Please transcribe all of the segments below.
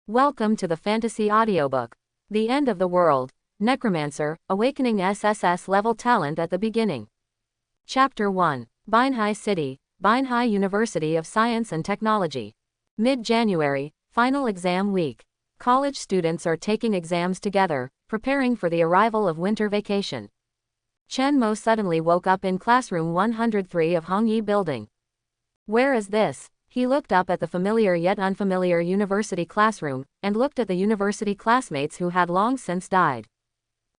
Welcome to the fantasy audiobook. The End of the World. Necromancer, Awakening SSS level talent at the beginning. Chapter 1. Binhai City, Binhai University of Science and Technology. Mid-January, final exam week. College students are taking exams together, preparing for the arrival of winter vacation. Chen Mo suddenly woke up in classroom 103 of Hongyi Building. Where is this? He looked up at the familiar yet unfamiliar university classroom, and looked at the university classmates who had long since died.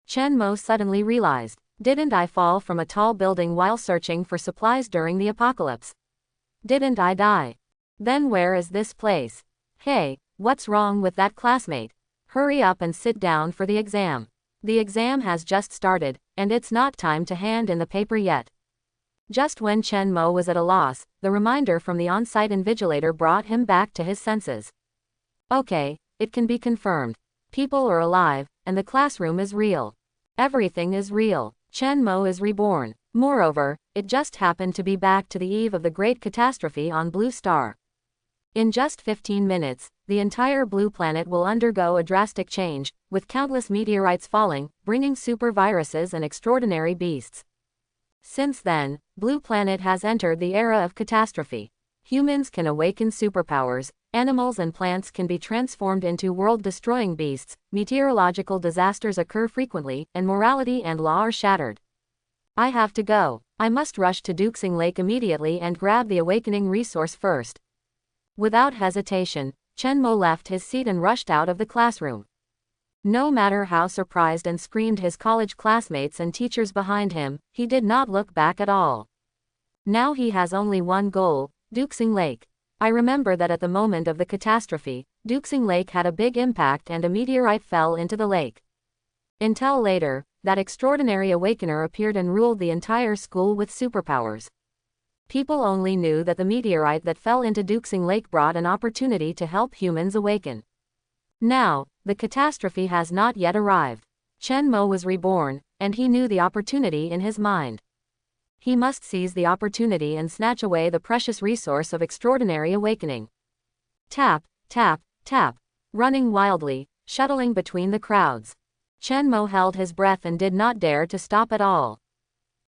Chen Mo suddenly realized, didn't I fall from a tall building while searching for supplies during the apocalypse? Didn't I die? Then where is this place? Hey, what's wrong with that classmate? Hurry up and sit down for the exam. The exam has just started, and it's not time to hand in the paper yet. Just when Chen Mo was at a loss, the reminder from the on-site invigilator brought him back to his senses. Okay, it can be confirmed. People are alive, and the classroom is real. Everything is real. Chen Mo is reborn. Moreover, it just happened to be back to the eve of the great catastrophe on Blue Star. In just 15 minutes, the entire blue planet will undergo a drastic change, with countless meteorites falling, bringing super viruses and extraordinary beasts. Since then, Blue Planet has entered the era of catastrophe. Humans can awaken superpowers, animals and plants can be transformed into world-destroying beasts, meteorological disasters occur frequently, and morality and law are shattered. I have to go. I must rush to Duxing Lake immediately and grab the awakening resource first. Without hesitation, Chen Mo left his seat and rushed out of the classroom. No matter how surprised and screamed his college classmates and teachers behind him, he did not look back at all. Now he has only one goal, Duxing Lake. I remember that at the moment of the catastrophe, Duxing Lake had a big impact and a meteorite fell into the lake. Until later, that extraordinary awakener appeared and ruled the entire school with superpowers. People only knew that the meteorite that fell into Duxing Lake brought an opportunity to help humans awaken. Now, the catastrophe has not yet arrived. Chen Mo was reborn, and he knew the opportunity in his mind. He must seize the opportunity and snatch away the precious resource of extraordinary awakening. Tap, tap, tap. Running wildly, shuttling between the crowds. Chen Mo held his breath and did not dare to stop at all.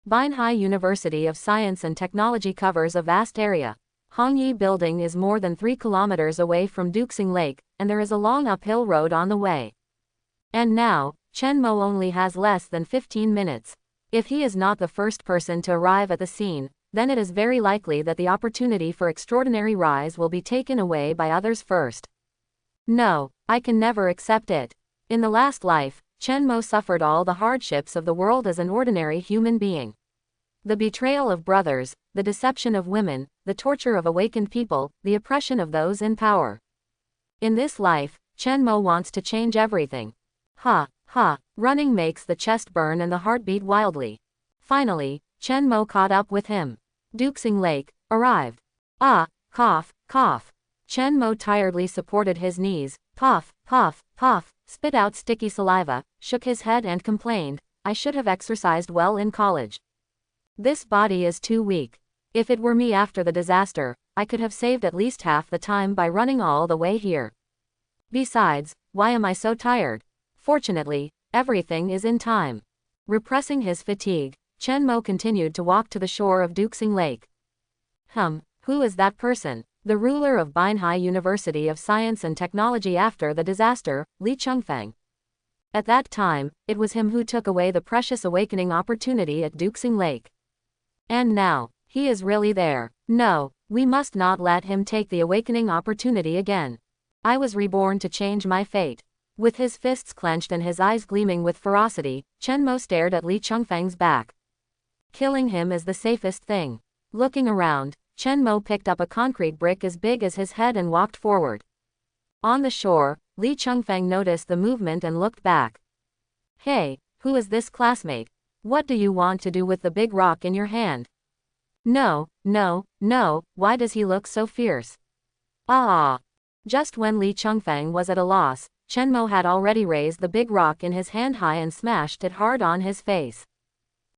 Binhai University of Science and Technology covers a vast area. Hongyi Building is more than 3 kilometers away from Duxing Lake, and there is a long uphill road on the way. And now, Chen Mo only has less than 15 minutes. If he is not the first person to arrive at the scene, then it is very likely that the opportunity for extraordinary rise will be taken away by others first. No, I can never accept it. In the last life, Chen Mo suffered all the hardships of the world as an ordinary human being. The betrayal of brothers, the deception of women, the torture of awakened people, the oppression of those in power. In this life, Chen Mo wants to change everything. Ha, ha, running makes the chest burn and the heart beat wildly. Finally, Chen Mo caught up with him. Duxing Lake arrived. Ah, cough, cough. Chen Mo tiredly supported his knees, puff, puff, puff, spit out sticky saliva, shook his head and complained, I should have exercised well in college. This body is too weak. If it were me after the disaster, I could have saved at least half the time by running all the way here. Besides, why am I so tired? Fortunately, everything is in time. Repressing his fatigue, Chen Mo continued to walk to the shore of Duxing Lake. Who is that person? The ruler of Binhai University of Science and Technology after the disaster, Li Chengfeng. At that time, it was him who took away the precious awakening opportunity at Duxing Lake. And now, he is really there. No, we must not let him take the awakening opportunity again. I was reborn to change my fate. With his fists clenched and his eyes gleaming with ferocity, Chen Mo stared at Li Chengfeng's back. Killing him is the safest thing. Looking around, Chen Mo picked up a concrete brick as big as his head and walked forward. On the shore, Li Chengfeng noticed the movement and looked back. Hey, who is this classmate? What do you want to do with the big rock in your hand? No, no, no, why does he look so fierce? Ah! Just when Li Chengfeng was at a loss, Chen Mo had already raised the big rock in his hand high and smashed it hard on his face.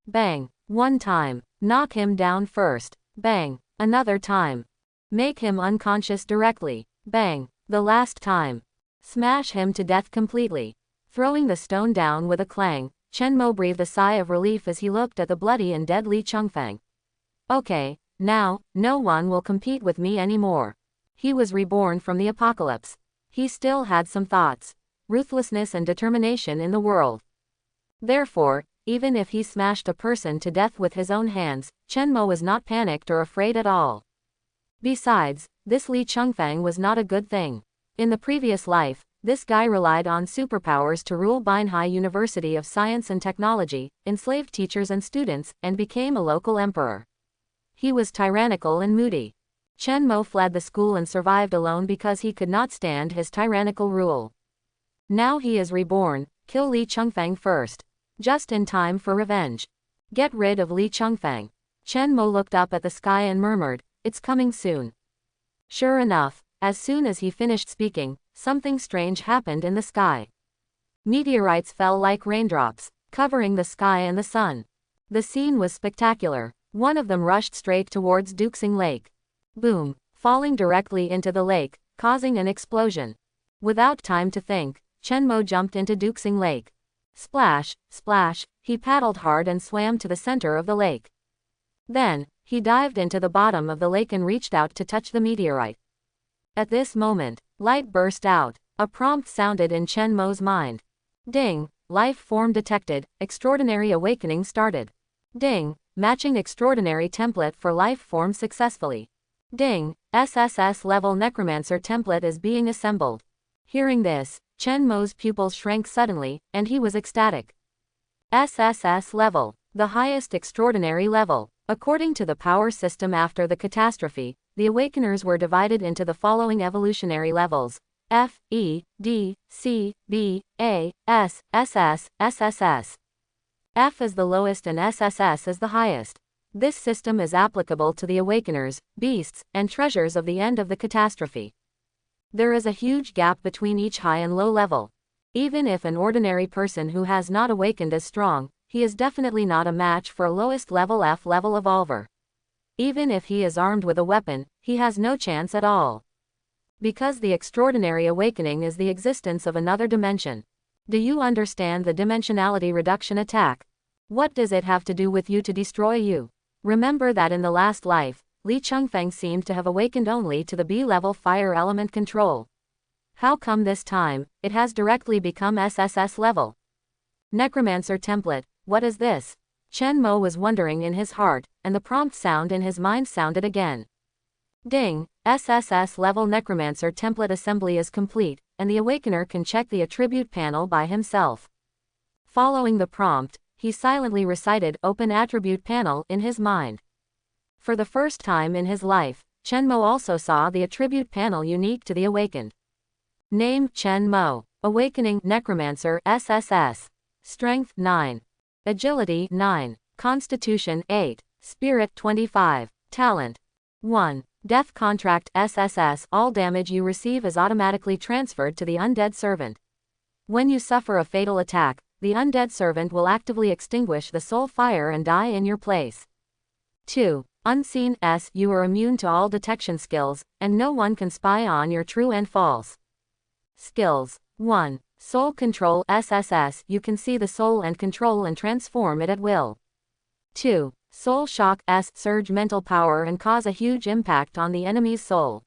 Bang! One time. Knock him down first. Bang! Another time. Make him unconscious directly. Bang! The last time. Smash him to death completely. Throwing the stone down with a clang, Chen Mo breathed a sigh of relief as he looked at the bloody and dead Li Chengfeng. Okay, now, no one will compete with me anymore. He was reborn from the apocalypse. He still had some thoughts, ruthlessness and determination in the world. Therefore, even if he smashed a person to death with his own hands, Chen Mo was not panicked or afraid at all. Besides, this Li Chengfeng was not a good thing. In the previous life, this guy relied on superpowers to rule Binhai University of Science and Technology, enslaved teachers and students, and became a local emperor. He was tyrannical and moody. Chen Mo fled the school and survived alone because he could not stand his tyrannical rule. Now he is reborn. Kill Li Chengfeng first. Just in time for revenge. Get rid of Li Chengfeng. Chen Mo looked up at the sky and murmured, "It's coming soon." Sure enough, as soon as he finished speaking, something strange happened in the sky. Meteorites fell like raindrops, covering the sky and the sun. The scene was spectacular. One of them rushed straight towards Duxing Lake. Boom, falling directly into the lake, causing an explosion. Without time to think, Chen Mo jumped into Duxing Lake. Splash, splash, he paddled hard and swam to the center of the lake. Then, he dived into the bottom of the lake and reached out to touch the meteorite. At this moment, light burst out. A prompt sounded in Chen Mo's mind. Ding, life form detected, extraordinary awakening started. Ding, matching extraordinary template for life form successfully. Ding, SSS level Necromancer template is being assembled. Hearing this, Chen Mo's pupils shrank suddenly, and he was ecstatic. SSS level, the highest extraordinary level. According to the power system after the catastrophe, the Awakeners were divided into the following evolutionary levels: F, E, D, C, B, A, S, SS, SSS. F is the lowest and SSS is the highest. This system is applicable to the Awakeners, beasts, and treasures of the end of the catastrophe. There is a huge gap between each high and low level. Even if an ordinary person who has not awakened is strong, he is definitely not a match for a lowest level F level evolver. Even if he is armed with a weapon, he has no chance at all. Because the extraordinary awakening is the existence of another dimension. Do you understand the dimensionality reduction attack? What does it have to do with you to destroy you? Remember that in the last life, Li Chengfeng seemed to have awakened only to the B-level fire element control. How come this time, it has directly become SSS level? Necromancer template, what is this? Chen Mo was wondering in his heart, and the prompt sound in his mind sounded again. Ding, SSS level Necromancer template assembly is complete, and the Awakener can check the attribute panel by himself. Following the prompt, he silently recited Open Attribute Panel in his mind. For the first time in his life, Chen Mo also saw the attribute panel unique to the awakened. Name Chen Mo. Awakening Necromancer SSS. Strength 9. Agility 9. Constitution 8. Spirit 25. Talent 1. Death Contract SSS. All damage you receive is automatically transferred to the undead servant. When you suffer a fatal attack, the undead servant will actively extinguish the soul fire and die in your place. 2. Unseen S. You are immune to all detection skills, and no one can spy on your true and false. Skills 1. Soul Control SSS. You can see the soul and control and transform it at will. 2. Soul Shock S. Surge mental power and cause a huge impact on the enemy's soul.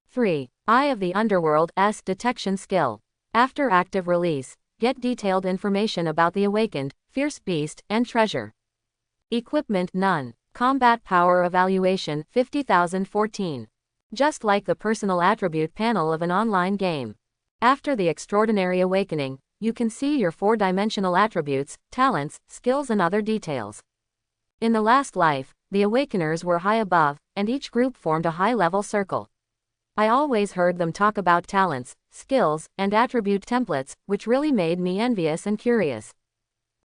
3. Eye of the Underworld S. Detection skill. After active release, get detailed information about the awakened, fierce beast, and treasure. Equipment none. Combat power evaluation 50,014. Just like the personal attribute panel of an online game. After the extraordinary awakening, you can see your 4-dimensional attributes, talents, skills and other details. In the last life, the Awakeners were high above, and each group formed a high-level circle. I always heard them talk about talents, skills, and attribute templates, which really made me envious and curious.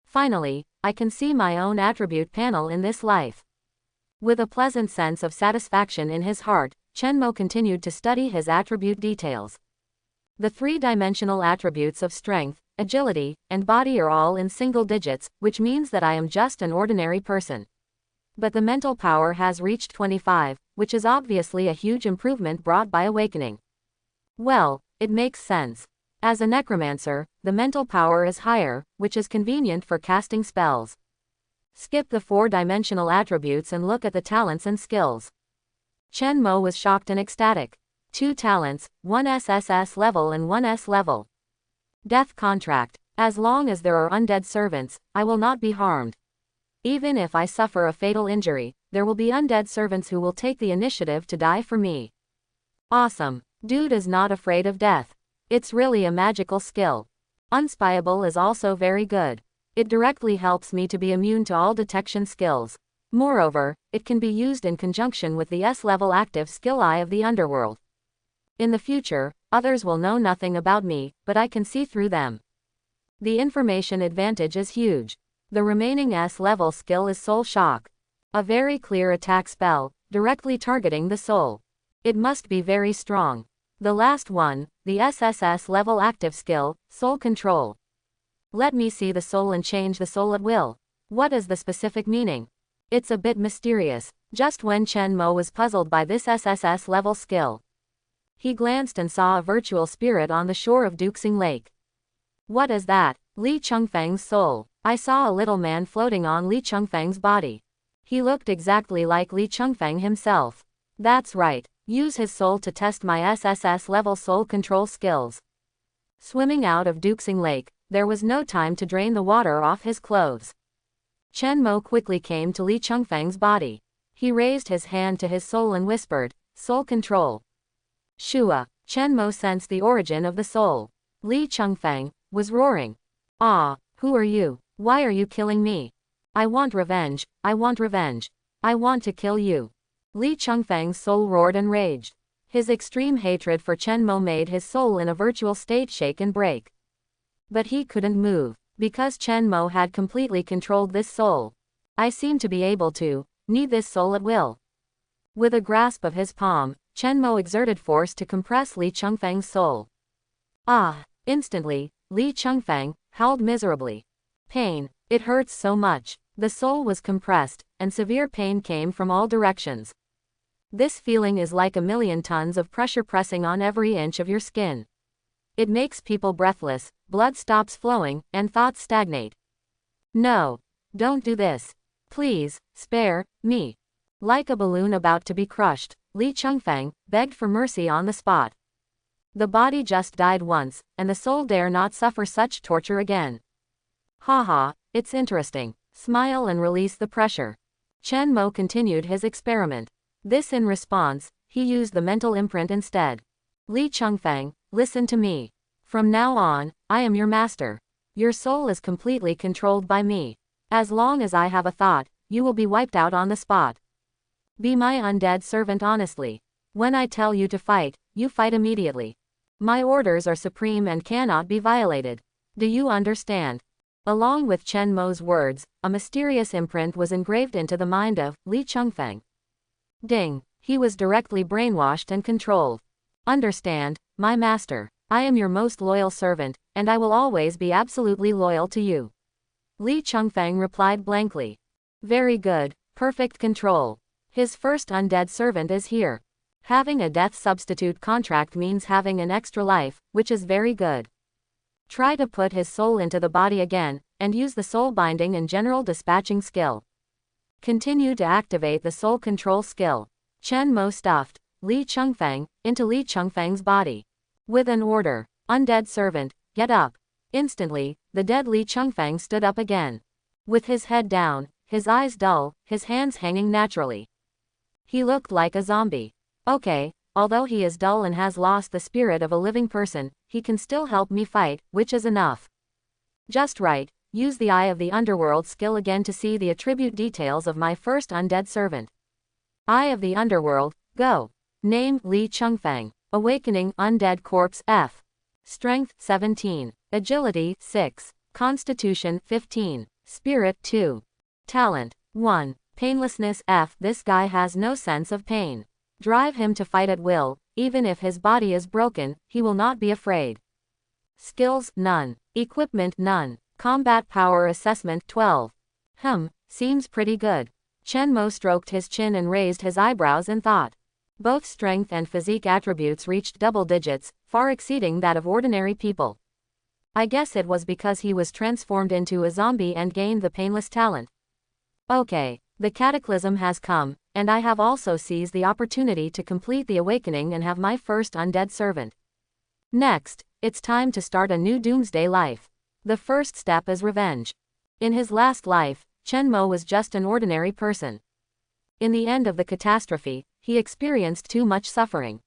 Finally, I can see my own attribute panel in this life. With a pleasant sense of satisfaction in his heart, Chen Mo continued to study his attribute details. The 3-dimensional attributes of strength, agility, and body are all in single digits, which means that I am just an ordinary person. But the mental power has reached 25, which is obviously a huge improvement brought by awakening. Well, it makes sense. As a necromancer, the mental power is higher, which is convenient for casting spells. Skip the 4-dimensional attributes and look at the talents and skills. Chen Mo was shocked and ecstatic. 2 talents, 1 SSS level and 1 S level. Death contract. As long as there are undead servants, I will not be harmed. Even if I suffer a fatal injury, there will be undead servants who will take the initiative to die for me. Awesome. Dude is not afraid of death. It's really a magical skill. Unspyable is also very good. It directly helps me to be immune to all detection skills. Moreover, it can be used in conjunction with the S-level active skill Eye of the Underworld. In the future, others will know nothing about me, but I can see through them. The information advantage is huge. The remaining S-level skill is Soul Shock. A very clear attack spell, directly targeting the soul. It must be very strong. The last one, the SSS level active skill, Soul Control. Let me see the soul and change the soul at will. What is the specific meaning? It's a bit mysterious. Just when Chen Mo was puzzled by this SSS level skill, he glanced and saw a virtual spirit on the shore of Duxing Lake. What is that? Li Chengfeng's soul. I saw a little man floating on Li Chengfeng's body. He looked exactly like Li Chengfeng himself. That's right. Use his soul to test my SSS level soul control skills. Swimming out of Duxing Lake, there was no time to drain the water off his clothes. Chen Mo quickly came to Li Chengfeng's body. He raised his hand to his soul and whispered, "Soul control." Shua. Chen Mo sensed the origin of the soul. Li Chengfeng was roaring. "Ah, who are you? Why are you killing me? I want revenge, I want revenge. I want to kill you." Li Chengfeng's soul roared and raged. His extreme hatred for Chen Mo made his soul in a virtual state shake and break. But he couldn't move, because Chen Mo had completely controlled this soul. I seem to be able to need this soul at will. With a grasp of his palm, Chen Mo exerted force to compress Li Chengfeng's soul. Ah! Instantly, Li Chengfeng howled miserably. Pain. It hurts so much. The soul was compressed, and severe pain came from all directions. This feeling is like a million tons of pressure pressing on every inch of your skin. It makes people breathless, blood stops flowing, and thoughts stagnate. No. Don't do this. Please, spare me. Like a balloon about to be crushed, Li Chengfeng begged for mercy on the spot. The body just died once, and the soul dare not suffer such torture again. Haha, it's interesting. Smile and release the pressure. Chen Mo continued his experiment. This in response, he used the mental imprint instead. Li Chengfeng, listen to me. From now on, I am your master. Your soul is completely controlled by me. As long as I have a thought, you will be wiped out on the spot. Be my undead servant honestly. When I tell you to fight, you fight immediately. My orders are supreme and cannot be violated. Do you understand? Along with Chen Mo's words, a mysterious imprint was engraved into the mind of Li Chengfeng. Ding! He was directly brainwashed and controlled. Understand, my master. I am your most loyal servant, and I will always be absolutely loyal to you. Li Chengfeng replied blankly. Very good, perfect control. His first undead servant is here. Having a death substitute contract means having an extra life, which is very good. Try to put his soul into the body again, and use the soul binding and general dispatching skill. Continue to activate the soul control skill. Chen Mo stuffed Li Chengfeng into Li Chengfeng's body. With an order, undead servant, get up. Instantly, the dead Li Chengfeng stood up again. With his head down, his eyes dull, his hands hanging naturally. He looked like a zombie. Okay, although he is dull and has lost the spirit of a living person, he can still help me fight, which is enough. Just right, use the Eye of the Underworld skill again to see the attribute details of my first undead servant. Eye of the Underworld, go. Name Li Chengfeng. Awakening Undead Corpse F. Strength 17. Agility 6. Constitution 15. Spirit 2. Talent 1. Painlessness F. This guy has no sense of pain. Drive him to fight at will, even if his body is broken, he will not be afraid. Skills none. Equipment none. Combat power assessment 12. Seems pretty good. Chen Mo stroked his chin and raised his eyebrows in thought. Both strength and physique attributes reached double digits, far exceeding that of ordinary people. I guess it was because he was transformed into a zombie and gained the painless talent. Okay, the cataclysm has come, and I have also seized the opportunity to complete the awakening and have my first undead servant. Next, it's time to start a new doomsday life. The first step is revenge. In his last life, Chen Mo was just an ordinary person. In the end of the catastrophe, he experienced too much suffering.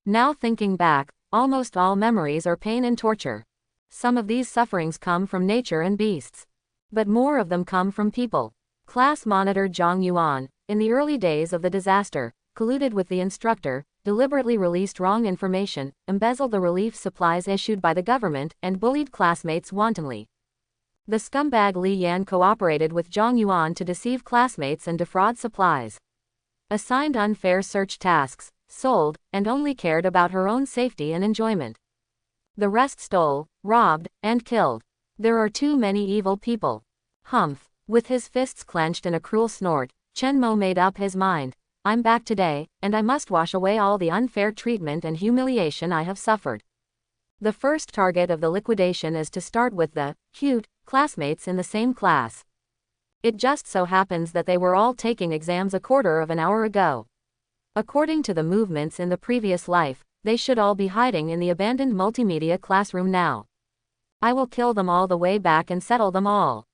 Now thinking back, almost all memories are pain and torture. Some of these sufferings come from nature and beasts. But more of them come from people. Class monitor Zhang Yuan, in the early days of the disaster, colluded with the instructor, deliberately released wrong information, embezzled the relief supplies issued by the government, and bullied classmates wantonly. The scumbag Li Yan cooperated with Zhang Yuan to deceive classmates and defraud supplies. Assigned unfair search tasks, sold, and only cared about her own safety and enjoyment. The rest stole, robbed, and killed. There are too many evil people. Humph. With his fists clenched in a cruel snort, Chen Mo made up his mind. I'm back today, and I must wash away all the unfair treatment and humiliation I have suffered. The first target of the liquidation is to start with the cute classmates in the same class. It just so happens that they were all taking exams a quarter of an hour ago. According to the movements in the previous life, they should all be hiding in the abandoned multimedia classroom now. I will kill them all the way back and settle them all.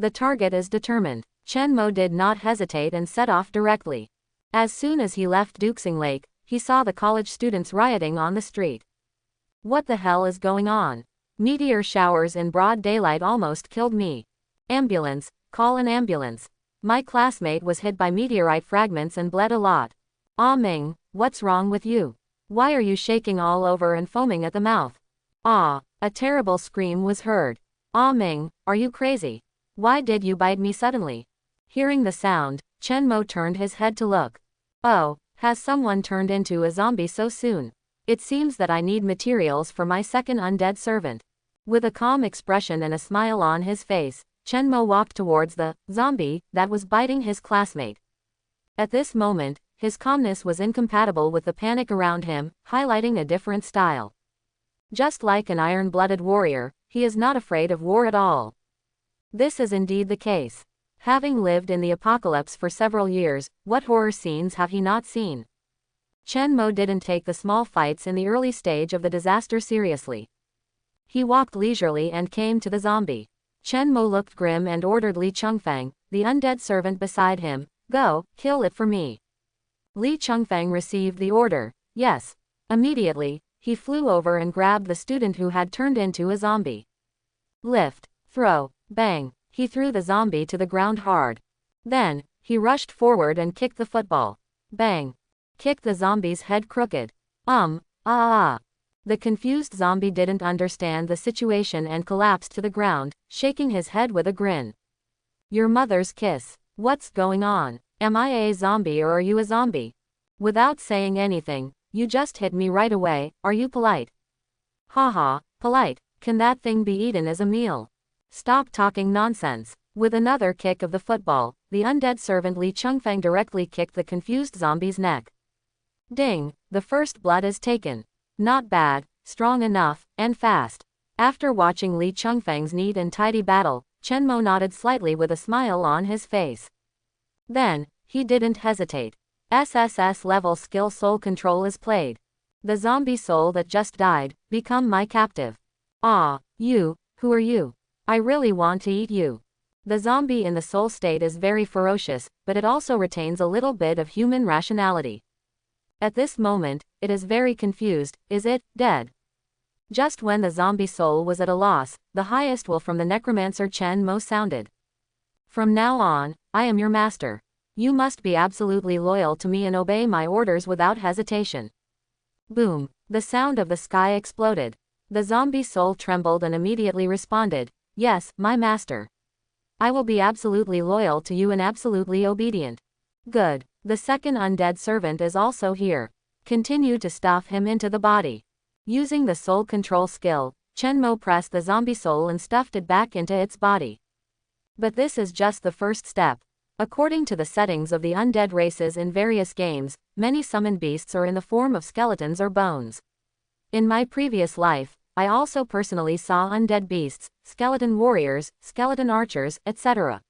The target is determined. Chen Mo did not hesitate and set off directly. As soon as he left Duxing Lake, he saw the college students rioting on the street. What the hell is going on? Meteor showers in broad daylight almost killed me. Ambulance, call an ambulance. My classmate was hit by meteorite fragments and bled a lot. Ah Ming, what's wrong with you? Why are you shaking all over and foaming at the mouth? Ah, a terrible scream was heard. Ah Ming, are you crazy? Why did you bite me suddenly? Hearing the sound, Chen Mo turned his head to look. Oh, has someone turned into a zombie so soon? It seems that I need materials for my second undead servant. With a calm expression and a smile on his face, Chen Mo walked towards the zombie that was biting his classmate. At this moment, his calmness was incompatible with the panic around him, highlighting a different style. Just like an iron-blooded warrior, he is not afraid of war at all. This is indeed the case. Having lived in the apocalypse for several years, what horror scenes have he not seen? Chen Mo didn't take the small fights in the early stage of the disaster seriously. He walked leisurely and came to the zombie. Chen Mo looked grim and ordered Li Chengfang, the undead servant beside him, go, kill it for me. Li Chengfang received the order, yes. Immediately, he flew over and grabbed the student who had turned into a zombie. Lift, throw. Bang! He threw the zombie to the ground hard. Then, he rushed forward and kicked the football. Bang! Kicked the zombie's head crooked. The confused zombie didn't understand the situation and collapsed to the ground, shaking his head with a grin. Your mother's kiss. What's going on? Am I a zombie or are you a zombie? Without saying anything, you just hit me right away, are you polite? Haha, polite, can that thing be eaten as a meal? Stop talking nonsense. With another kick of the football, the undead servant Li Chengfang directly kicked the confused zombie's neck. Ding, the first blood is taken. Not bad, strong enough, and fast. After watching Li Chengfang's neat and tidy battle, Chen Mo nodded slightly with a smile on his face. Then, he didn't hesitate. SSS level skill soul control is played. The zombie soul that just died, become my captive. Ah, you, who are you? I really want to eat you. The zombie in the soul state is very ferocious, but it also retains a little bit of human rationality. At this moment, it is very confused, is it, dead? Just when the zombie soul was at a loss, the highest will from the Necromancer Chen Mo sounded. From now on, I am your master. You must be absolutely loyal to me and obey my orders without hesitation. Boom, the sound of the sky exploded. The zombie soul trembled and immediately responded, yes, my master. I will be absolutely loyal to you and absolutely obedient. Good. The second undead servant is also here. Continue to stuff him into the body. Using the soul control skill, Chen Mo pressed the zombie soul and stuffed it back into its body. But this is just the first step. According to the settings of the undead races in various games, many summoned beasts are in the form of skeletons or bones. In my previous life, I also personally saw undead beasts, skeleton warriors, skeleton archers, etc.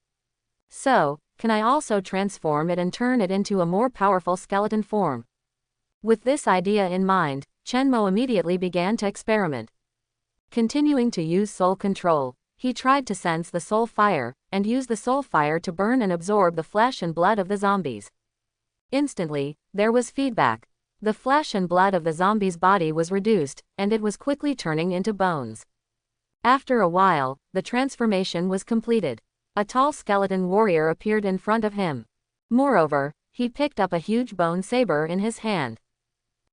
So, can I also transform it and turn it into a more powerful skeleton form? With this idea in mind, Chenmo immediately began to experiment. Continuing to use soul control, he tried to sense the soul fire, and use the soul fire to burn and absorb the flesh and blood of the zombies. Instantly, there was feedback. The flesh and blood of the zombie's body was reduced, and it was quickly turning into bones. After a while, the transformation was completed. A tall skeleton warrior appeared in front of him. Moreover, he picked up a huge bone saber in his hand.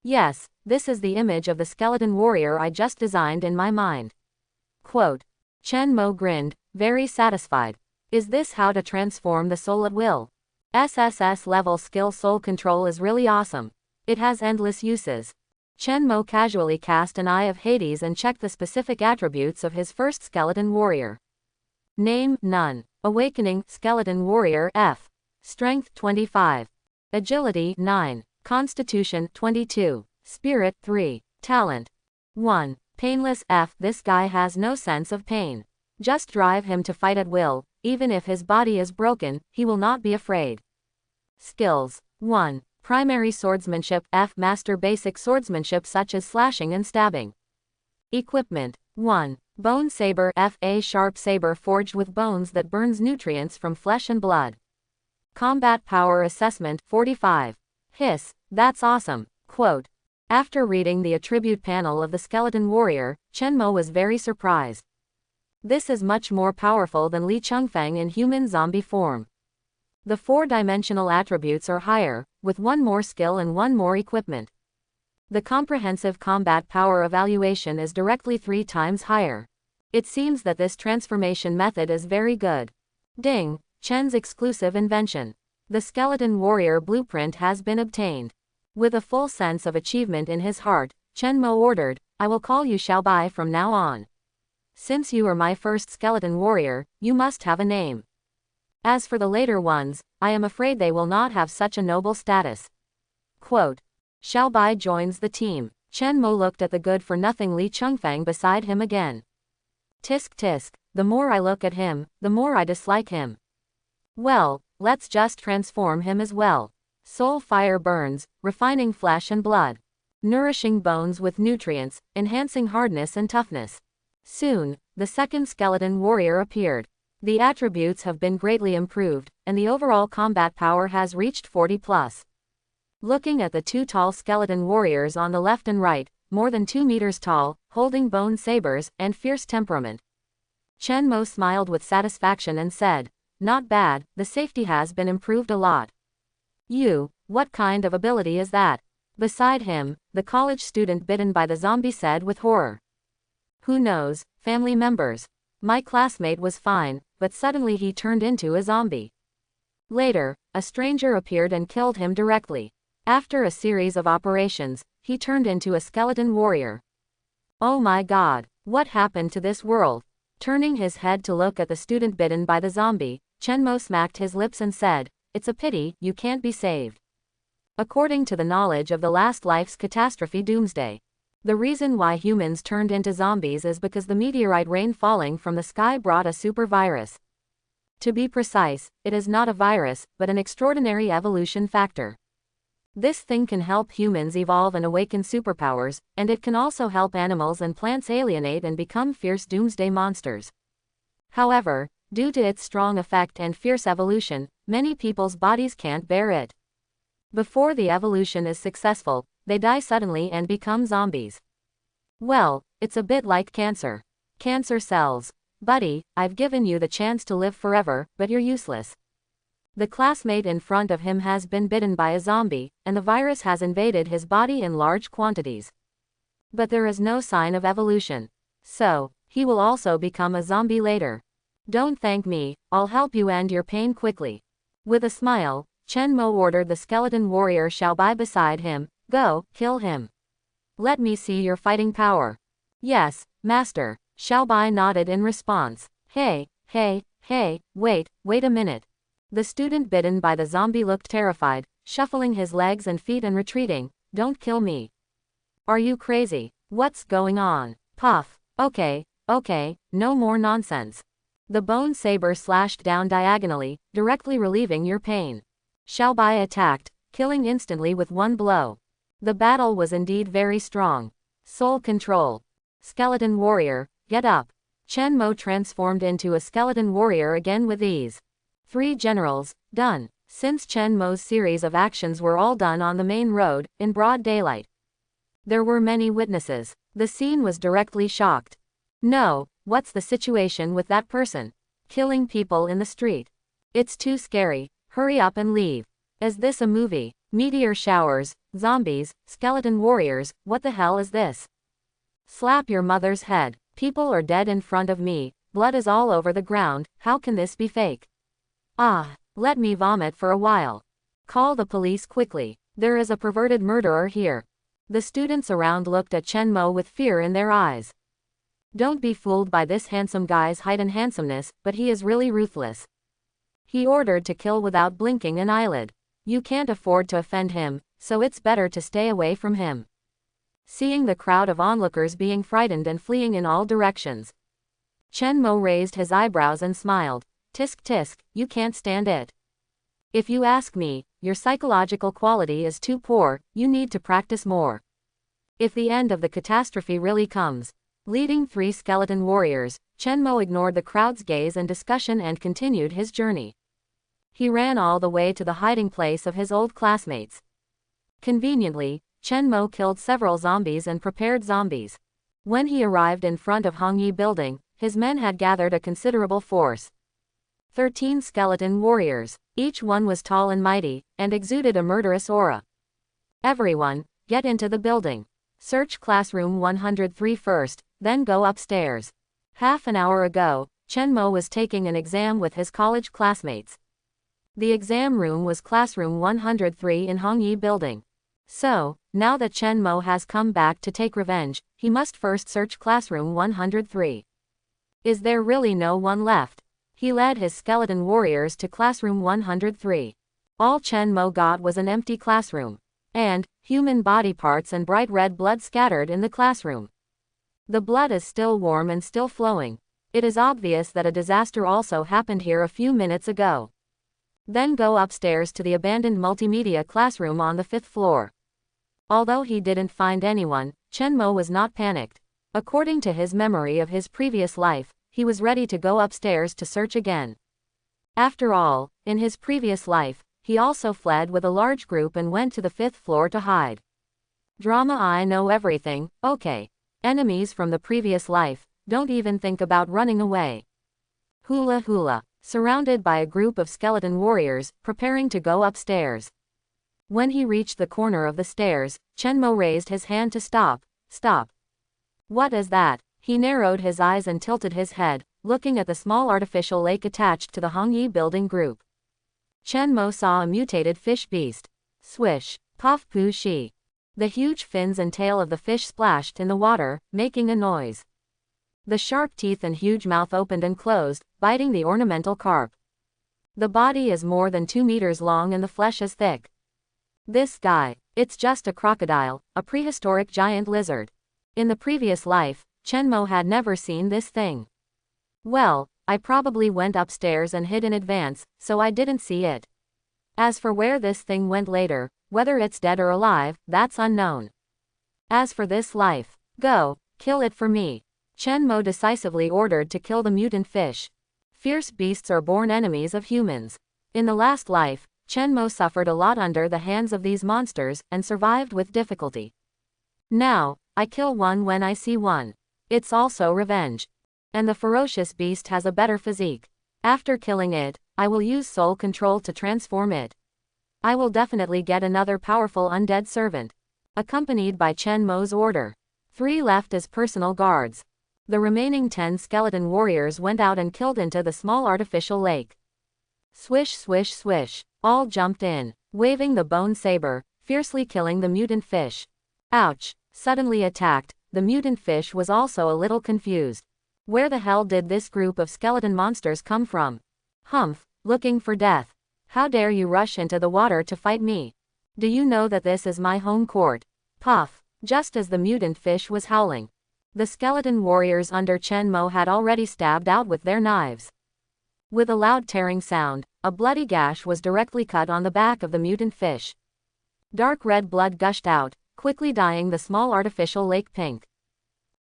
Yes, this is the image of the skeleton warrior I just designed in my mind. Quote. Chenmo grinned, very satisfied. Is this how to transform the soul at will? SSS level skill soul control is really awesome. It has endless uses. Chenmo casually cast an Eye of Hades and checked the specific attributes of his first skeleton warrior. Name, none. Awakening, skeleton warrior F. Strength 25. Agility 9. Constitution 22. Spirit 3. Talent 1. Painless F. This guy has no sense of pain. Just drive him to fight at will, even if his body is broken, he will not be afraid. Skills 1. Primary swordsmanship F. Master basic swordsmanship such as slashing and stabbing. Equipment 1. Bone saber F. A sharp saber forged with bones that burns nutrients from flesh and blood. Combat power assessment 45. Hiss, that's awesome. Quote. After reading the attribute panel of the skeleton warrior, Chenmo was very surprised. This is much more powerful than Li Chengfeng in human zombie form. The 4-dimensional attributes are higher, with one more skill and one more equipment. The comprehensive combat power evaluation is directly 3 times higher. It seems that this transformation method is very good. Ding, Chen's exclusive invention. The skeleton warrior blueprint has been obtained. With a full sense of achievement in his heart, Chenmo ordered, I will call you Xiaobai from now on. Since you are my first skeleton warrior, you must have a name. As for the later ones, I am afraid they will not have such a noble status. Quote. Xiaobai joins the team. Chenmo looked at the good-for-nothing Li Chengfeng beside him again. Tisk tisk, the more I look at him, the more I dislike him. Well, let's just transform him as well. Soul fire burns, refining flesh and blood. Nourishing bones with nutrients, enhancing hardness and toughness. Soon, the second skeleton warrior appeared. The attributes have been greatly improved, and the overall combat power has reached 40+. Looking at the 2 tall skeleton warriors on the left and right, more than 2 meters tall, holding bone sabers, and fierce temperament. Chenmo smiled with satisfaction and said, not bad, the safety has been improved a lot. What kind of ability is that? Beside him, the college student bitten by the zombie said with horror. Who knows, family members. My classmate was fine, but suddenly he turned into a zombie. Later, a stranger appeared and killed him directly. After a series of operations, he turned into a skeleton warrior. Oh my god, what happened to this world? Turning his head to look at the student bitten by the zombie, Chenmo smacked his lips and said, it's a pity, you can't be saved. According to the knowledge of the last life's catastrophe doomsday. The reason why humans turned into zombies is because the meteorite rain falling from the sky brought a super virus. To be precise, it is not a virus, but an extraordinary evolution factor. This thing can help humans evolve and awaken superpowers, and it can also help animals and plants alienate and become fierce doomsday monsters. However, due to its strong effect and fierce evolution, many people's bodies can't bear it. Before the evolution is successful, they die suddenly and become zombies. Well, it's a bit like cancer. Cancer cells. Buddy, I've given you the chance to live forever, but you're useless. The classmate in front of him has been bitten by a zombie, and the virus has invaded his body in large quantities. But there is no sign of evolution. So, he will also become a zombie later. Don't thank me, I'll help you end your pain quickly. With a smile, Chenmo ordered the skeleton warrior Xiaobai beside him, go, kill him. Let me see your fighting power. Yes, master. Xiaobai nodded in response. Hey, wait a minute. The student bitten by the zombie looked terrified, shuffling his legs and feet and retreating. Don't kill me. Are you crazy? What's going on? Puff. Okay, no more nonsense. The bone saber slashed down diagonally, directly relieving your pain. Xiaobai attacked, killing instantly with one blow. The battle was indeed very strong. Soul control. Skeleton warrior, get up. Chen Mo transformed into a skeleton warrior again with ease. 3 generals, done. Since Chen Mo's series of actions were all done on the main road, in broad daylight. There were many witnesses. The scene was directly shocked. No, what's the situation with that person? Killing people in the street. It's too scary, hurry up and leave. Is this a movie? Meteor showers, zombies, skeleton warriors, what the hell is this? Slap your mother's head. People are dead in front of me, blood is all over the ground, how can this be fake? Ah, let me vomit for a while. Call the police quickly, there is a perverted murderer here. The students around looked at Chen Mo with fear in their eyes. Don't be fooled by this handsome guy's height and handsomeness, but he is really ruthless. He ordered to kill without blinking an eyelid. You can't afford to offend him, so it's better to stay away from him. Seeing the crowd of onlookers being frightened and fleeing in all directions, Chen Mo raised his eyebrows and smiled. Tisk tisk, you can't stand it. If you ask me, your psychological quality is too poor, you need to practice more. If the end of the catastrophe really comes, leading 3 skeleton warriors, Chen Mo ignored the crowd's gaze and discussion and continued his journey. He ran all the way to the hiding place of his old classmates. Conveniently, Chen Mo killed several zombies and prepared zombies. When he arrived in front of Hongyi Building, his men had gathered a considerable force. 13 skeleton warriors. Each one was tall and mighty, and exuded a murderous aura. Everyone, get into the building. Search classroom 103 first, then go upstairs. Half an hour ago, Chen Mo was taking an exam with his college classmates. The exam room was classroom 103 in Hongyi Building. So, now that Chen Mo has come back to take revenge, he must first search classroom 103. Is there really no one left? He led his skeleton warriors to classroom 103. All Chen Mo got was an empty classroom. And, human body parts and bright red blood scattered in the classroom. The blood is still warm and still flowing. It is obvious that a disaster also happened here a few minutes ago. Then go upstairs to the abandoned multimedia classroom on the 5th floor. Although he didn't find anyone, Chen Mo was not panicked. According to his memory of his previous life, he was ready to go upstairs to search again. After all, in his previous life, he also fled with a large group and went to the 5th floor to hide. Drama. I know everything, okay. Enemies from the previous life, don't even think about running away. Hula hula. Surrounded by a group of skeleton warriors, preparing to go upstairs. When he reached the corner of the stairs, Chen Mo raised his hand to stop. Stop. What is that? He narrowed his eyes and tilted his head, looking at the small artificial lake attached to the Hongyi Building group. Chen Mo saw a mutated fish beast. Swish. Puff poo shi. The huge fins and tail of the fish splashed in the water, making a noise. The sharp teeth and huge mouth opened and closed, biting the ornamental carp. The body is more than 2 meters long and the flesh is thick. This guy, it's just a crocodile, a prehistoric giant lizard. In the previous life, Chen Mo had never seen this thing. Well, I probably went upstairs and hid in advance, so I didn't see it. As for where this thing went later, whether it's dead or alive, that's unknown. As for this life, go, kill it for me. Chen Mo decisively ordered to kill the mutant fish. Fierce beasts are born enemies of humans. In the last life, Chen Mo suffered a lot under the hands of these monsters, and survived with difficulty. Now, I kill one when I see one. It's also revenge. And the ferocious beast has a better physique. After killing it, I will use soul control to transform it. I will definitely get another powerful undead servant. Accompanied by Chen Mo's order. 3 left as personal guards. The remaining 10 skeleton warriors went out and killed into the small artificial lake. Swish swish swish. All jumped in, waving the bone saber, fiercely killing the mutant fish. Ouch. Suddenly attacked, the mutant fish was also a little confused. Where the hell did this group of skeleton monsters come from? Humph, looking for death. How dare you rush into the water to fight me? Do you know that this is my home court? Puff! Just as the mutant fish was howling, the skeleton warriors under Chen Mo had already stabbed out with their knives. With a loud tearing sound, a bloody gash was directly cut on the back of the mutant fish. Dark red blood gushed out, quickly dyeing the small artificial lake pink.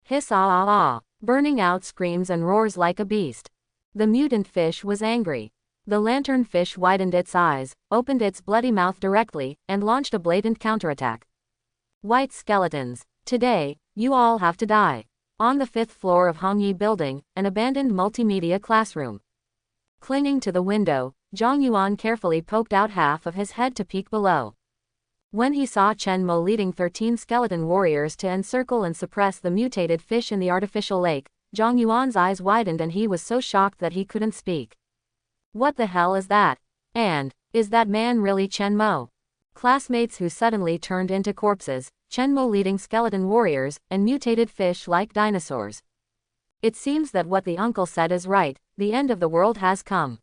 Hiss ah ah ah, burning out screams and roars like a beast. The mutant fish was angry. The lanternfish widened its eyes, opened its bloody mouth directly, and launched a blatant counterattack. White skeletons, today, you all have to die. On the 5th floor of Hongyi Building, an abandoned multimedia classroom. Clinging to the window, Zhang Yuan carefully poked out half of his head to peek below. When he saw Chen Mo leading 13 skeleton warriors to encircle and suppress the mutated fish in the artificial lake, Zhang Yuan's eyes widened and he was so shocked that he couldn't speak. What the hell is that? And, is that man really Chen Mo? Classmates who suddenly turned into corpses, Chen Mo leading skeleton warriors, and mutated fish like dinosaurs. It seems that what the uncle said is right, the end of the world has come.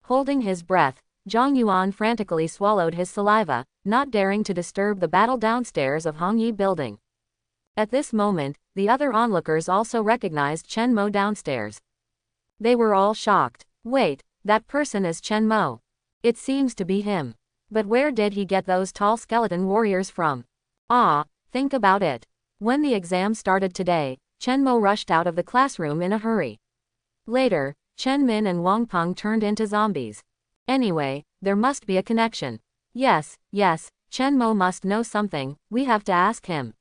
Holding his breath, Zhang Yuan frantically swallowed his saliva, not daring to disturb the battle downstairs of Hongyi Building. At this moment, the other onlookers also recognized Chen Mo downstairs. They were all shocked. Wait, that person is Chen Mo. It seems to be him. But where did he get those tall skeleton warriors from? Think about it. When the exam started today, Chen Mo rushed out of the classroom in a hurry. Later, Chen Min and Wang Peng turned into zombies. Anyway, there must be a connection. Yes, Chen Mo must know something, we have to ask him.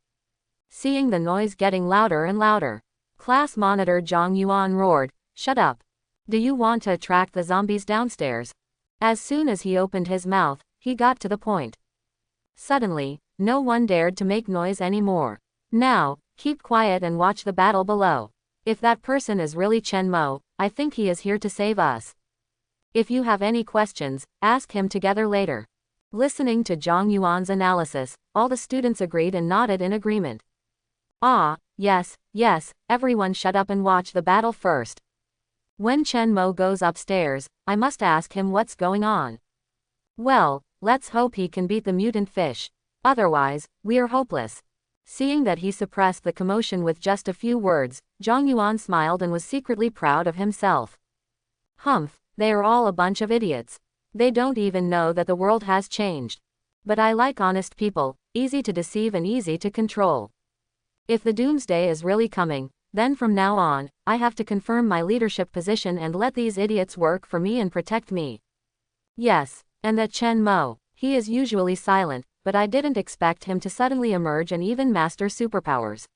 Seeing the noise getting louder and louder, class monitor Zhang Yuan roared, "Shut up. Do you want to attract the zombies downstairs?" As soon as he opened his mouth, he got to the point. Suddenly, no one dared to make noise anymore. Now, keep quiet and watch the battle below. If that person is really Chen Mo, I think he is here to save us. If you have any questions, ask him together later. Listening to Zhang Yuan's analysis, all the students agreed and nodded in agreement. Yes, everyone shut up and watch the battle first. When Chen Mo goes upstairs, I must ask him what's going on. Well, let's hope he can beat the mutant fish. Otherwise, we are hopeless. Seeing that he suppressed the commotion with just a few words, Zhang Yuan smiled and was secretly proud of himself. Humph, they are all a bunch of idiots. They don't even know that the world has changed. But I like honest people, easy to deceive and easy to control. If the doomsday is really coming, then from now on, I have to confirm my leadership position and let these idiots work for me and protect me. Yes, and that Chen Mo, he is usually silent, but I didn't expect him to suddenly emerge and even master superpowers.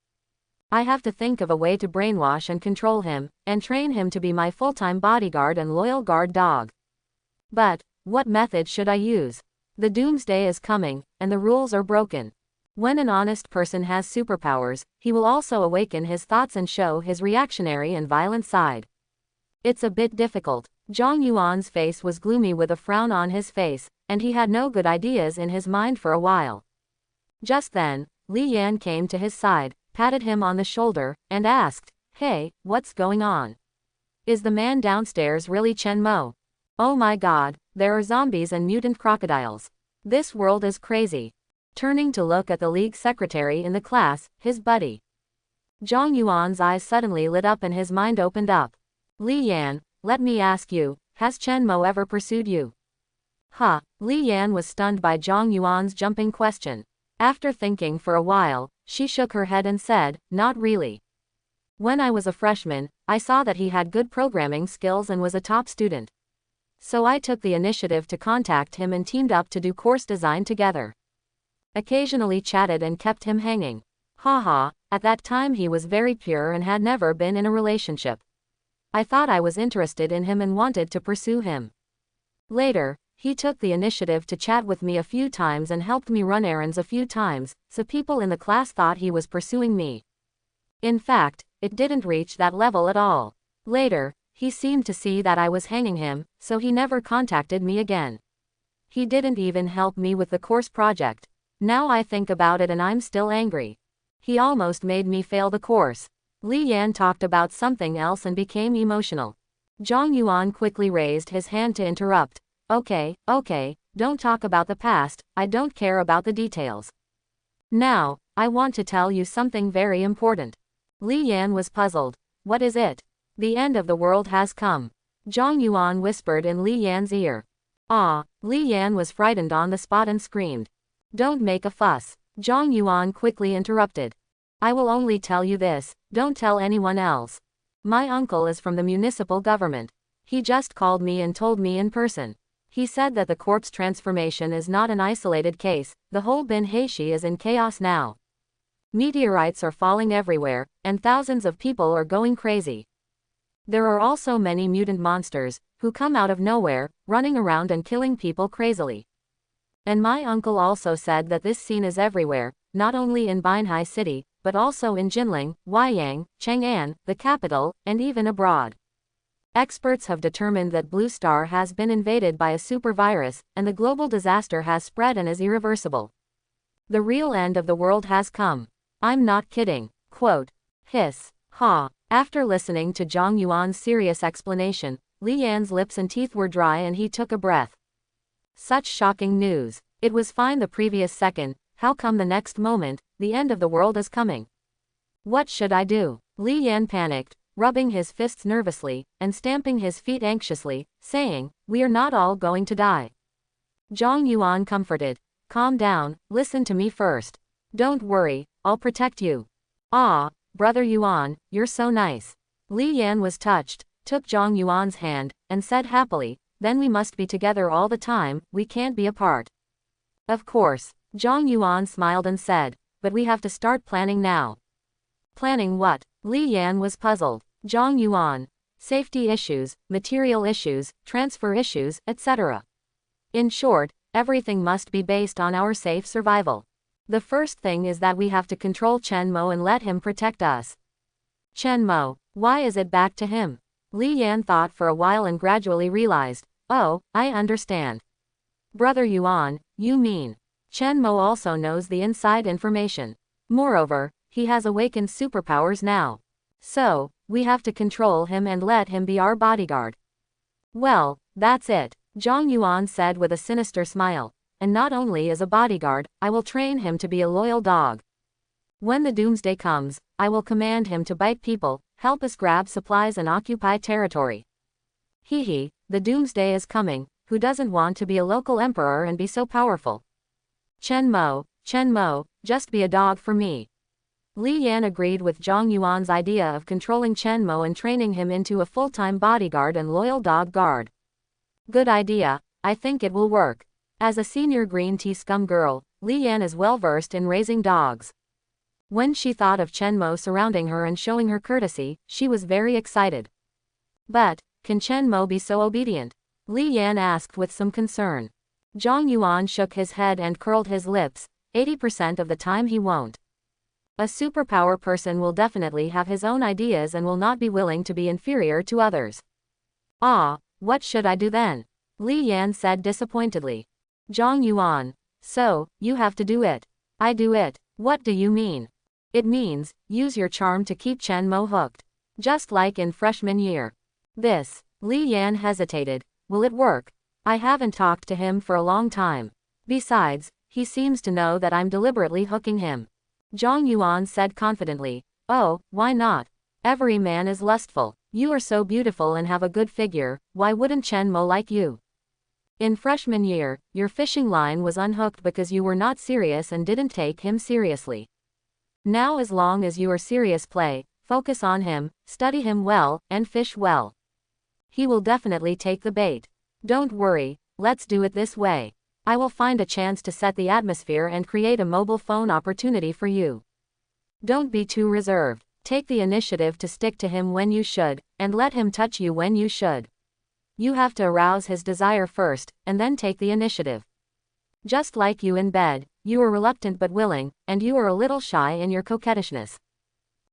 I have to think of a way to brainwash and control him, and train him to be my full-time bodyguard and loyal guard dog. But, what method should I use? The doomsday is coming, and the rules are broken. When an honest person has superpowers, he will also awaken his thoughts and show his reactionary and violent side. It's a bit difficult. Zhang Yuan's face was gloomy with a frown on his face, and he had no good ideas in his mind for a while. Just then, Li Yan came to his side, patted him on the shoulder, and asked, "Hey, what's going on? Is the man downstairs really Chen Mo? Oh my god, there are zombies and mutant crocodiles. This world is crazy." Turning to look at the league secretary in the class, his buddy. Zhang Yuan's eyes suddenly lit up and his mind opened up. "Li Yan, let me ask you, has Chen Mo ever pursued you?" Li Yan was stunned by Zhang Yuan's jumping question. After thinking for a while, she shook her head and said, "Not really. When I was a freshman, I saw that he had good programming skills and was a top student. So I took the initiative to contact him and teamed up to do course design together. Occasionally chatted and kept him hanging. At that time he was very pure and had never been in a relationship. I thought I was interested in him and wanted to pursue him. Later, he took the initiative to chat with me a few times and helped me run errands a few times, so people in the class thought he was pursuing me. In fact, it didn't reach that level at all. Later, he seemed to see that I was hanging him, so he never contacted me again. He didn't even help me with the course project. Now I think about it and I'm still angry. He almost made me fail the course." Li Yan talked about something else and became emotional. Zhang Yuan quickly raised his hand to interrupt. Okay, don't talk about the past, I don't care about the details. Now, I want to tell you something very important. Li Yan was puzzled. What is it? The end of the world has come. Zhang Yuan whispered in Li Yan's ear. Li Yan was frightened on the spot and screamed. Don't make a fuss. Zhang Yuan quickly interrupted. I will only tell you this, don't tell anyone else. My uncle is from the municipal government. He just called me and told me in person. He said that the corpse transformation is not an isolated case, the whole Bin Heishi is in chaos now. Meteorites are falling everywhere, and thousands of people are going crazy. There are also many mutant monsters, who come out of nowhere, running around and killing people crazily. And my uncle also said that this scene is everywhere, not only in Binhai City, but also in Jinling, Huaiyang, Chang'an, the capital, and even abroad. Experts have determined that Blue Star has been invaded by a super virus, and the global disaster has spread and is irreversible. The real end of the world has come. I'm not kidding. Quote. Hiss. Ha. After listening to Zhang Yuan's serious explanation, Li Yan's lips and teeth were dry and he took a breath. Such shocking news. It was fine the previous second, how come the next moment, the end of the world is coming? What should I do? Li Yan panicked, rubbing his fists nervously, and stamping his feet anxiously, saying, we are not all going to die. Zhang Yuan comforted. Calm down, listen to me first. Don't worry, I'll protect you. Brother Yuan, you're so nice. Li Yan was touched, took Zhang Yuan's hand, and said happily, then we must be together all the time, we can't be apart. Of course, Zhang Yuan smiled and said, but we have to start planning now. Planning what? Li Yan was puzzled. Zhang Yuan. Safety issues, material issues, transfer issues, etc. In short, everything must be based on our safe survival. The first thing is that we have to control Chen Mo and let him protect us. Chen Mo, why is it back to him? Li Yan thought for a while and gradually realized, oh, I understand. Brother Yuan, you mean. Chen Mo also knows the inside information. Moreover, he has awakened superpowers now. So, we have to control him and let him be our bodyguard. Well, that's it, Zhang Yuan said with a sinister smile. And not only as a bodyguard, I will train him to be a loyal dog. When the doomsday comes, I will command him to bite people, help us grab supplies and occupy territory. The doomsday is coming, who doesn't want to be a local emperor and be so powerful? Chen Mo, just be a dog for me. Li Yan agreed with Zhang Yuan's idea of controlling Chen Mo and training him into a full-time bodyguard and loyal dog guard. Good idea, I think it will work. As a senior green tea scum girl, Li Yan is well versed in raising dogs. When she thought of Chen Mo surrounding her and showing her courtesy, she was very excited. But, can Chen Mo be so obedient? Li Yan asked with some concern. Zhang Yuan shook his head and curled his lips, 80% of the time he won't. A superpower person will definitely have his own ideas and will not be willing to be inferior to others. What should I do then? Li Yan said disappointedly. Zhang Yuan. So, you have to do it. I do it. What do you mean? It means, use your charm to keep Chen Mo hooked. Just like in freshman year. Li Yan hesitated. Will it work? I haven't talked to him for a long time. Besides, he seems to know that I'm deliberately hooking him. Zhang Yuan said confidently. Oh, why not? Every man is lustful. You are so beautiful and have a good figure, why wouldn't Chen Mo like you? In freshman year, your fishing line was unhooked because you were not serious and didn't take him seriously. Now as long as you are serious play, focus on him, study him well, and fish well. He will definitely take the bait. Don't worry, let's do it this way. I will find a chance to set the atmosphere and create a mobile phone opportunity for you. Don't be too reserved. Take the initiative to stick to him when you should, and let him touch you when you should. You have to arouse his desire first, and then take the initiative. Just like you in bed, you are reluctant but willing, and you are a little shy in your coquettishness.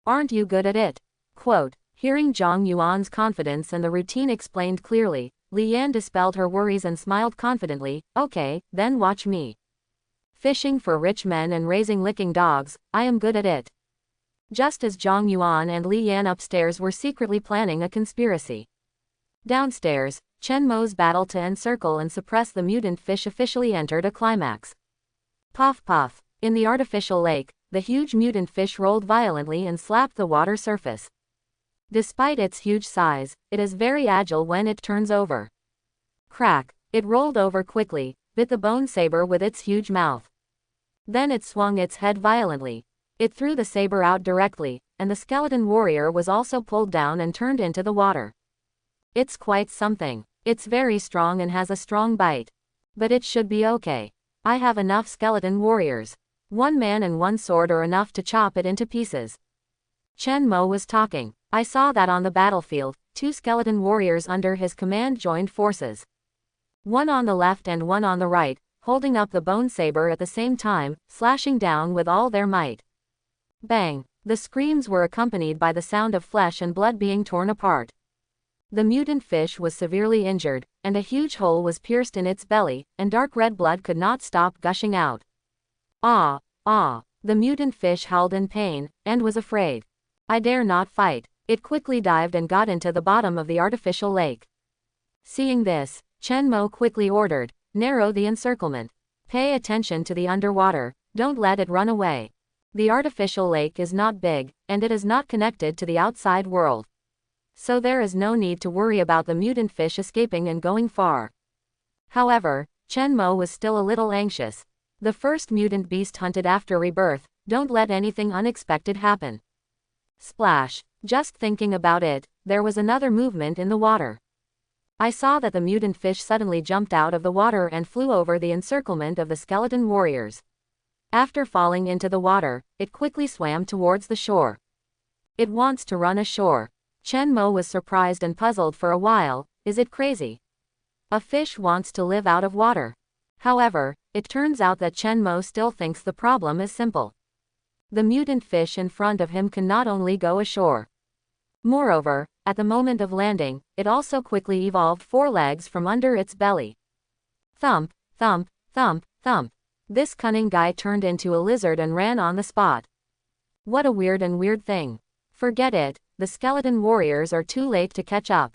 Aren't you good at it? Quote. Hearing Zhang Yuan's confidence and the routine explained clearly, Li Yan dispelled her worries and smiled confidently. Okay, then watch me. Fishing for rich men and raising licking dogs, I am good at it. Just as Zhang Yuan and Li Yan upstairs were secretly planning a conspiracy. Downstairs, Chen Mo's battle to encircle and suppress the mutant fish officially entered a climax. Puff puff. In the artificial lake, the huge mutant fish rolled violently and slapped the water surface. Despite its huge size, it is very agile when it turns over. Crack. It rolled over quickly, bit the bone saber with its huge mouth. Then it swung its head violently. It threw the saber out directly, and the skeleton warrior was also pulled down and turned into the water. It's quite something. It's very strong and has a strong bite. But it should be okay. I have enough skeleton warriors. One man and one sword are enough to chop it into pieces. Chen Mo was talking. I saw that on the battlefield, 2 skeleton warriors under his command joined forces. One on the left and one on the right, holding up the bone saber at the same time, slashing down with all their might. Bang! The screams were accompanied by the sound of flesh and blood being torn apart. The mutant fish was severely injured, and a huge hole was pierced in its belly, and dark red blood could not stop gushing out. Ah! Ah! The mutant fish howled in pain, and was afraid. I dare not fight. It quickly dived and got into the bottom of the artificial lake. Seeing this, Chen Mo quickly ordered, narrow the encirclement. Pay attention to the underwater, don't let it run away. The artificial lake is not big, and it is not connected to the outside world. So there is no need to worry about the mutant fish escaping and going far. However, Chen Mo was still a little anxious. The first mutant beast hunted after rebirth, don't let anything unexpected happen. Splash. Just thinking about it, there was another movement in the water. I saw that the mutant fish suddenly jumped out of the water and flew over the encirclement of the skeleton warriors. After falling into the water, it quickly swam towards the shore. It wants to run ashore. Chen Mo was surprised and puzzled for a while. Is it crazy? A fish wants to live out of water. However, it turns out that Chen Mo still thinks the problem is simple. The mutant fish in front of him can not only go ashore. Moreover, at the moment of landing, it also quickly evolved 4 legs from under its belly. Thump, thump, thump, thump. This cunning guy turned into a lizard and ran on the spot. What a weird thing. Forget it, the skeleton warriors are too late to catch up.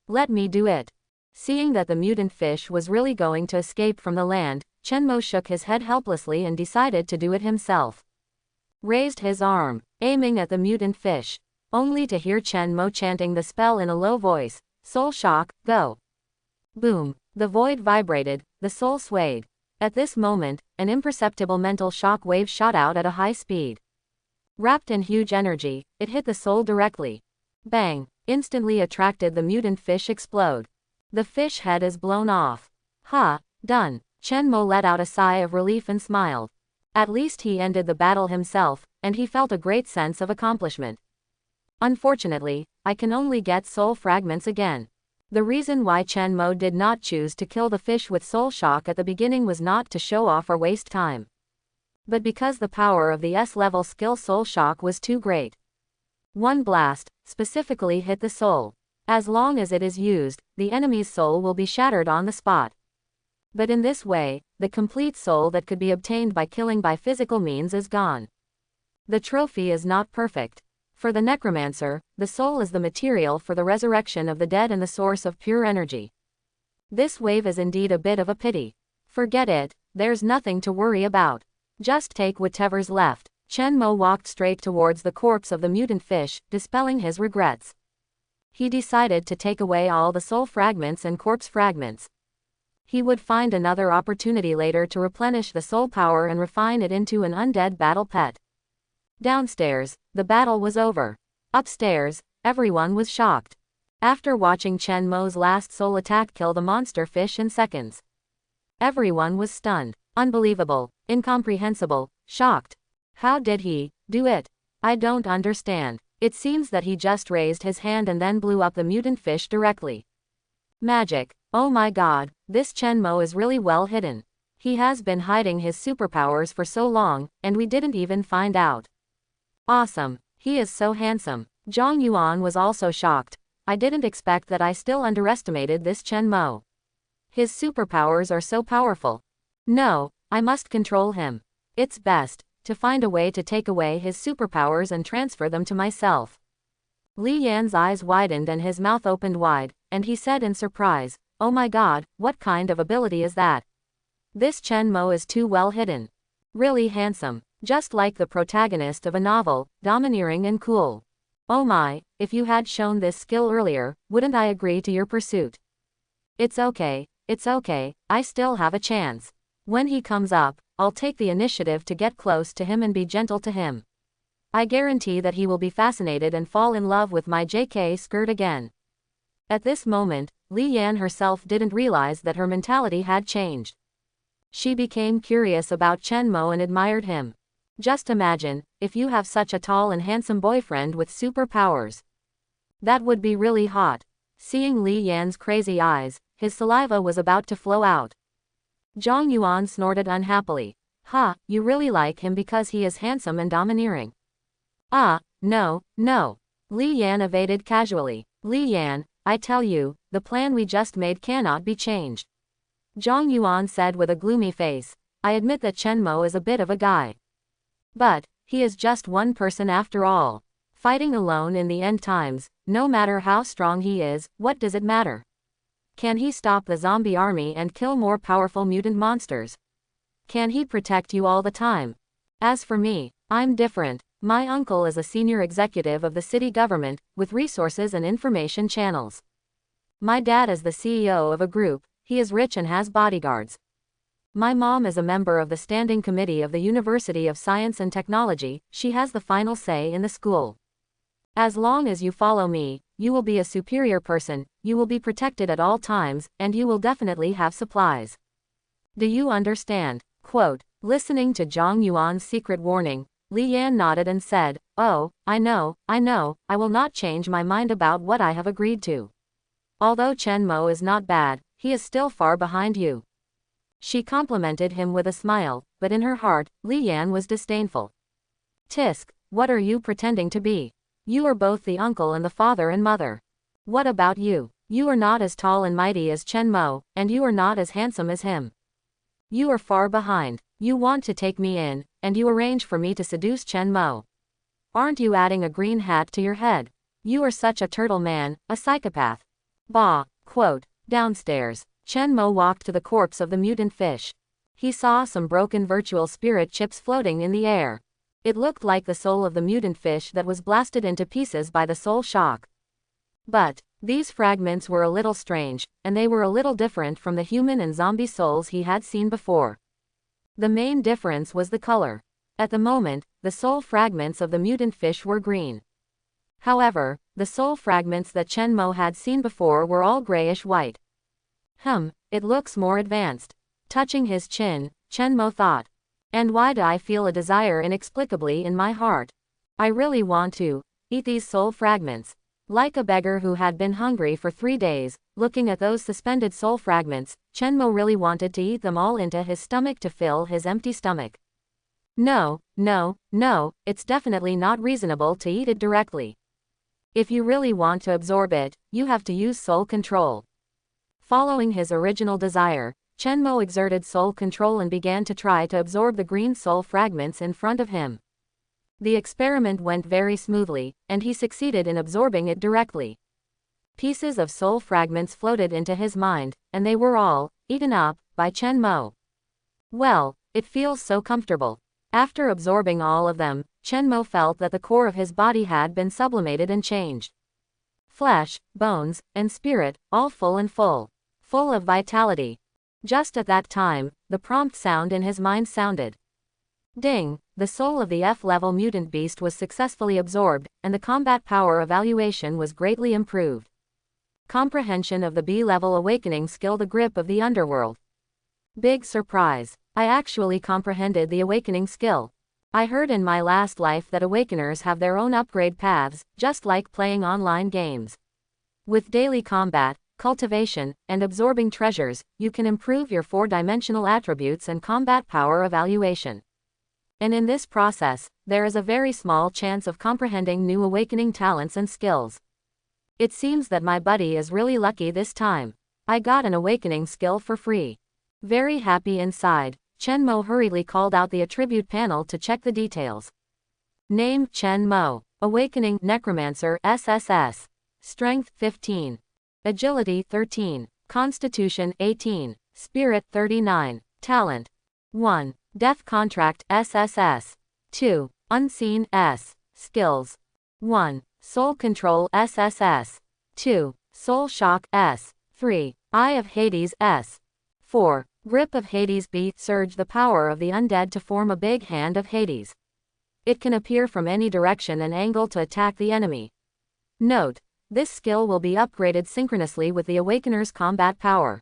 Let me do it. Seeing that the mutant fish was really going to escape from the land, Chen Mo shook his head helplessly and decided to do it himself. Raised his arm, aiming at the mutant fish, only to hear Chen Mo chanting the spell in a low voice, "Soul shock, go." Boom, the void vibrated, the soul swayed. At this moment, an imperceptible mental shock wave shot out at a high speed. Wrapped in huge energy, it hit the soul directly. Bang, instantly attracted the mutant fish explode. The fish head is blown off. Ha, done. Chen Mo let out a sigh of relief and smiled. At least he ended the battle himself, and he felt a great sense of accomplishment. Unfortunately, I can only get soul fragments again. The reason why Chen Mo did not choose to kill the fish with soul shock at the beginning was not to show off or waste time, but because the power of the S-level skill soul shock was too great. One blast, specifically hit the soul. As long as it is used, the enemy's soul will be shattered on the spot. But in this way, the complete soul that could be obtained by killing by physical means is gone. The trophy is not perfect. For the Necromancer, the soul is the material for the resurrection of the dead and the source of pure energy. This wave is indeed a bit of a pity. Forget it, there's nothing to worry about. Just take whatever's left. Chen Mo walked straight towards the corpse of the mutant fish, dispelling his regrets. He decided to take away all the soul fragments and corpse fragments. He would find another opportunity later to replenish the soul power and refine it into an undead battle pet. Downstairs, the battle was over. Upstairs, everyone was shocked. After watching Chen Mo's last soul attack kill the monster fish in seconds, everyone was stunned. Unbelievable, incomprehensible, shocked. How did he do it? I don't understand. It seems that he just raised his hand and then blew up the mutant fish directly. Magic. Oh my god, this Chen Mo is really well hidden. He has been hiding his superpowers for so long, and we didn't even find out. Awesome. He is so handsome. Zhang Yuan was also shocked. I didn't expect that. I still underestimated this Chen Mo. His superpowers are so powerful. No, I must control him. It's best to find a way to take away his superpowers and transfer them to myself. Li Yan's eyes widened and his mouth opened wide, and he said in surprise, "Oh my god, what kind of ability is that? This Chen Mo is too well hidden. Really handsome. Just like the protagonist of a novel, domineering and cool. Oh my, if you had shown this skill earlier, wouldn't I agree to your pursuit? It's okay, I still have a chance. When he comes up, I'll take the initiative to get close to him and be gentle to him. I guarantee that he will be fascinated and fall in love with my JK skirt again." At this moment, Li Yan herself didn't realize that her mentality had changed. She became curious about Chen Mo and admired him. Just imagine, if you have such a tall and handsome boyfriend with superpowers. That would be really hot. Seeing Li Yan's crazy eyes, his saliva was about to flow out. Zhang Yuan snorted unhappily. "Ha, you really like him because he is handsome and domineering?" "Ah, no. Li Yan evaded casually. "Li Yan, I tell you, the plan we just made cannot be changed." Zhang Yuan said with a gloomy face, "I admit that Chen Mo is a bit of a guy. But he is just one person after all. Fighting alone in the end times, no matter how strong he is, what does it matter? Can he stop the zombie army and kill more powerful mutant monsters? Can he protect you all the time? As for me, I'm different. My uncle is a senior executive of the city government, with resources and information channels. My dad is the CEO of a group, he is rich and has bodyguards. My mom is a member of the standing committee of the University of Science and Technology, she has the final say in the school. As long as you follow me, you will be a superior person, you will be protected at all times, and you will definitely have supplies. Do you understand?" Quote, listening to Zhang Yuan's secret warning, Li Yan nodded and said, "Oh, I know, I will not change my mind about what I have agreed to. Although Chen Mo is not bad, he is still far behind you." She complimented him with a smile, but in her heart, Li Yan was disdainful. "Tisk, what are you pretending to be? You are both the uncle and the father and mother. What about you? You are not as tall and mighty as Chen Mo, and you are not as handsome as him. You are far behind. You want to take me in, and you arrange for me to seduce Chen Mo. Aren't you adding a green hat to your head? You are such a turtle man, a psychopath." Bah. Quote, downstairs, Chen Mo walked to the corpse of the mutant fish. He saw some broken virtual spirit chips floating in the air. It looked like the soul of the mutant fish that was blasted into pieces by the soul shock. But these fragments were a little strange, and they were a little different from the human and zombie souls he had seen before. The main difference was the color. At the moment, the soul fragments of the mutant fish were green. However, the soul fragments that Chen Mo had seen before were all grayish-white. It looks more advanced. Touching his chin, Chen Mo thought. And why do I feel a desire inexplicably in my heart? I really want to eat these soul fragments. Like a beggar who had been hungry for 3 days, looking at those suspended soul fragments, Chen Mo really wanted to eat them all into his stomach to fill his empty stomach. No, it's definitely not reasonable to eat it directly. If you really want to absorb it, you have to use soul control. Following his original desire, Chen Mo exerted soul control and began to try to absorb the green soul fragments in front of him. The experiment went very smoothly, and he succeeded in absorbing it directly. Pieces of soul fragments floated into his mind, and they were all eaten up by Chen Mo. Well, it feels so comfortable. After absorbing all of them, Chen Mo felt that the core of his body had been sublimated and changed. Flesh, bones, and spirit, all full of vitality. Just at that time, the prompt sound in his mind sounded. Ding! The soul of the F-level mutant beast was successfully absorbed, and the combat power evaluation was greatly improved. Comprehension of the B-level awakening skill, the grip of the underworld. Big surprise. I actually comprehended the awakening skill. I heard in my last life that awakeners have their own upgrade paths, just like playing online games. With daily combat, cultivation, and absorbing treasures, you can improve your 4-dimensional attributes and combat power evaluation. And in this process, there is a very small chance of comprehending new awakening talents and skills. It seems that my buddy is really lucky this time. I got an awakening skill for free. Very happy inside, Chen Mo hurriedly called out the attribute panel to check the details. Name Chen Mo. Awakening Necromancer SSS. Strength 15. Agility 13. Constitution 18. Spirit 39. Talent 1. Death Contract SSS. 2. Unseen S. Skills 1. Soul Control SSS. 2. Soul Shock S. 3. Eye of Hades S. 4. Grip of Hades B. Surge the power of the undead to form a big hand of Hades. It can appear from any direction and angle to attack the enemy. Note: this skill will be upgraded synchronously with the Awakener's combat power.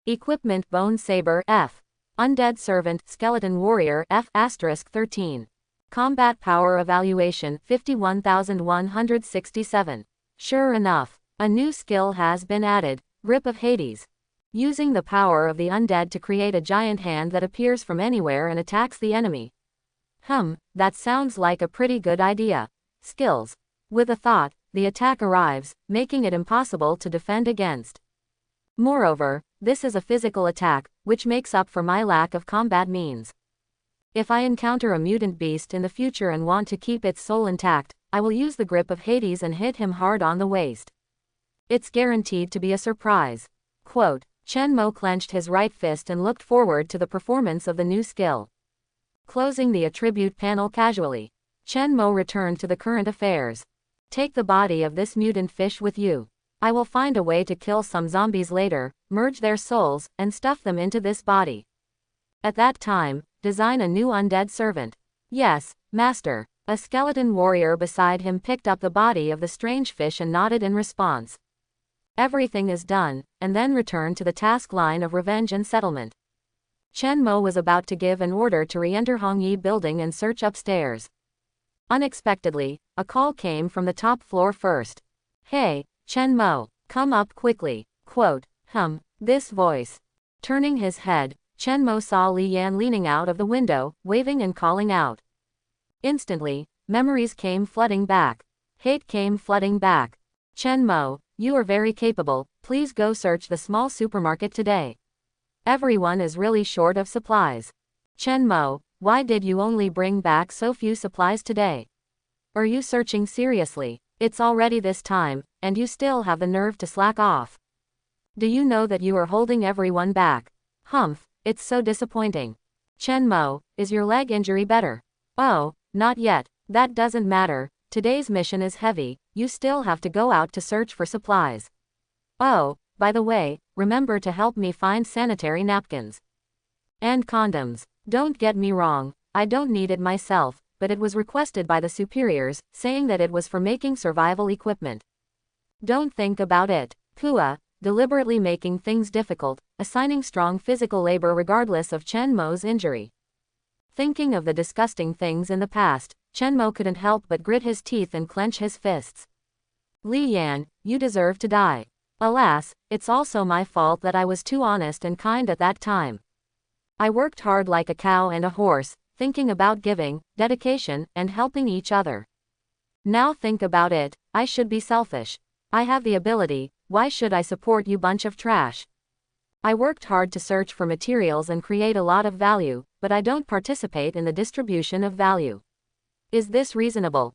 Equipment: Bone Saber F. Undead Servant Skeleton Warrior F *13. Combat Power Evaluation 51,167. Sure enough, a new skill has been added, Grip of Hades. Using the power of the undead to create a giant hand that appears from anywhere and attacks the enemy. That sounds like a pretty good idea. Skills. With a thought, the attack arrives, making it impossible to defend against. Moreover, this is a physical attack, which makes up for my lack of combat means. If I encounter a mutant beast in the future and want to keep its soul intact, I will use the Grip of Hades and hit him hard on the waist. It's guaranteed to be a surprise. Quote, Chen Mo clenched his right fist and looked forward to the performance of the new skill. Closing the attribute panel casually, Chen Mo returned to the current affairs. Take the body of this mutant fish with you. I will find a way to kill some zombies later, merge their souls, and stuff them into this body. At that time, design a new undead servant. Yes, master. A skeleton warrior beside him picked up the body of the strange fish and nodded in response. Everything is done, and then return to the task line of revenge and settlement. Chen Mo was about to give an order to re-enter Hongyi building and search upstairs. Unexpectedly, a call came from the top floor first. Hey, Chen Mo, come up quickly. Quote, this voice. Turning his head, Chen Mo saw Li Yan leaning out of the window, waving and calling out. Instantly, memories came flooding back. Hate came flooding back. Chen Mo, you are very capable, please go search the small supermarket today. Everyone is really short of supplies. Chen Mo, why did you only bring back so few supplies today? Are you searching seriously? It's already this time, and you still have the nerve to slack off. Do you know that you are holding everyone back? It's so disappointing. Chen Mo, is your leg injury better? Oh, not yet, that doesn't matter, today's mission is heavy, you still have to go out to search for supplies. Oh, by the way, remember to help me find sanitary napkins. And condoms. Don't get me wrong, I don't need it myself, but it was requested by the superiors, saying that it was for making survival equipment. Don't think about it. Kua, deliberately making things difficult, assigning strong physical labor regardless of Chen Mo's injury. Thinking of the disgusting things in the past, Chen Mo couldn't help but grit his teeth and clench his fists. Li Yan, you deserve to die. Alas, it's also my fault that I was too honest and kind at that time. I worked hard like a cow and a horse, thinking about giving, dedication, and helping each other. Now think about it, I should be selfish. I have the ability, why should I support you bunch of trash? I worked hard to search for materials and create a lot of value, but I don't participate in the distribution of value. Is this reasonable?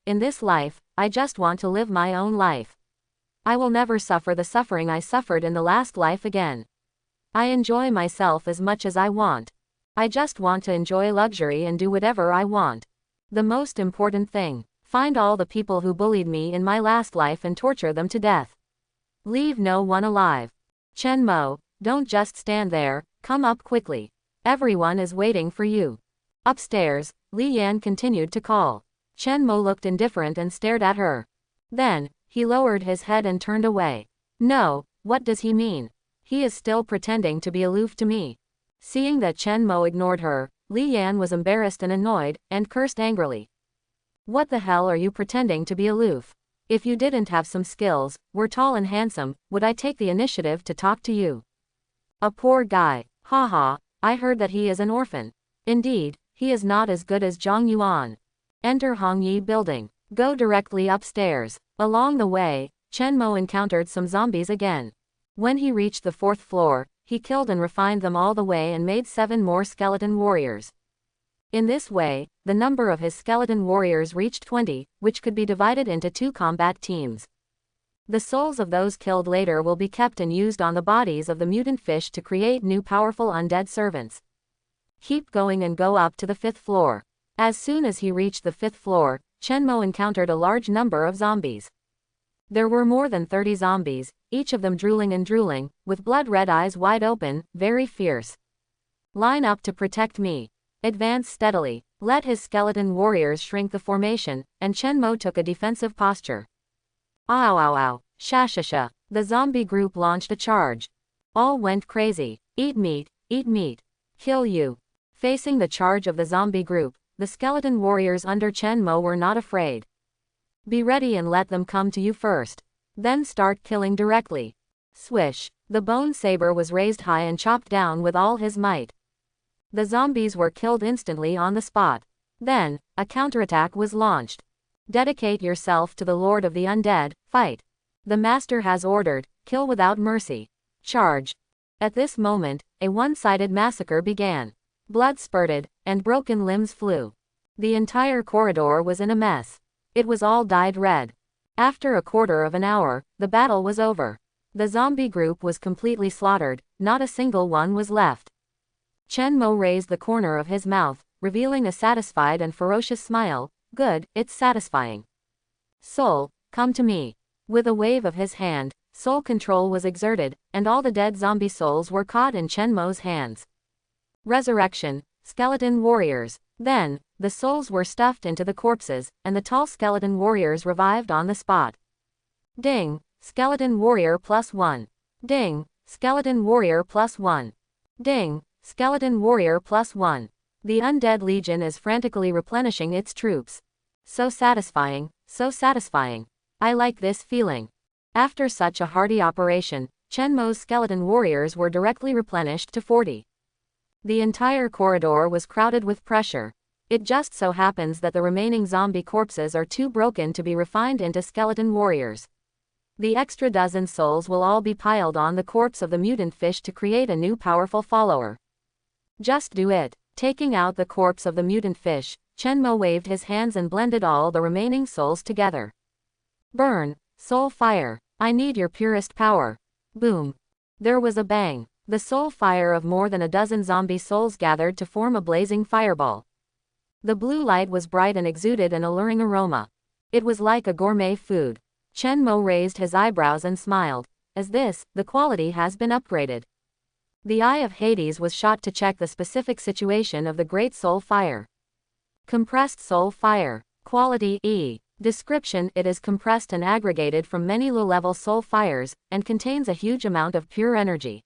In this life, I just want to live my own life. I will never suffer the suffering I suffered in the last life again. I enjoy myself as much as I want. I just want to enjoy luxury and do whatever I want. The most important thing, find all the people who bullied me in my last life and torture them to death. Leave no one alive. Chen Mo, don't just stand there, come up quickly. Everyone is waiting for you. Upstairs, Li Yan continued to call. Chen Mo looked indifferent and stared at her. Then, he lowered his head and turned away. No, what does he mean? He is still pretending to be aloof to me. Seeing that Chen Mo ignored her, Li Yan was embarrassed and annoyed, and cursed angrily. What the hell are you pretending to be aloof? If you didn't have some skills, were tall and handsome, would I take the initiative to talk to you? A poor guy, haha, I heard that he is an orphan. Indeed, he is not as good as Zhang Yuan. Enter Hongyi building. Go directly upstairs. Along the way, Chen Mo encountered some zombies again. When he reached the 4th floor, he killed and refined them all the way and made 7 more skeleton warriors. In this way, the number of his skeleton warriors reached 20, which could be divided into 2 combat teams. The souls of those killed later will be kept and used on the bodies of the mutant fish to create new powerful undead servants. Keep going and go up to the 5th floor. As soon as he reached the 5th floor, Chenmo encountered a large number of zombies. There were more than 30 zombies, each of them drooling, with blood-red eyes wide open, very fierce. Line up to protect me. Advance steadily. Let his skeleton warriors shrink the formation, and Chenmo took a defensive posture. Ow ow ow, sha. The zombie group launched a charge. All went crazy. Eat meat, kill you. Facing the charge of the zombie group, the skeleton warriors under Chenmo were not afraid. Be ready and let them come to you first. Then start killing directly. Swish. The bone saber was raised high and chopped down with all his might. The zombies were killed instantly on the spot. Then, a counterattack was launched. Dedicate yourself to the Lord of the Undead, fight. The Master has ordered, kill without mercy. Charge. At this moment, a one-sided massacre began. Blood spurted, and broken limbs flew. The entire corridor was in a mess. It was all dyed red. After a quarter of an hour, the battle was over. The zombie group was completely slaughtered, not a single one was left. Chenmo raised the corner of his mouth, revealing a satisfied and ferocious smile. Good, it's satisfying. Soul, come to me. With a wave of his hand, soul control was exerted, and all the dead zombie souls were caught in Chenmo's hands. Resurrection, skeleton warriors. Then, the souls were stuffed into the corpses, and the tall skeleton warriors revived on the spot. Ding, skeleton warrior +1. Ding, skeleton warrior +1. Ding, skeleton warrior +1. The Undead Legion is frantically replenishing its troops. So satisfying, so satisfying. I like this feeling. After such a hearty operation, Chenmo's skeleton warriors were directly replenished to 40. The entire corridor was crowded with pressure. It just so happens that the remaining zombie corpses are too broken to be refined into skeleton warriors. The extra dozen souls will all be piled on the corpse of the mutant fish to create a new powerful follower. Just do it. Taking out the corpse of the mutant fish, Chenmo waved his hands and blended all the remaining souls together. Burn, soul fire. I need your purest power. Boom. There was a bang. The soul fire of more than a dozen zombie souls gathered to form a blazing fireball. The blue light was bright and exuded an alluring aroma. It was like a gourmet food. Chenmo raised his eyebrows and smiled. As this, the quality has been upgraded. The Eye of Hades was shot to check the specific situation of the Great Soul Fire. Compressed Soul Fire. Quality E. Description: it is compressed and aggregated from many low-level soul fires, and contains a huge amount of pure energy.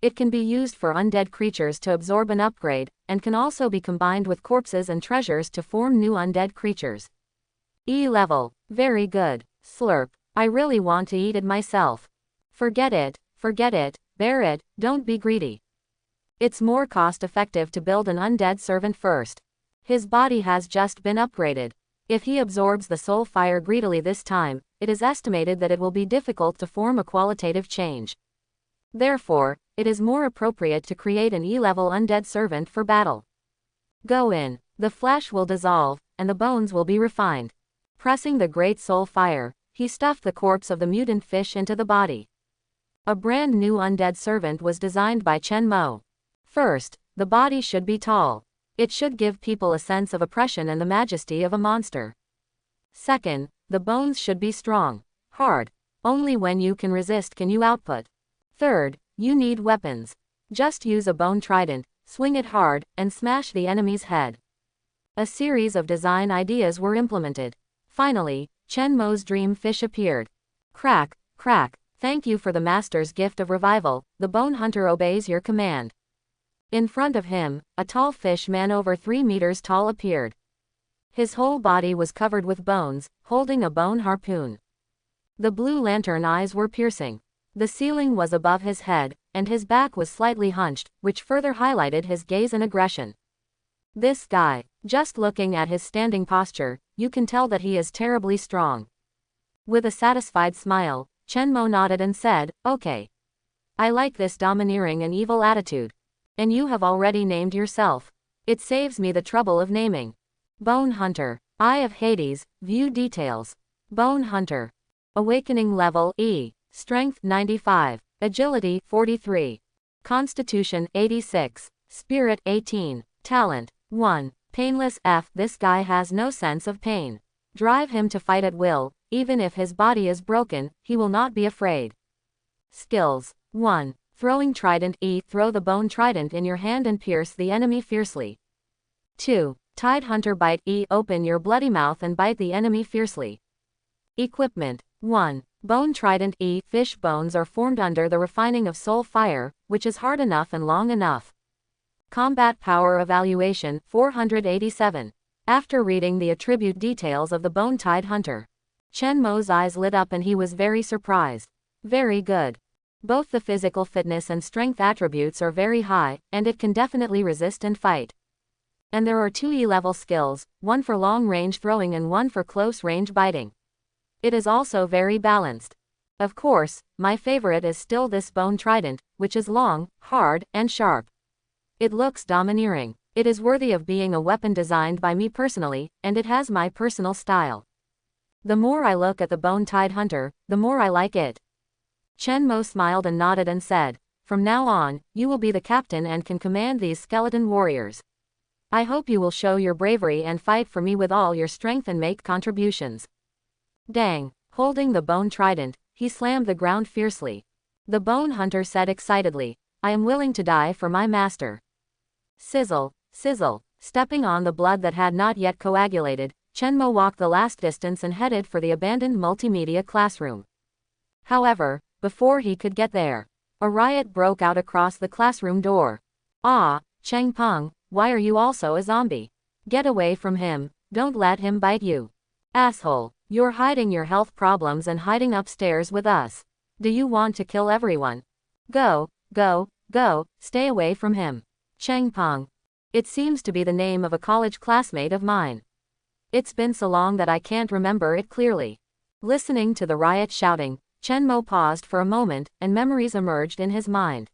It can be used for undead creatures to absorb an upgrade, and can also be combined with corpses and treasures to form new undead creatures. E level. Very good. Slurp. I really want to eat it myself. Forget it, bear it, don't be greedy. It's more cost-effective to build an undead servant first. His body has just been upgraded. If he absorbs the soul fire greedily this time, it is estimated that it will be difficult to form a qualitative change. Therefore, it is more appropriate to create an E-level undead servant for battle. Go in. The flesh will dissolve, and the bones will be refined. Pressing the great soul fire, he stuffed the corpse of the mutant fish into the body. A brand new undead servant was designed by Chenmo. First, the body should be tall. It should give people a sense of oppression and the majesty of a monster. Second, the bones should be strong. Hard. Only when you can resist can you output. Third, you need weapons. Just use a bone trident, swing it hard, and smash the enemy's head. A series of design ideas were implemented. Finally, Chenmo's dream fish appeared. Crack, crack. Thank you for the master's gift of revival. The bone hunter obeys your command. In front of him, a tall fish man over 3 meters tall appeared. His whole body was covered with bones, holding a bone harpoon. The blue lantern eyes were piercing. The ceiling was above his head, and his back was slightly hunched, which further highlighted his gaze and aggression. This guy, just looking at his standing posture, you can tell that he is terribly strong. With a satisfied smile, Chenmo nodded and said, "Okay. I like this domineering and evil attitude. And you have already named yourself. It saves me the trouble of naming. Bone Hunter. Eye of Hades, view details. Bone Hunter. Awakening level E. Strength 95. Agility 43. Constitution 86. Spirit 18. Talent 1. Painless F. This guy has no sense of pain. Drive him to fight at will, even if his body is broken, he will not be afraid. Skills 1. Throwing trident E. Throw the bone trident in your hand and pierce the enemy fiercely. 2. Tide hunter bite E. Open your bloody mouth and bite the enemy fiercely. Equipment 1. Bone trident E. Fish bones are formed under the refining of soul fire, which is hard enough and long enough. Combat power evaluation 487. After reading the attribute details of the bone tide hunter, Chen Mo's eyes lit up and he was very surprised. Very good. Both the physical fitness and strength attributes are very high, and it can definitely resist and fight. And there are 2 E-level skills, one for long-range throwing and one for close-range biting. It is also very balanced. Of course, my favorite is still this bone trident, which is long, hard, and sharp. It looks domineering. It is worthy of being a weapon designed by me personally, and it has my personal style. The more I look at the bone tide hunter, the more I like it. Chen Mo smiled and nodded and said, "From now on, you will be the captain and can command these skeleton warriors. I hope you will show your bravery and fight for me with all your strength and make contributions." Dang. Holding the bone trident, he slammed the ground fiercely. The bone hunter said excitedly, "I am willing to die for my master." Sizzle, sizzle. Stepping on the blood that had not yet coagulated, Chen Mo walked the last distance and headed for the abandoned multimedia classroom. However, before he could get there, a riot broke out across the classroom door. "Ah, Cheng Peng, why are you also a zombie? Get away from him, don't let him bite you. Asshole, you're hiding your health problems and hiding upstairs with us. Do you want to kill everyone? Go, go, go, stay away from him. Cheng Peng. It seems to be the name of a college classmate of mine. It's been so long that I can't remember it clearly." Listening to the riot shouting, Chen Mo paused for a moment, and memories emerged in his mind.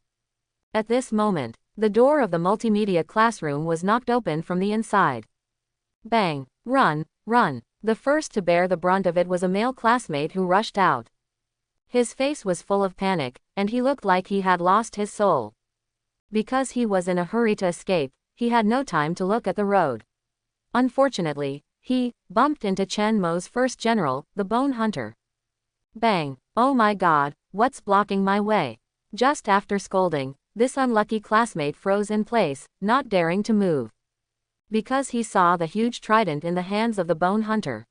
At this moment, the door of the multimedia classroom was knocked open from the inside. Bang! Run, run! The first to bear the brunt of it was a male classmate who rushed out. His face was full of panic, and he looked like he had lost his soul. Because he was in a hurry to escape, he had no time to look at the road. Unfortunately, he bumped into Chen Mo's first general, the bone hunter. Bang! Oh my god, what's blocking my way? Just after scolding, this unlucky classmate froze in place, not daring to move. Because he saw the huge trident in the hands of the bone hunter.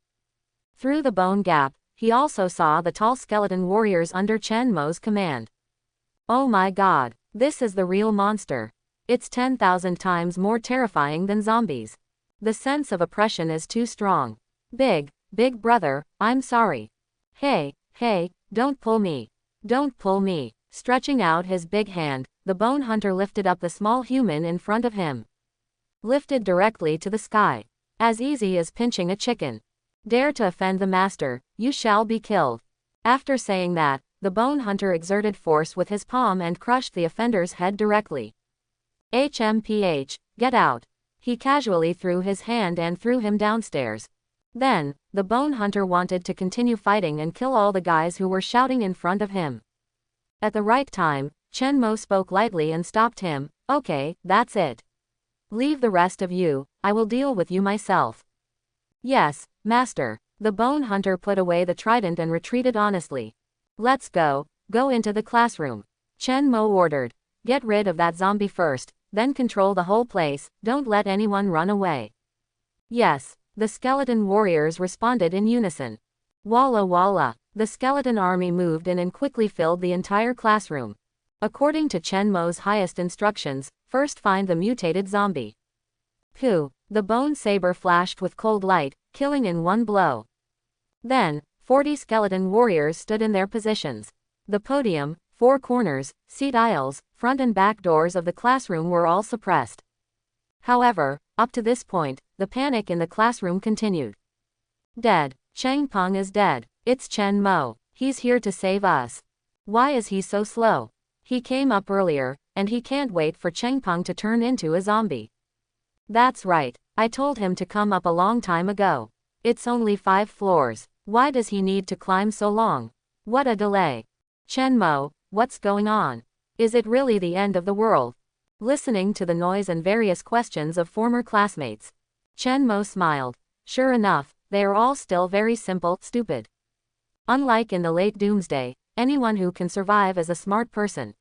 Through the bone gap, he also saw the tall skeleton warriors under Chen Mo's command. Oh my god, this is the real monster. It's 10,000 times more terrifying than zombies. The sense of oppression is too strong. Big brother, I'm sorry. Hey, don't pull me. Don't pull me. Stretching out his big hand, the bone hunter lifted up the small human in front of him. Lifted directly to the sky. As easy as pinching a chicken. Dare to offend the master, you shall be killed. After saying that, the bone hunter exerted force with his palm and crushed the offender's head directly. HMPH, get out. He casually threw his hand and threw him downstairs. Then, the bone hunter wanted to continue fighting and kill all the guys who were shouting in front of him. At the right time, Chen Mo spoke lightly and stopped him. Okay, that's it. Leave the rest of you, I will deal with you myself. Yes, master. The bone hunter put away the trident and retreated honestly. Let's go into the classroom. Chen Mo ordered. Get rid of that zombie first, then control the whole place, don't let anyone run away. Yes, the skeleton warriors responded in unison. Walla walla. The skeleton army moved in and quickly filled the entire classroom. According to Chen Mo's highest instructions, first find the mutated zombie. Pooh! The bone saber flashed with cold light, killing in one blow. Then, 40 skeleton warriors stood in their positions. The podium, 4 corners, seat aisles, front and back doors of the classroom were all suppressed. However, up to this point, the panic in the classroom continued. Dead. Cheng Peng is dead. It's Chen Mo. He's here to save us. Why is he so slow? He came up earlier, and he can't wait for Cheng Peng to turn into a zombie. That's right. I told him to come up a long time ago. It's only 5 floors. Why does he need to climb so long? What a delay. Chen Mo, what's going on? Is it really the end of the world? Listening to the noise and various questions of former classmates, Chen Mo smiled. Sure enough, they are all still very simple, stupid. Unlike in the late doomsday, anyone who can survive is a smart person.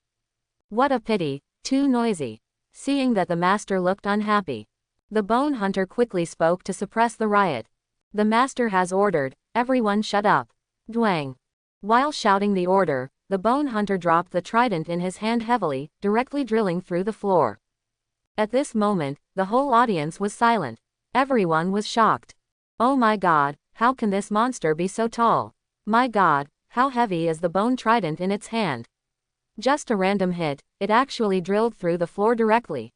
What a pity, too noisy. Seeing that the master looked unhappy, the bone hunter quickly spoke to suppress the riot. The master has ordered, everyone shut up. Dwang. While shouting the order, the bone hunter dropped the trident in his hand heavily, directly drilling through the floor. At this moment, the whole audience was silent. Everyone was shocked. Oh my god, how can this monster be so tall? My god, how heavy is the bone trident in its hand? Just a random hit, it actually drilled through the floor directly.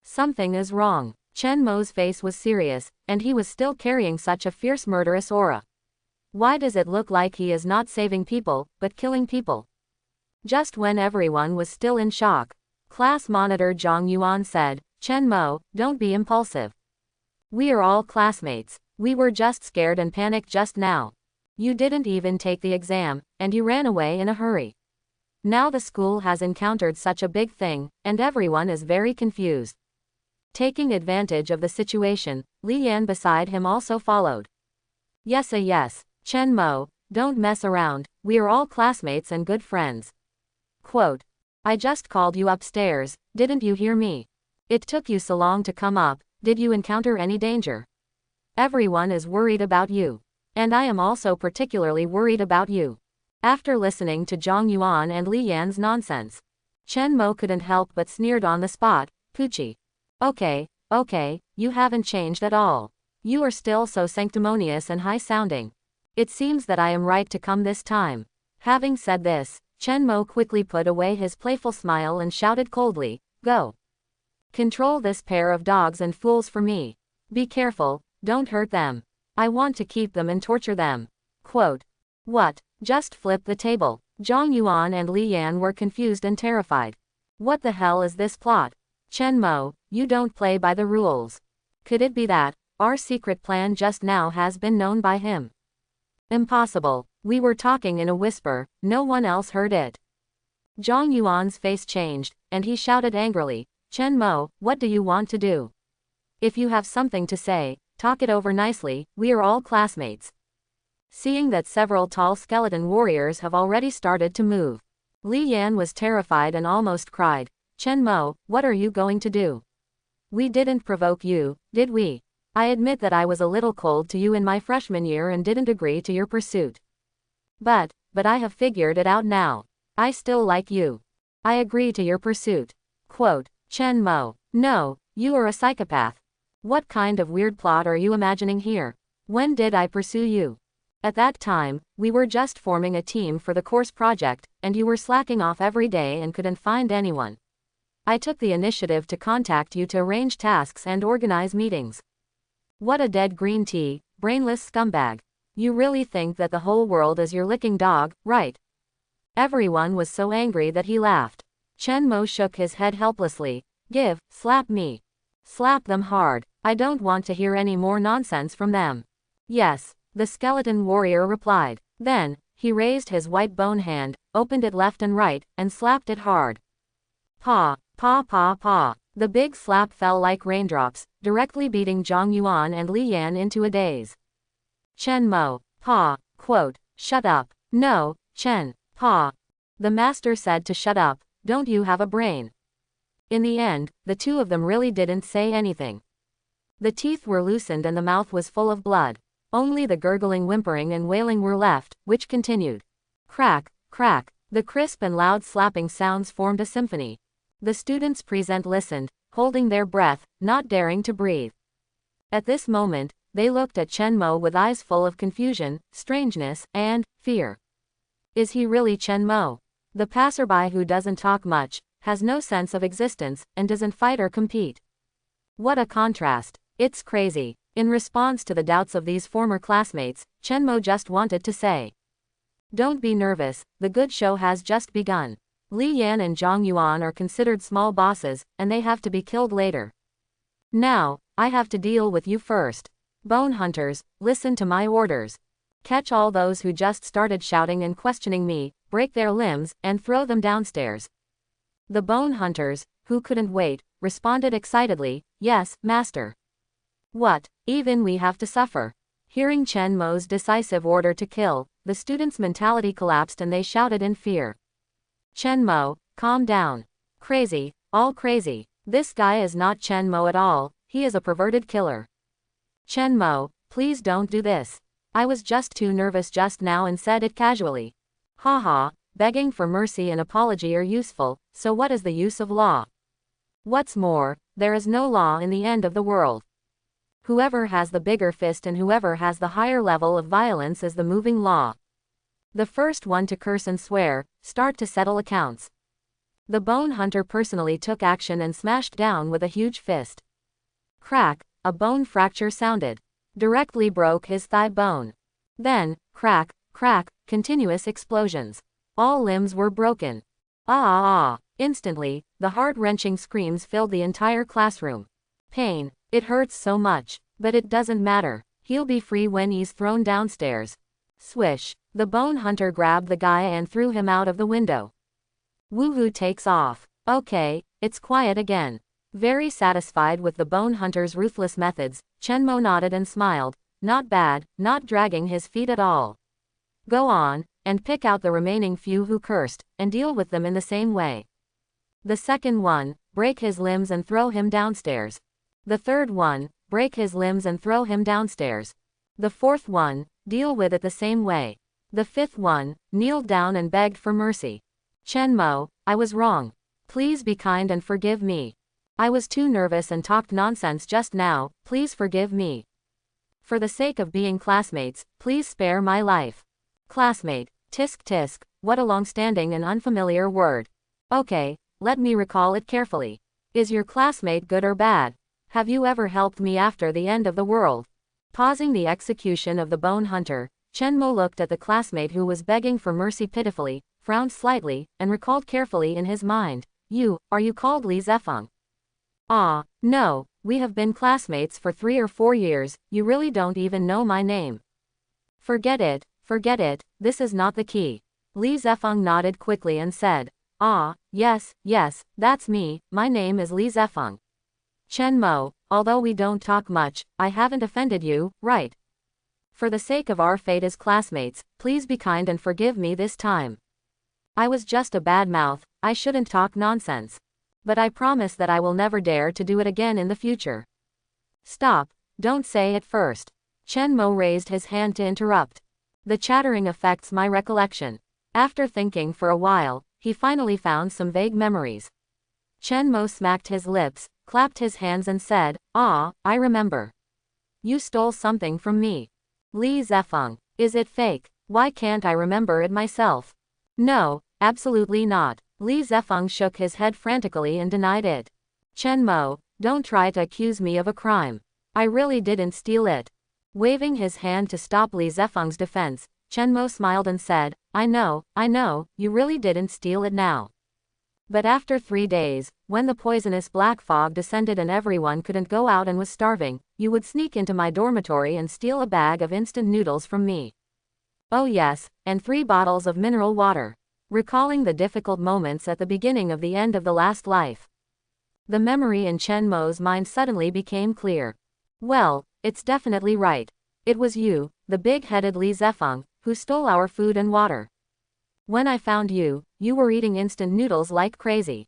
Something is wrong. Chen Mo's face was serious, and he was still carrying such a fierce murderous aura. Why does it look like he is not saving people, but killing people? Just when everyone was still in shock, class monitor Zhang Yuan said, Chen Mo, don't be impulsive. We are all classmates. We were just scared and panicked just now. You didn't even take the exam, and you ran away in a hurry. Now the school has encountered such a big thing, and everyone is very confused. Taking advantage of the situation, Li Yan beside him also followed. Yes, Chen Mo, don't mess around, we are all classmates and good friends. Quote. I just called you upstairs, didn't you hear me? It took you so long to come up, did you encounter any danger? Everyone is worried about you. And I am also particularly worried about you. After listening to Zhang Yuan and Li Yan's nonsense, Chen Mo couldn't help but sneered on the spot, Poochie. Okay, you haven't changed at all. You are still so sanctimonious and high-sounding. It seems that I am right to come this time. Having said this, Chen Mo quickly put away his playful smile and shouted coldly, Go. Control this pair of dogs and fools for me. Be careful, don't hurt them. I want to keep them and torture them. Quote. What? Just flip the table. Zhang Yuan and Li Yan were confused and terrified. What the hell is this plot? Chen Mo, you don't play by the rules. Could it be that our secret plan just now has been known by him? Impossible. We were talking in a whisper, no one else heard it. Zhang Yuan's face changed, and he shouted angrily, Chen Mo, what do you want to do? If you have something to say, talk it over nicely, we are all classmates. Seeing that several tall skeleton warriors have already started to move, Li Yan was terrified and almost cried, Chen Mo, what are you going to do? We didn't provoke you, did we? I admit that I was a little cold to you in my freshman year and didn't agree to your pursuit. But I have figured it out now. I still like you. I agree to your pursuit. Quote, Chen Mo, no, you are a psychopath. What kind of weird plot are you imagining here? When did I pursue you? At that time, we were just forming a team for the course project, and you were slacking off every day and couldn't find anyone. I took the initiative to contact you to arrange tasks and organize meetings. What a dead green tea, brainless scumbag. You really think that the whole world is your licking dog, right? Everyone was so angry that he laughed. Chen Mo shook his head helplessly. Slap me. Slap them hard. I don't want to hear any more nonsense from them. Yes, the skeleton warrior replied. Then, he raised his white bone hand, opened it left and right, and slapped it hard. Paw, paw, paw, paw. The big slap fell like raindrops, directly beating Zhang Yuan and Li Yan into a daze. Chen Mo, paw, quote, shut up. No, Chen, paw. The master said to shut up, don't you have a brain? In the end, the two of them really didn't say anything. The teeth were loosened and the mouth was full of blood. Only the gurgling, whimpering and wailing were left, which continued. Crack, crack. The crisp and loud slapping sounds formed a symphony. The students present listened, holding their breath, not daring to breathe. At this moment, they looked at Chen Mo with eyes full of confusion, strangeness, and fear. Is he really Chen Mo? The passerby who doesn't talk much, has no sense of existence, and doesn't fight or compete. What a contrast. It's crazy. In response to the doubts of these former classmates, Chen Mo just wanted to say, don't be nervous, the good show has just begun. Li Yan and Zhang Yuan are considered small bosses, and they have to be killed later. Now, I have to deal with you first. Bone hunters, listen to my orders. Catch all those who just started shouting and questioning me, break their limbs, and throw them downstairs. The bone hunters, who couldn't wait, responded excitedly, yes, master. What, even we have to suffer? Hearing Chen Mo's decisive order to kill, the students' mentality collapsed and they shouted in fear. Chen Mo, calm down. Crazy, all crazy. This guy is not Chen Mo at all, he is a perverted killer. Chen Mo, please don't do this. I was just too nervous just now and said it casually. Haha, begging for mercy and apology are useful, so what is the use of law? What's more, there is no law in the end of the world. Whoever has the bigger fist and whoever has the higher level of violence is the moving law. The first one to curse and swear, start to settle accounts. The bone hunter personally took action and smashed down with a huge fist. Crack, a bone fracture sounded. Directly broke his thigh bone. Then, crack, crack, continuous explosions. All limbs were broken. Ah. Instantly, the heart-wrenching screams filled the entire classroom. Pain, it hurts so much, but it doesn't matter. He'll be free when he's thrown downstairs. Swish, the bone hunter grabbed the guy and threw him out of the window. Woohoo takes off. Okay, it's quiet again. Very satisfied with the bone hunter's ruthless methods, Chen Mo nodded and smiled. Not bad, not dragging his feet at all. Go on, and pick out the remaining few who cursed, and deal with them in the same way. The second one, break his limbs and throw him downstairs. The third one, break his limbs and throw him downstairs. The fourth one, deal with it the same way. The fifth one, kneeled down and begged for mercy. Chen Mo, I was wrong. Please be kind and forgive me. I was too nervous and talked nonsense just now, please forgive me. For the sake of being classmates, please spare my life. Classmate, tisk tisk, what a long-standing and unfamiliar word. Okay, let me recall it carefully. Is your classmate good or bad? Have you ever helped me after the end of the world? Pausing the execution of the bone hunter, Chen Mo looked at the classmate who was begging for mercy pitifully, frowned slightly, and recalled carefully in his mind. Are you called Li Zefeng? Ah, no, we have been classmates for 3 or 4 years, you really don't even know my name. Forget it, this is not the key. Li Zefeng nodded quickly and said, ah, yes, that's me, my name is Li Zefeng. Chen Mo, although we don't talk much, I haven't offended you, right? For the sake of our fate as classmates, please be kind and forgive me this time. I was just a bad mouth, I shouldn't talk nonsense. But I promise that I will never dare to do it again in the future. Stop, don't say it first. Chen Mo raised his hand to interrupt. The chattering affects my recollection. After thinking for a while, he finally found some vague memories. Chen Mo smacked his lips, clapped his hands and said, ah, I remember. You stole something from me. Li Zefeng, is it fake? Why can't I remember it myself? No, absolutely not. Li Zefeng shook his head frantically and denied it. Chen Mo, don't try to accuse me of a crime. I really didn't steal it. Waving his hand to stop Li Zefeng's defense, Chen Mo smiled and said, I know, you really didn't steal it now. But after 3 days, when the poisonous black fog descended and everyone couldn't go out and was starving, you would sneak into my dormitory and steal a bag of instant noodles from me. Oh yes, and 3 bottles of mineral water. Recalling the difficult moments at the beginning of the end of the last life. The memory in Chen Mo's mind suddenly became clear. Well, it's definitely right. It was you, the big-headed Li Zefeng, who stole our food and water. When I found you, you were eating instant noodles like crazy.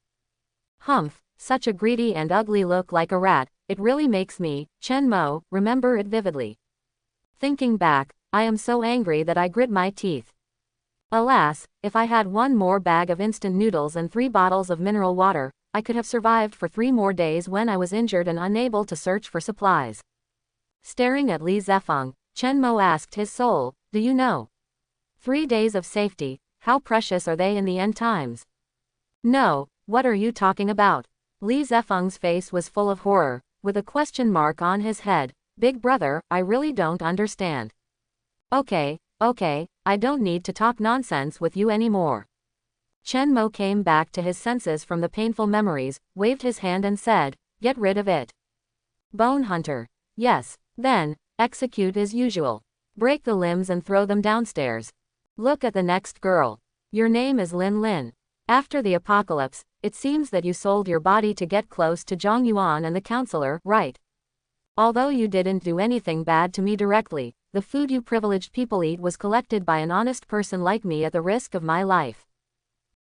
Humph, such a greedy and ugly look like a rat, it really makes me, Chen Mo, remember it vividly. Thinking back, I am so angry that I grit my teeth. Alas, if I had 1 more bag of instant noodles and 3 bottles of mineral water, I could have survived for 3 more days when I was injured and unable to search for supplies. Staring at Li Zefeng, Chen Mo asked his soul, do you know? 3 days of safety, how precious are they in the end times? No, what are you talking about? Li Zefeng's face was full of horror, with a question mark on his head. Big brother, I really don't understand. Okay, I don't need to talk nonsense with you anymore. Chen Mo came back to his senses from the painful memories, waved his hand and said, get rid of it. Bone hunter. Yes, then, execute as usual. Break the limbs and throw them downstairs. Look at the next girl. Your name is Lin Lin. After the apocalypse, it seems that you sold your body to get close to Zhang Yuan and the counselor, right? Although you didn't do anything bad to me directly, the food you privileged people eat was collected by an honest person like me at the risk of my life.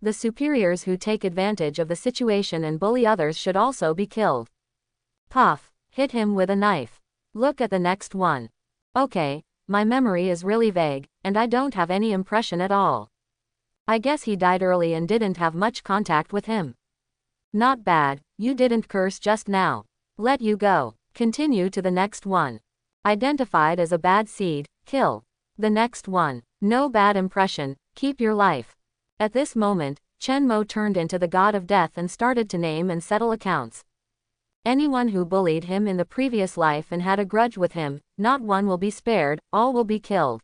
The superiors who take advantage of the situation and bully others should also be killed. Puff. Hit him with a knife. Look at the next one. Okay, my memory is really vague, and I don't have any impression at all. I guess he died early and didn't have much contact with him. Not bad, you didn't curse just now. Let you go. Continue to the next one. Identified as a bad seed, kill. The next one. No bad impression, keep your life. At this moment, Chen Mo turned into the god of death and started to name and settle accounts. Anyone who bullied him in the previous life and had a grudge with him, not one will be spared, all will be killed.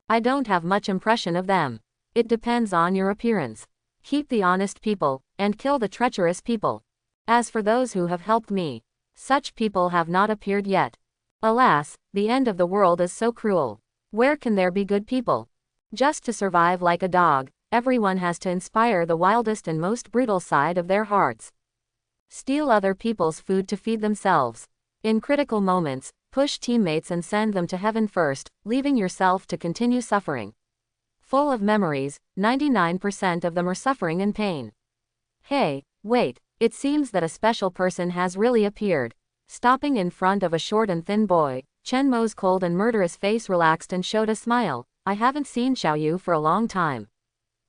I don't have much impression of them. It depends on your appearance. Keep the honest people, and kill the treacherous people. As for those who have helped me, such people have not appeared yet. Alas, the end of the world is so cruel. Where can there be good people? Just to survive like a dog, everyone has to inspire the wildest and most brutal side of their hearts. Steal other people's food to feed themselves. In critical moments, push teammates and send them to heaven first, leaving yourself to continue suffering. Full of memories, 99% of them are suffering and pain. Hey, wait, it seems that a special person has really appeared. Stopping in front of a short and thin boy, Chen Mo's cold and murderous face relaxed and showed a smile. I haven't seen Xiaoyu for a long time.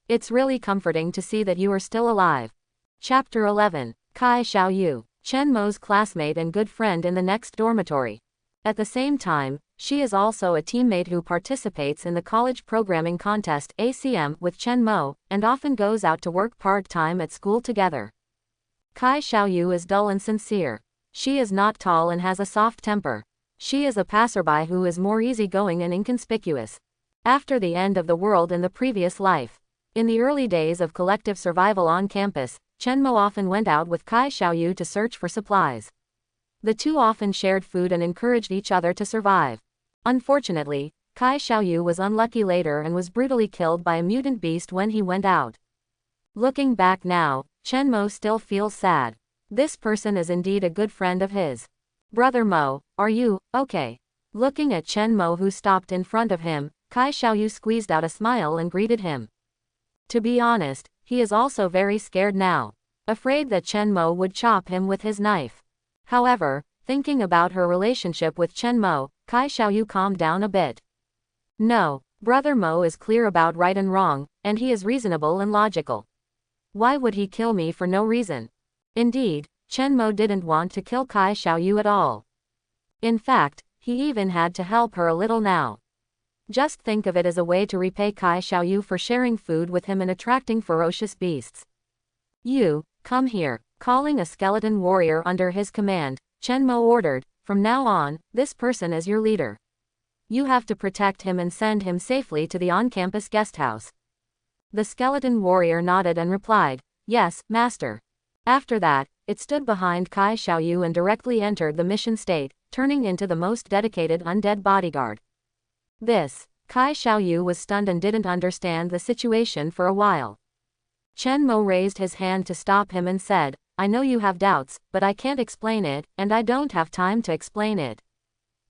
It's really comforting to see that you are still alive. Chapter 11. Kai Xiaoyu, Chen Mo's classmate and good friend in the next dormitory. At the same time, she is also a teammate who participates in the college programming contest ACM with Chen Mo, and often goes out to work part-time at school together. Kai Xiaoyu is dull and sincere. She is not tall and has a soft temper. She is a passerby who is more easygoing and inconspicuous. After the end of the world in the previous life. In the early days of collective survival on campus, Chen Mo often went out with Kai Xiaoyu to search for supplies. The two often shared food and encouraged each other to survive. Unfortunately, Kai Xiaoyu was unlucky later and was brutally killed by a mutant beast when he went out. Looking back now, Chen Mo still feels sad. This person is indeed a good friend of his. Brother Mo, are you okay? Looking at Chen Mo who stopped in front of him, Kai Xiaoyu squeezed out a smile and greeted him. To be honest, he is also very scared now. Afraid that Chen Mo would chop him with his knife. However, thinking about her relationship with Chen Mo, Kai Xiaoyu calmed down a bit. No, Brother Mo is clear about right and wrong, and he is reasonable and logical. Why would he kill me for no reason? Indeed, Chen Mo didn't want to kill Kai Xiaoyu at all. In fact, he even had to help her a little now. Just think of it as a way to repay Kai Xiaoyu for sharing food with him and attracting ferocious beasts. You, come here. Calling a skeleton warrior under his command, Chen Mo ordered, from now on, this person is your leader. You have to protect him and send him safely to the on-campus guest house. The skeleton warrior nodded and replied, yes, master. After that, it stood behind Kai Xiaoyu and directly entered the mission state, turning into the most dedicated undead bodyguard. Kai Xiaoyu was stunned and didn't understand the situation for a while. Chen Mo raised his hand to stop him and said, I know you have doubts, but I can't explain it, and I don't have time to explain it.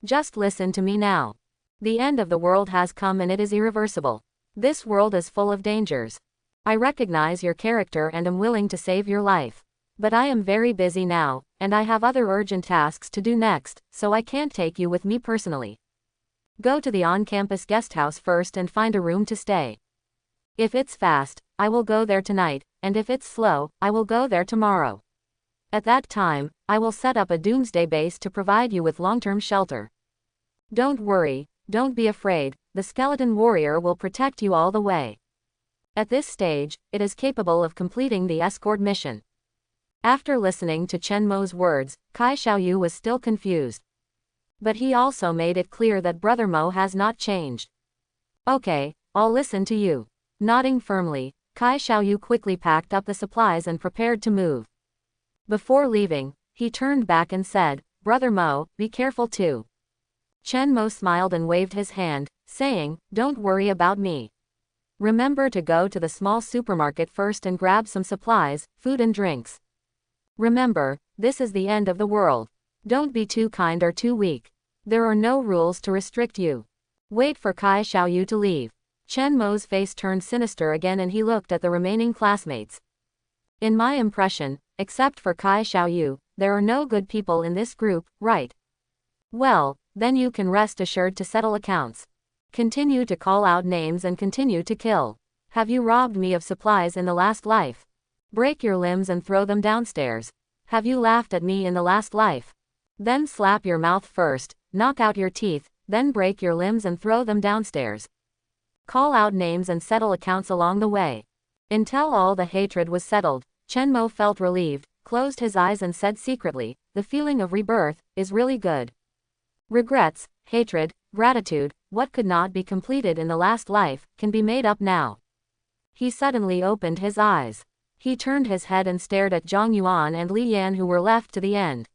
Just listen to me now. The end of the world has come and it is irreversible. This world is full of dangers. I recognize your character and am willing to save your life. But I am very busy now, and I have other urgent tasks to do next, so I can't take you with me personally. Go to the on-campus guest house first and find a room to stay. If it's fast, I will go there tonight, and if it's slow, I will go there tomorrow. At that time, I will set up a doomsday base to provide you with long-term shelter. Don't worry, don't be afraid, the skeleton warrior will protect you all the way. At this stage, it is capable of completing the escort mission. After listening to Chen Mo's words, Kai Xiaoyu was still confused. But he also made it clear that Brother Mo has not changed. Okay, I'll listen to you. Nodding firmly, Kai Xiaoyu quickly packed up the supplies and prepared to move. Before leaving, he turned back and said, Brother Mo, be careful too. Chen Mo smiled and waved his hand, saying, "Don't worry about me. Remember to go to the small supermarket first and grab some supplies, food and drinks. Remember, this is the end of the world. Don't be too kind or too weak. There are no rules to restrict you. Wait for Kai Xiaoyu to leave." Chen Mo's face turned sinister again and he looked at the remaining classmates. "In my impression, except for Kai Xiaoyu, there are no good people in this group, right? Well, then you can rest assured to settle accounts. Continue to call out names and continue to kill. Have you robbed me of supplies in the last life? Break your limbs and throw them downstairs. Have you laughed at me in the last life? Then slap your mouth first, knock out your teeth, then break your limbs and throw them downstairs. Call out names and settle accounts along the way." Until all the hatred was settled, Chen Mo felt relieved, closed his eyes and said secretly, "The feeling of rebirth is really good. Regrets, hatred, gratitude, what could not be completed in the last life, can be made up now." He suddenly opened his eyes. He turned his head and stared at Zhang Yuan and Li Yan who were left to the end.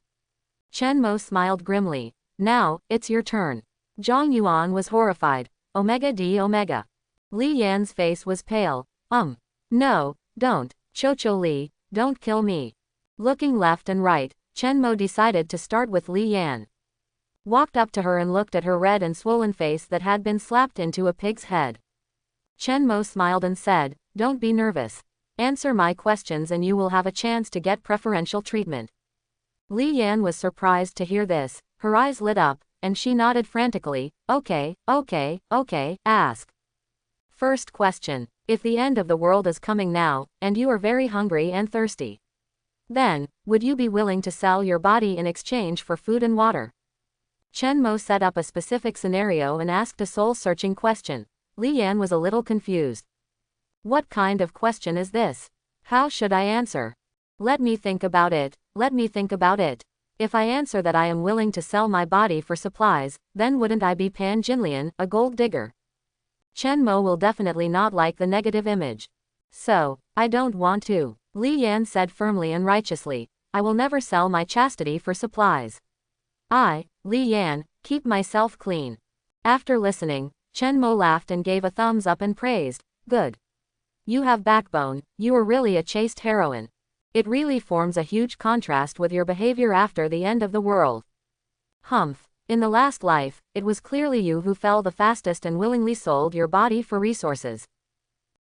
Chen Mo smiled grimly. "Now, it's your turn." Zhang Yuan was horrified. Omega D Omega. Li Yan's face was pale. No, don't, Chocho Li, don't kill me." Looking left and right, Chen Mo decided to start with Li Yan. Walked up to her and looked at her red and swollen face that had been slapped into a pig's head. Chen Mo smiled and said, "Don't be nervous. Answer my questions and you will have a chance to get preferential treatment." Li Yan was surprised to hear this, her eyes lit up, and she nodded frantically. Okay, ask. First question. If the end of the world is coming now, and you are very hungry and thirsty, then, would you be willing to sell your body in exchange for food and water? Chen Mo set up a specific scenario and asked a soul-searching question. Li Yan was a little confused. What kind of question is this? How should I answer? Let me think about it. If I answer that I am willing to sell my body for supplies, then wouldn't I be Pan Jinlian, a gold digger? Chen Mo will definitely not like the negative image. So, I don't want to. Li Yan said firmly and righteously, "I will never sell my chastity for supplies. I, Li Yan, keep myself clean." After listening, Chen Mo laughed and gave a thumbs up and praised, "Good. You have backbone, you are really a chaste heroine. It really forms a huge contrast with your behavior after the end of the world. Humph. In the last life, it was clearly you who fell the fastest and willingly sold your body for resources."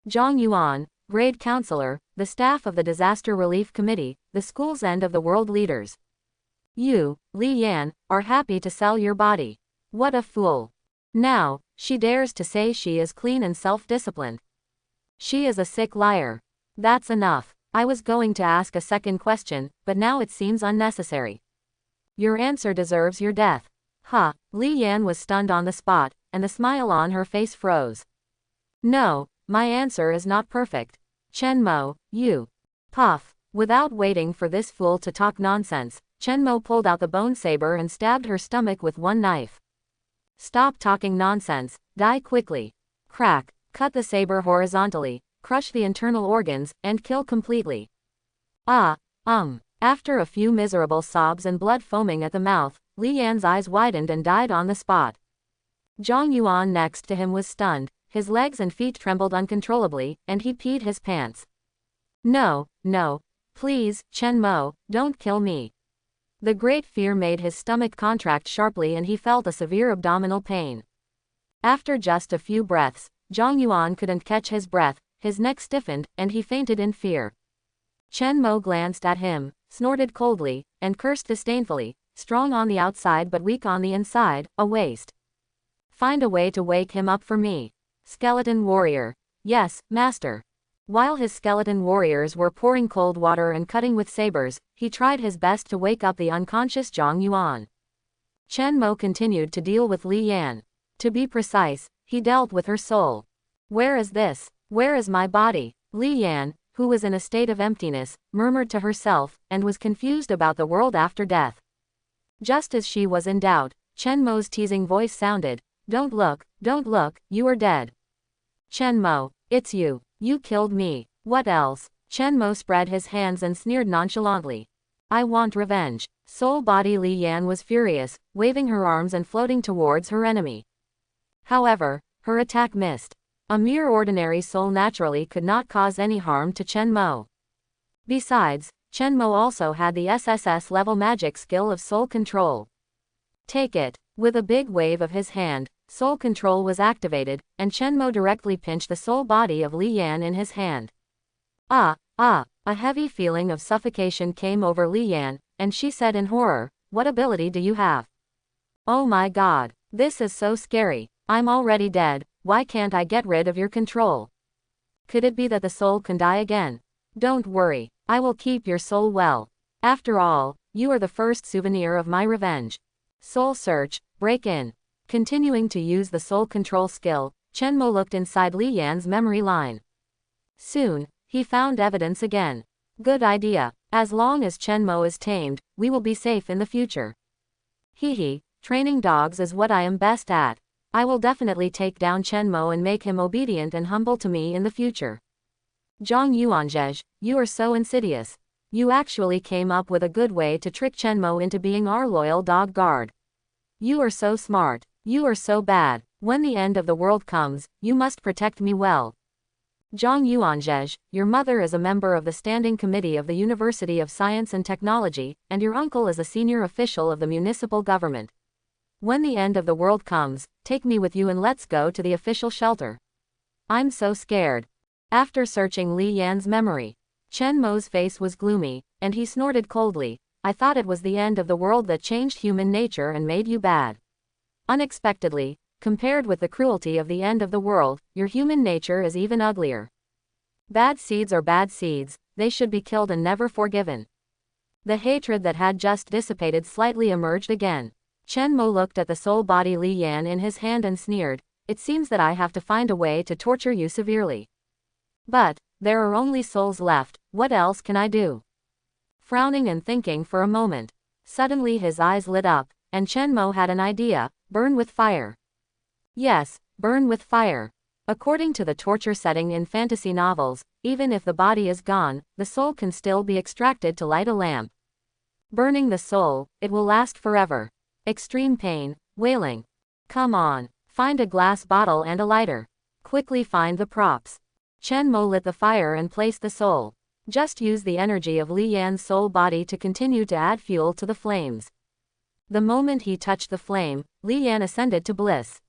Zhang Yuan, grade counselor, the staff of the Disaster Relief Committee, the school's end of the world leaders. You, Li Yan, are happy to sell your body. What a fool. Now, she dares to say she is clean and self-disciplined. She is a sick liar. That's enough. I was going to ask a second question, but now it seems unnecessary. Your answer deserves your death. Ha, Li Yan was stunned on the spot, and the smile on her face froze. No, my answer is not perfect. Chen Mo, you. Puff. Without waiting for this fool to talk nonsense, Chen Mo pulled out the bone saber and stabbed her stomach with one knife. Stop talking nonsense, die quickly. Crack, cut the saber horizontally, crush the internal organs, and kill completely. After a few miserable sobs and blood foaming at the mouth, Li Yan's eyes widened and died on the spot. Zhang Yuan next to him was stunned, his legs and feet trembled uncontrollably, and he peed his pants. No, please, Chen Mo, don't kill me. The great fear made his stomach contract sharply and he felt a severe abdominal pain. After just a few breaths, Zhang Yuan couldn't catch his breath, his neck stiffened, and he fainted in fear. Chen Mo glanced at him, snorted coldly, and cursed disdainfully, "Strong on the outside but weak on the inside, a waste. Find a way to wake him up for me." Skeleton warrior. Yes, master. While his skeleton warriors were pouring cold water and cutting with sabers, he tried his best to wake up the unconscious Zhang Yuan. Chen Mo continued to deal with Li Yan. To be precise, he dealt with her soul. Where is this? Where is my body? Li Yan, who was in a state of emptiness, murmured to herself, and was confused about the world after death. Just as she was in doubt, Chen Mo's teasing voice sounded, don't look, you are dead. Chen Mo, it's you. You killed me. What else? Chen Mo spread his hands and sneered nonchalantly. I want revenge. Soul body Li Yan was furious, waving her arms and floating towards her enemy. However, her attack missed. A mere ordinary soul naturally could not cause any harm to Chen Mo. Besides, Chen Mo also had the SSS level magic skill of soul control. Take it. With a big wave of his hand, soul control was activated, and Chen Mo directly pinched the soul body of Li Yan in his hand. A heavy feeling of suffocation came over Li Yan, and she said in horror, "What ability do you have? Oh my god, this is so scary. I'm already dead, why can't I get rid of your control? Could it be that the soul can die again? Don't worry, I will keep your soul well. After all, you are the first souvenir of my revenge." Soul search, break in. Continuing to use the soul control skill, Chen Mo looked inside Li Yan's memory line. Soon, he found evidence again. Good idea. As long as Chen Mo is tamed, we will be safe in the future. Hehe, training dogs is what I am best at. I will definitely take down Chen Mo and make him obedient and humble to me in the future. Zhang Yuanzhej, you are so insidious. You actually came up with a good way to trick Chen Mo into being our loyal dog guard. You are so smart. You are so bad. When the end of the world comes, you must protect me well. Zhang Yuanzhej, your mother is a member of the Standing Committee of the University of Science and Technology, and your uncle is a senior official of the municipal government. When the end of the world comes, take me with you and let's go to the official shelter. I'm so scared. After searching Li Yan's memory, Chen Mo's face was gloomy, and he snorted coldly. I thought it was the end of the world that changed human nature and made you bad. Unexpectedly, compared with the cruelty of the end of the world, your human nature is even uglier. Bad seeds are bad seeds, they should be killed and never forgiven. The hatred that had just dissipated slightly emerged again. Chen Mo looked at the soul body Li Yan in his hand and sneered, "It seems that I have to find a way to torture you severely. But, there are only souls left, what else can I do?" Frowning and thinking for a moment, suddenly his eyes lit up, and Chen Mo had an idea: burn with fire. Yes, burn with fire. According to the torture setting in fantasy novels, even if the body is gone, the soul can still be extracted to light a lamp. Burning the soul, it will last forever. Extreme pain, wailing. Come on, find a glass bottle and a lighter. Quickly find the props. Chen Mo lit the fire and placed the soul. Just use the energy of Li Yan's soul body to continue to add fuel to the flames. The moment he touched the flame, Li Yan ascended to bliss.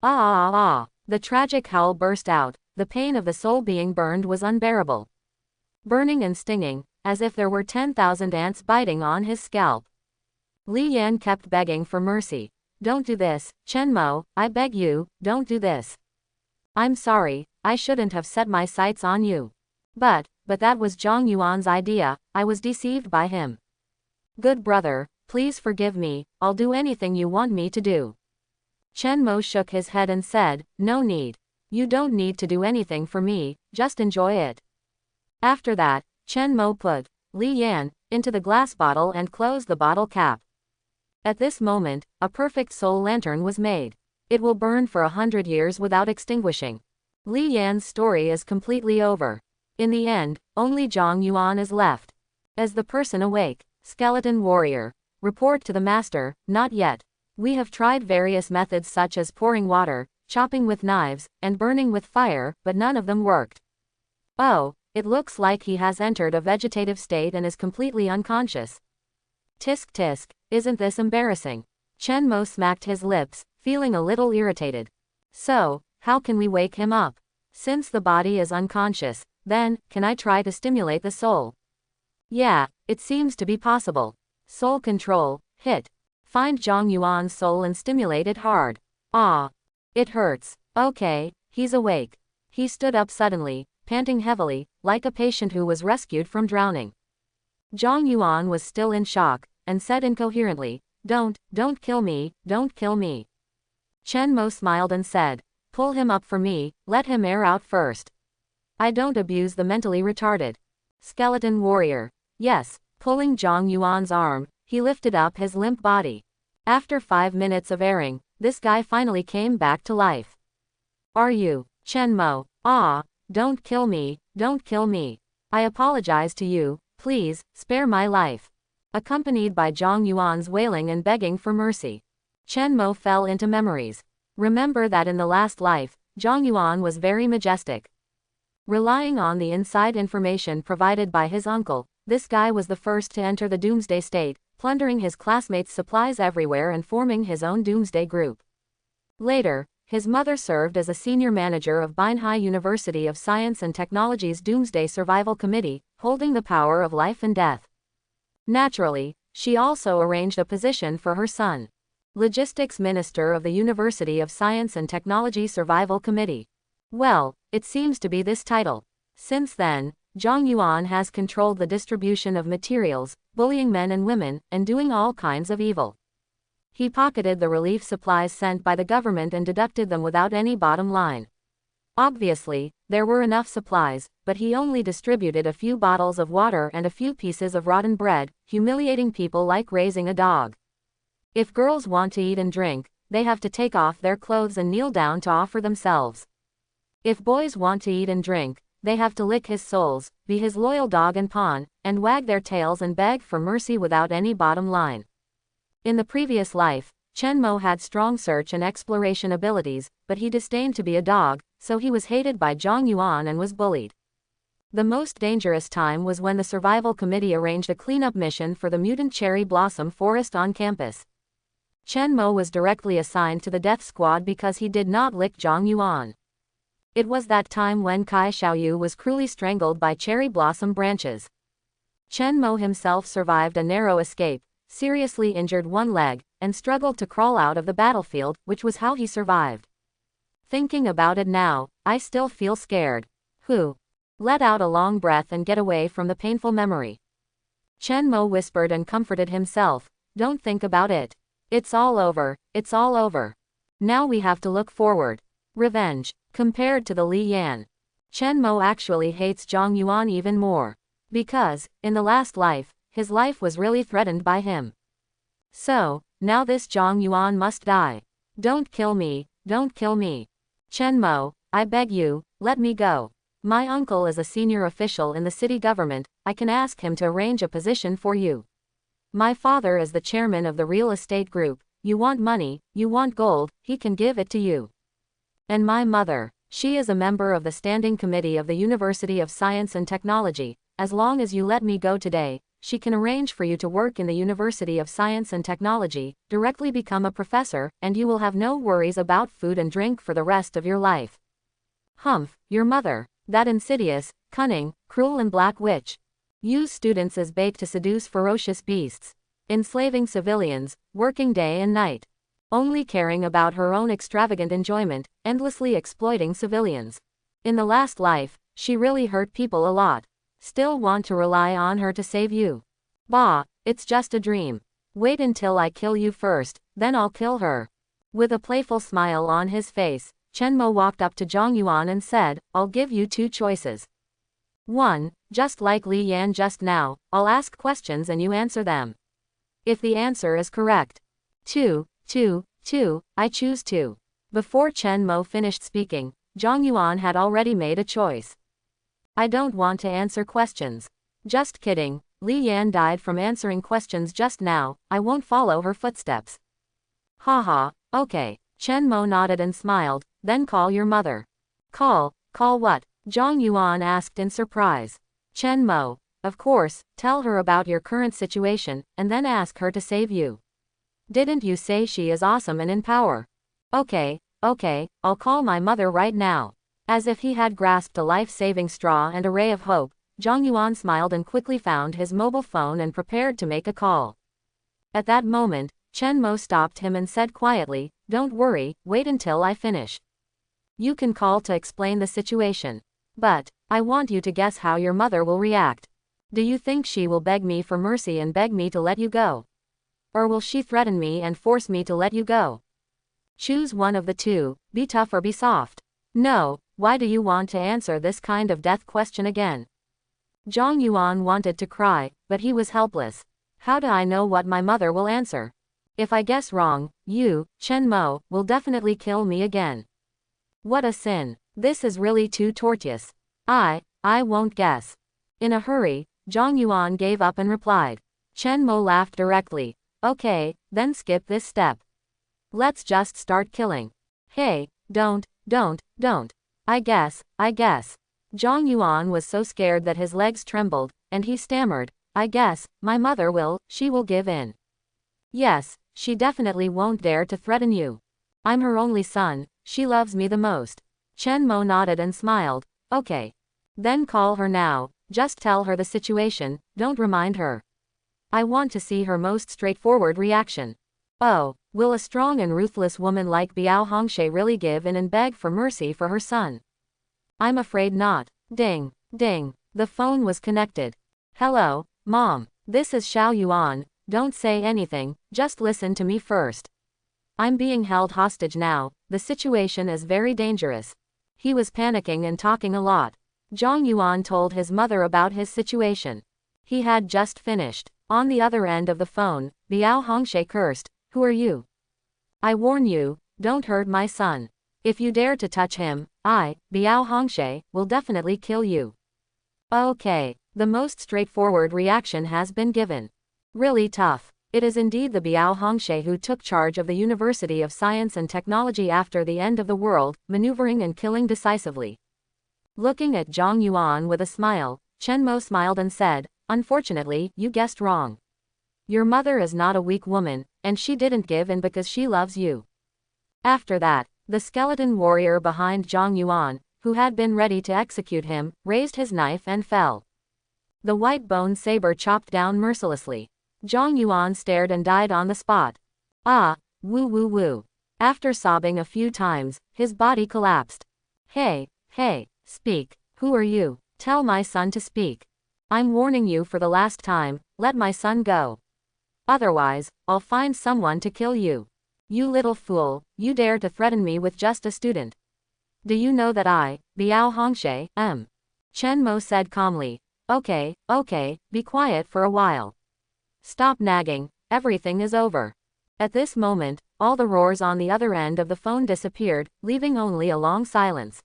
Ah! The tragic howl burst out. The pain of the soul being burned was unbearable. Burning and stinging, as if there were 10,000 ants biting on his scalp. Li Yan kept begging for mercy. Don't do this, Chen Mo, I beg you, don't do this. I'm sorry, I shouldn't have set my sights on you. But that was Zhang Yuan's idea, I was deceived by him. Good brother, please forgive me, I'll do anything you want me to do. Chen Mo shook his head and said, no need. You don't need to do anything for me, just enjoy it. After that, Chen Mo put Li Yan into the glass bottle and closed the bottle cap. At this moment, a perfect soul lantern was made. It will burn for 100 years without extinguishing. Li Yan's story is completely over. In the end, only Zhang Yuan is left. As the person awake, skeleton warrior, report to the master, not yet. We have tried various methods such as pouring water, chopping with knives, and burning with fire, but none of them worked. Oh, it looks like he has entered a vegetative state and is completely unconscious. Tisk tisk, isn't this embarrassing? Chen Mo smacked his lips, feeling a little irritated. So, how can we wake him up? Since the body is unconscious, then, can I try to stimulate the soul? Yeah, it seems to be possible. Soul control, hit. Find Zhang Yuan's soul and stimulate it hard. Ah. It hurts. Okay, he's awake. He stood up suddenly, panting heavily, like a patient who was rescued from drowning. Zhang Yuan was still in shock, and said incoherently, don't kill me, don't kill me. Chen Mo smiled and said, pull him up for me, let him air out first. I don't abuse the mentally retarded. Skeleton warrior. Yes, pulling Zhang Yuan's arm, he lifted up his limp body. After 5 minutes of airing, this guy finally came back to life. Are you, Chen Mo? Ah, don't kill me, don't kill me. I apologize to you, please, spare my life. accompanied by Zhang Yuan's wailing and begging for mercy. Chen Mo fell into memories. Remember that in the last life, Zhang Yuan was very majestic. Relying on the inside information provided by his uncle, this guy was the first to enter the doomsday state, plundering his classmates' supplies everywhere and forming his own doomsday group. Later, his mother served as a senior manager of Binhai University of Science and Technology's Doomsday Survival Committee, holding the power of life and death. Naturally, she also arranged a position for her son, Logistics Minister of the University of Science and Technology Survival Committee. Well, it seems to be this title. Since then, Zhang Yuan has controlled the distribution of materials, bullying men and women, and doing all kinds of evil. He pocketed the relief supplies sent by the government and deducted them without any bottom line. Obviously, there were enough supplies, but he only distributed a few bottles of water and a few pieces of rotten bread, humiliating people like raising a dog. If girls want to eat and drink, they have to take off their clothes and kneel down to offer themselves. If boys want to eat and drink, they have to lick his soles, be his loyal dog and pawn, and wag their tails and beg for mercy without any bottom line. In the previous life, Chen Mo had strong search and exploration abilities, but he disdained to be a dog, so he was hated by Zhang Yuan and was bullied. The most dangerous time was when the Survival Committee arranged a cleanup mission for the mutant cherry blossom forest on campus. Chen Mo was directly assigned to the death squad because he did not lick Zhang Yuan. It was that time when Kai Xiaoyu was cruelly strangled by cherry blossom branches. Chen Mo himself survived a narrow escape, seriously injured one leg, and struggled to crawl out of the battlefield, which was how he survived. Thinking about it now, I still feel scared. Let out a long breath and get away from the painful memory. Chen Mo whispered and comforted himself, don't think about it. It's all over, it's all over. Now we have to look forward. Revenge. Compared to the Li Yan, Chen Mo actually hates Zhang Yuan even more. Because, in the last life, his life was really threatened by him. So, now this Zhang Yuan must die. Don't kill me, don't kill me. Chen Mo, I beg you, let me go. My uncle is a senior official in the city government, I can ask him to arrange a position for you. My father is the chairman of the real estate group, you want money, you want gold, he can give it to you. And my mother, she is a member of the Standing Committee of the University of Science and Technology, as long as you let me go today, she can arrange for you to work in the University of Science and Technology, directly become a professor, and you will have no worries about food and drink for the rest of your life. Humph, your mother, that insidious, cunning, cruel and black witch. Use students as bait to seduce ferocious beasts. Enslaving civilians, working day and night. Only caring about her own extravagant enjoyment, endlessly exploiting civilians. In the last life, she really hurt people a lot. Still want to rely on her to save you. Bah, it's just a dream. Wait until I kill you first, then I'll kill her. With a playful smile on his face, Chen Mo walked up to Zhang Yuan and said, I'll give you two choices. 1. Just like Li Yan just now, I'll ask questions and you answer them. If the answer is correct. 2. I choose to. Before Chen Mo finished speaking, Zhang Yuan had already made a choice. I don't want to answer questions. Just kidding, Li Yan died from answering questions just now, I won't follow her footsteps. Haha, okay. Chen Mo nodded and smiled, then call your mother. Call what? Zhang Yuan asked in surprise. Chen Mo, of course, tell her about your current situation, and then ask her to save you. Didn't you say she is awesome and in power? Okay, I'll call my mother right now. As if he had grasped a life-saving straw and a ray of hope, Zhang Yuan smiled and quickly found his mobile phone and prepared to make a call. At that moment, Chen Mo stopped him and said quietly, don't worry, wait until I finish. You can call to explain the situation. But, I want you to guess how your mother will react. Do you think she will beg me for mercy and beg me to let you go? Or will she threaten me and force me to let you go? Choose one of the two, be tough or be soft. No, why do you want to answer this kind of death question again? Zhang Yuan wanted to cry, but he was helpless. How do I know what my mother will answer? If I guess wrong, you, Chen Mo, will definitely kill me again. What a sin. This is really too tortuous. I won't guess. In a hurry, Zhang Yuan gave up and replied. Chen Mo laughed directly. Okay, then skip this step. Let's just start killing. Hey, don't. I guess. Zhang Yuan was so scared that his legs trembled, and he stammered, I guess, my mother will, she will give in. Yes, she definitely won't dare to threaten you. I'm her only son, she loves me the most. Chen Mo nodded and smiled, okay. Then call her now, just tell her the situation, don't remind her. I want to see her most straightforward reaction. Oh, will a strong and ruthless woman like Biao Hongshe really give in and beg for mercy for her son? I'm afraid not. Ding, ding, the phone was connected. Hello, Mom, this is Xiao Yuan, don't say anything, just listen to me first. I'm being held hostage now, the situation is very dangerous. He was panicking and talking a lot. Zhang Yuan told his mother about his situation. He had just finished. On the other end of the phone, Biao Hongshe cursed, who are you? I warn you, don't hurt my son. If you dare to touch him, I, Biao Hongshe, will definitely kill you. Okay, the most straightforward reaction has been given. Really tough. It is indeed the Biao Hongshe who took charge of the University of Science and Technology after the end of the world, maneuvering and killing decisively. Looking at Zhang Yuan with a smile, Chen Mo smiled and said, unfortunately, you guessed wrong. Your mother is not a weak woman, and she didn't give in because she loves you. After that, the skeleton warrior behind Zhang Yuan, who had been ready to execute him, raised his knife and fell. The white bone saber chopped down mercilessly. Zhang Yuan stared and died on the spot. Ah, woo. After sobbing a few times, his body collapsed. Hey, speak, who are you? Tell my son to speak. I'm warning you for the last time, let my son go. Otherwise, I'll find someone to kill you. You little fool, you dare to threaten me with just a student. Do you know that I, Biao Hongshe, am? Chen Mo said calmly. Okay, be quiet for a while. Stop nagging, everything is over. At this moment, all the roars on the other end of the phone disappeared, leaving only a long silence.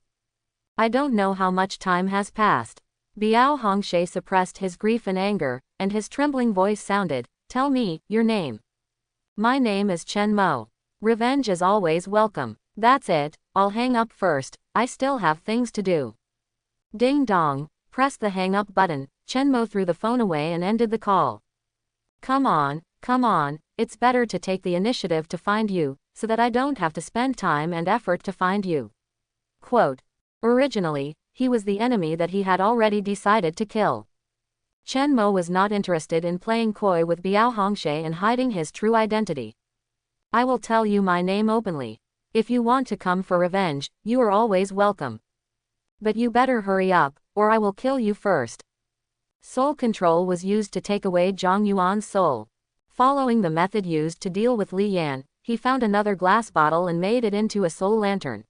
I don't know how much time has passed. Biao Hongshe suppressed his grief and anger, and his trembling voice sounded, tell me, your name. My name is Chen Mo. Revenge is always welcome. That's it, I'll hang up first, I still have things to do. Ding dong, press the hang up button, Chen Mo threw the phone away and ended the call. Come on, it's better to take the initiative to find you, so that I don't have to spend time and effort to find you. Quote. Originally, he was the enemy that he had already decided to kill. Chen Mo was not interested in playing coy with Biao Hongshe and hiding his true identity. I will tell you my name openly. If you want to come for revenge, you are always welcome. But you better hurry up, or I will kill you first. Soul control was used to take away Zhang Yuan's soul. Following the method used to deal with Li Yan, he found another glass bottle and made it into a soul lantern.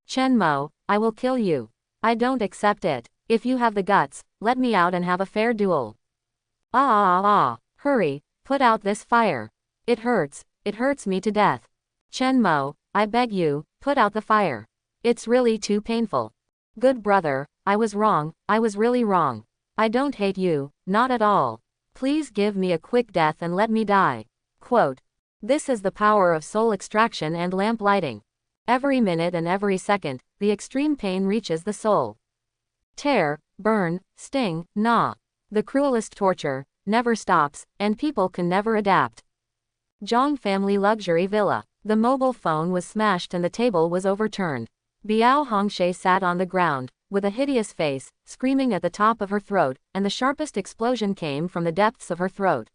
Chen Mo, I will kill you. I don't accept it. If you have the guts, let me out and have a fair duel. Hurry, put out this fire. It hurts me to death. Chen Mo, I beg you, put out the fire. It's really too painful. Good brother, I was wrong, I was really wrong. I don't hate you, not at all. Please give me a quick death and let me die. Quote. This is the power of soul extraction and lamp lighting. Every minute and every second, the extreme pain reaches the soul. Tear, burn, sting, gnaw. The cruelest torture, never stops, and people can never adapt. Zhang family luxury villa. The mobile phone was smashed and the table was overturned. Biao Hongshe sat on the ground, with a hideous face, screaming at the top of her throat, and the sharpest explosion came from the depths of her throat.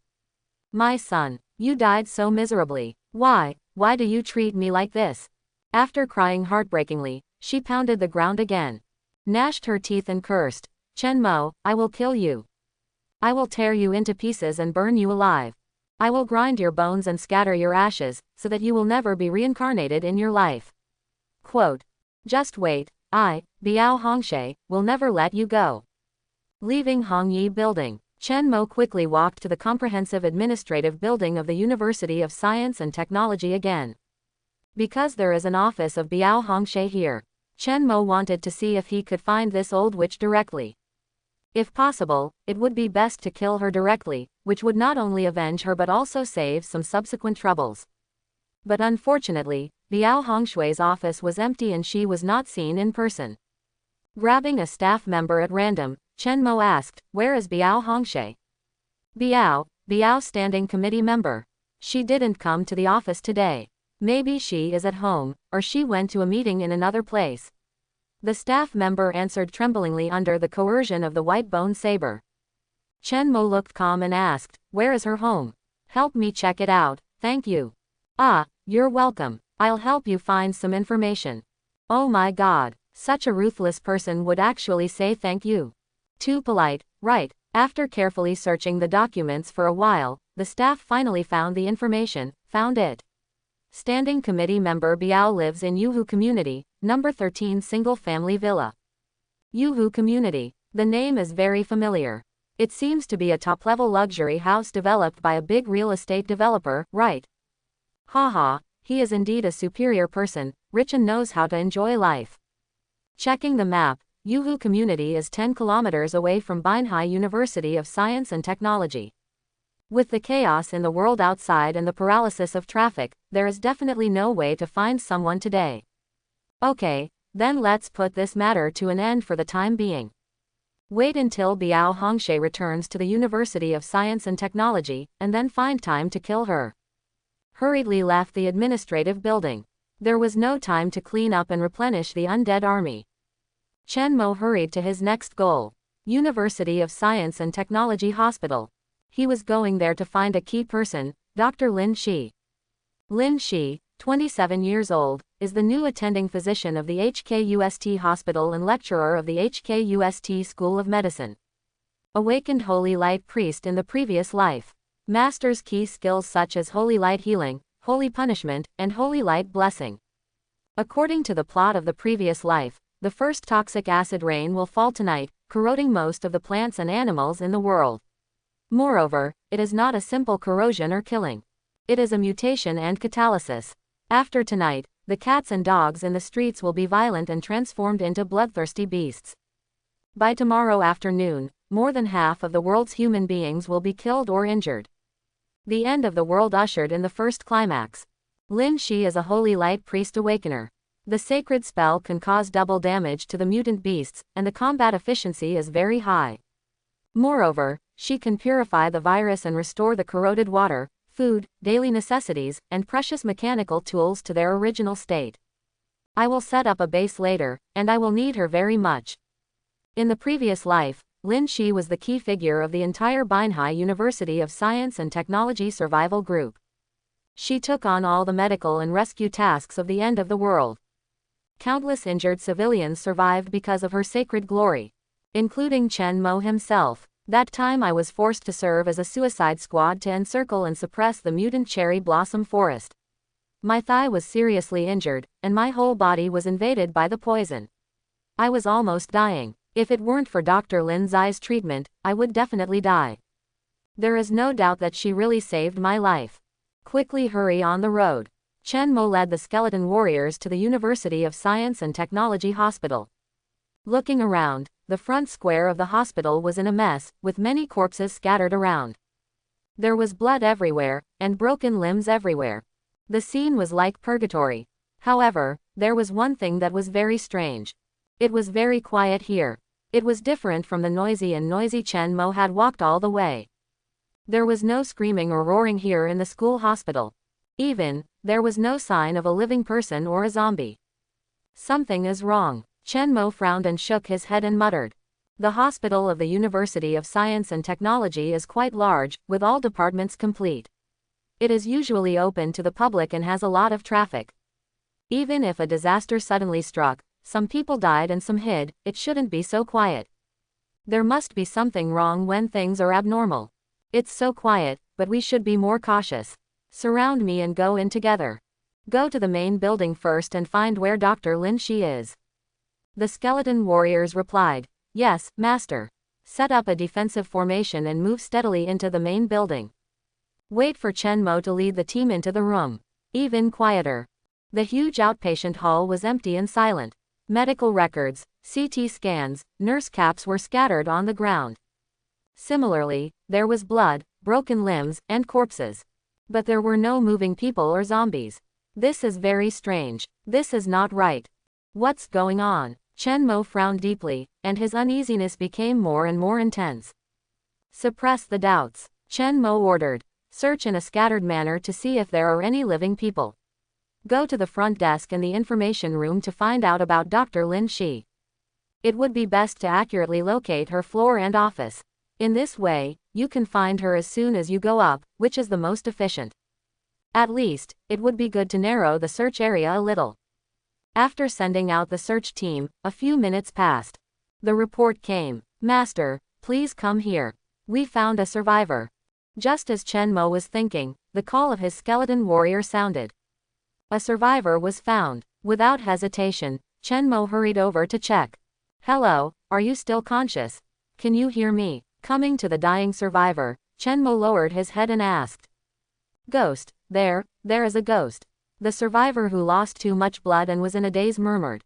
My son, you died so miserably. Why do you treat me like this? After crying heartbreakingly, she pounded the ground again, gnashed her teeth and cursed, Chen Mo, I will kill you. I will tear you into pieces and burn you alive. I will grind your bones and scatter your ashes, so that you will never be reincarnated in your life. Quote. Just wait, I, Biao Hongshe, will never let you go. Leaving Hongyi Building, Chen Mo quickly walked to the comprehensive administrative building of the University of Science and Technology again. Because there is an office of Biao Hongshe here, Chen Mo wanted to see if he could find this old witch directly. If possible, it would be best to kill her directly, which would not only avenge her but also save some subsequent troubles. But unfortunately, Biao Hongshui's office was empty and she was not seen in person. Grabbing a staff member at random, Chen Mo asked, "Where is Biao Hongshui?" Biao standing committee member. "She didn't come to the office today. Maybe she is at home, or she went to a meeting in another place." The staff member answered tremblingly under the coercion of the white bone saber. Chen Mo looked calm and asked, "Where is her home? Help me check it out, thank you." "Ah, you're welcome. I'll help you find some information." Oh my god, such a ruthless person would actually say thank you. Too polite, right? After carefully searching the documents for a while, the staff finally found the information, found it. Standing committee member Biao lives in Yuhu Community, number 13 single-family villa. Yuhu Community. The name is very familiar. It seems to be a top-level luxury house developed by a big real estate developer, right? Haha, he is indeed a superior person, rich and knows how to enjoy life. Checking the map, Yuhu Community is 10 kilometers away from Binhai University of Science and Technology. With the chaos in the world outside and the paralysis of traffic, there is definitely no way to find someone today. Okay, then let's put this matter to an end for the time being. Wait until Biao Hongshui returns to the University of Science and Technology, and then find time to kill her. Hurriedly left the administrative building. There was no time to clean up and replenish the undead army. Chen Mo hurried to his next goal, University of Science and Technology Hospital. He was going there to find a key person, Dr. Lin Shi. Lin Shi, 27 years old, is the new attending physician of the HKUST Hospital and lecturer of the HKUST School of Medicine. Awakened Holy Light Priest in the previous life. Masters key skills such as Holy Light Healing, Holy Punishment, and Holy Light Blessing. According to the plot of the previous life, the first toxic acid rain will fall tonight, corroding most of the plants and animals in the world. Moreover, it is not a simple corrosion or killing. It is a mutation and catalysis. After tonight, the cats and dogs in the streets will be violent and transformed into bloodthirsty beasts. By tomorrow afternoon, more than half of the world's human beings will be killed or injured. The end of the world ushered in the first climax. Lin Shi is a holy light priest awakener. The sacred spell can cause double damage to the mutant beasts, and the combat efficiency is very high. Moreover, she can purify the virus and restore the corroded water, food, daily necessities, and precious mechanical tools to their original state. I will set up a base later, and I will need her very much. In the previous life, Lin Shi was the key figure of the entire Binhai University of Science and Technology survival group. She took on all the medical and rescue tasks of the end of the world. Countless injured civilians survived because of her sacred glory, including Chen Mo himself. That time I was forced to serve as a suicide squad to encircle and suppress the mutant cherry blossom forest. My thigh was seriously injured, and my whole body was invaded by the poison. I was almost dying. If it weren't for Dr. Lin Zai's treatment, I would definitely die. There is no doubt that she really saved my life. Quickly hurry on the road. Chen Mo led the skeleton warriors to the University of Science and Technology Hospital. Looking around, the front square of the hospital was in a mess, with many corpses scattered around. There was blood everywhere, and broken limbs everywhere. The scene was like purgatory. However, there was one thing that was very strange. It was very quiet here. It was different from the noisy Chen Mo had walked all the way. There was no screaming or roaring here in the school hospital. There was no sign of a living person or a zombie. Something is wrong. Chen Mo frowned and shook his head and muttered. The hospital of the University of Science and Technology is quite large, with all departments complete. It is usually open to the public and has a lot of traffic. Even if a disaster suddenly struck, some people died and some hid, it shouldn't be so quiet. There must be something wrong when things are abnormal. It's so quiet, but we should be more cautious. Surround me and go in together. Go to the main building first and find where Dr. Lin Shi is. The skeleton warriors replied, "Yes, master." Set up a defensive formation and move steadily into the main building. Wait for Chen Mo to lead the team into the room. Even quieter. The huge outpatient hall was empty and silent. Medical records, CT scans, nurse caps were scattered on the ground. Similarly, there was blood, broken limbs, and corpses. But there were no moving people or zombies. This is very strange. This is not right. What's going on? Chen Mo frowned deeply, and his uneasiness became more and more intense. Suppress the doubts, Chen Mo ordered. Search in a scattered manner to see if there are any living people. Go to the front desk in the information room to find out about Dr. Lin Shi. It would be best to accurately locate her floor and office. In this way, you can find her as soon as you go up, which is the most efficient. At least, it would be good to narrow the search area a little. After sending out the search team, a few minutes passed. The report came. Master, please come here. We found a survivor. Just as Chen Mo was thinking, the call of his skeleton warrior sounded. A survivor was found. Without hesitation, Chen Mo hurried over to check. Hello, are you still conscious? Can you hear me? Coming to the dying survivor, Chen Mo lowered his head and asked. Ghost, there is a ghost. The survivor who lost too much blood and was in a daze murmured.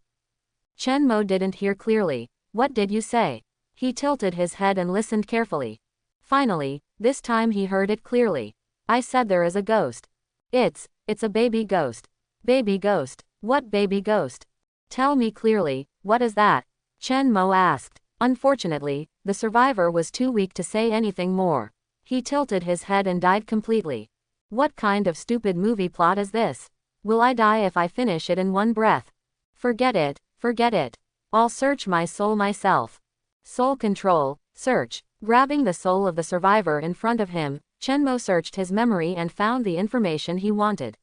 Chen Mo didn't hear clearly. What did you say? He tilted his head and listened carefully. Finally, this time he heard it clearly. I said there is a ghost. It's a baby ghost. Baby ghost. What baby ghost? Tell me clearly, what is that? Chen Mo asked. Unfortunately, the survivor was too weak to say anything more. He tilted his head and died completely. What kind of stupid movie plot is this? Will I die if I finish it in one breath? Forget it, forget it. I'll search my soul myself. Soul control, search. Grabbing the soul of the survivor in front of him, Chen Mo searched his memory and found the information he wanted.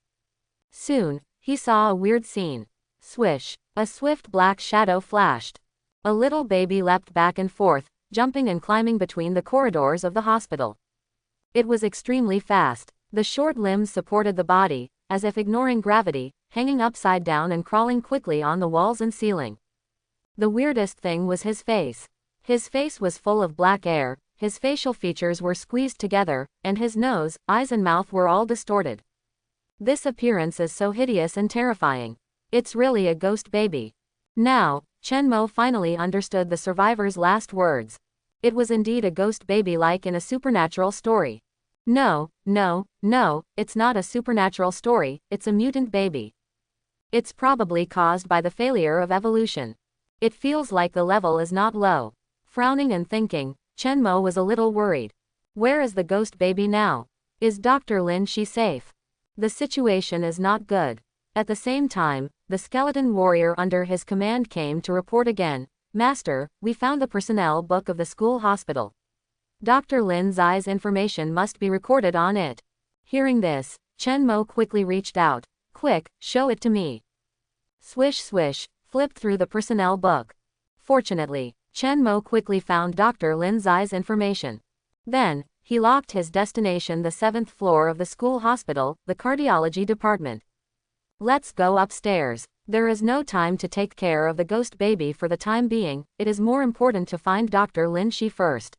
Soon, he saw a weird scene. Swish, a swift black shadow flashed. A little baby leapt back and forth, jumping and climbing between the corridors of the hospital. It was extremely fast. The short limbs supported the body, as if ignoring gravity, hanging upside down and crawling quickly on the walls and ceiling. The weirdest thing was his face. His face was full of black air, his facial features were squeezed together, and his nose, eyes and mouth were all distorted. This appearance is so hideous and terrifying. It's really a ghost baby. Now, Chen Mo finally understood the survivor's last words. It was indeed a ghost baby like in a supernatural story. No, it's not a supernatural story, it's a mutant baby. It's probably caused by the failure of evolution. It feels like the level is not low. Frowning and thinking, Chen Mo was a little worried. Where is the ghost baby now? Is Dr. Lin Shi safe? The situation is not good. At the same time, the skeleton warrior under his command came to report again. Master, we found the personnel book of the school hospital. Dr. Lin Zai's information must be recorded on it. Hearing this, Chen Mo quickly reached out. Quick, show it to me. Swish swish, flipped through the personnel book. Fortunately, Chen Mo quickly found Dr. Lin Zai's information. Then, he locked his destination, the 7th floor of the school hospital, the cardiology department. Let's go upstairs. There is no time to take care of the ghost baby for the time being, it is more important to find Dr. Lin Shi first.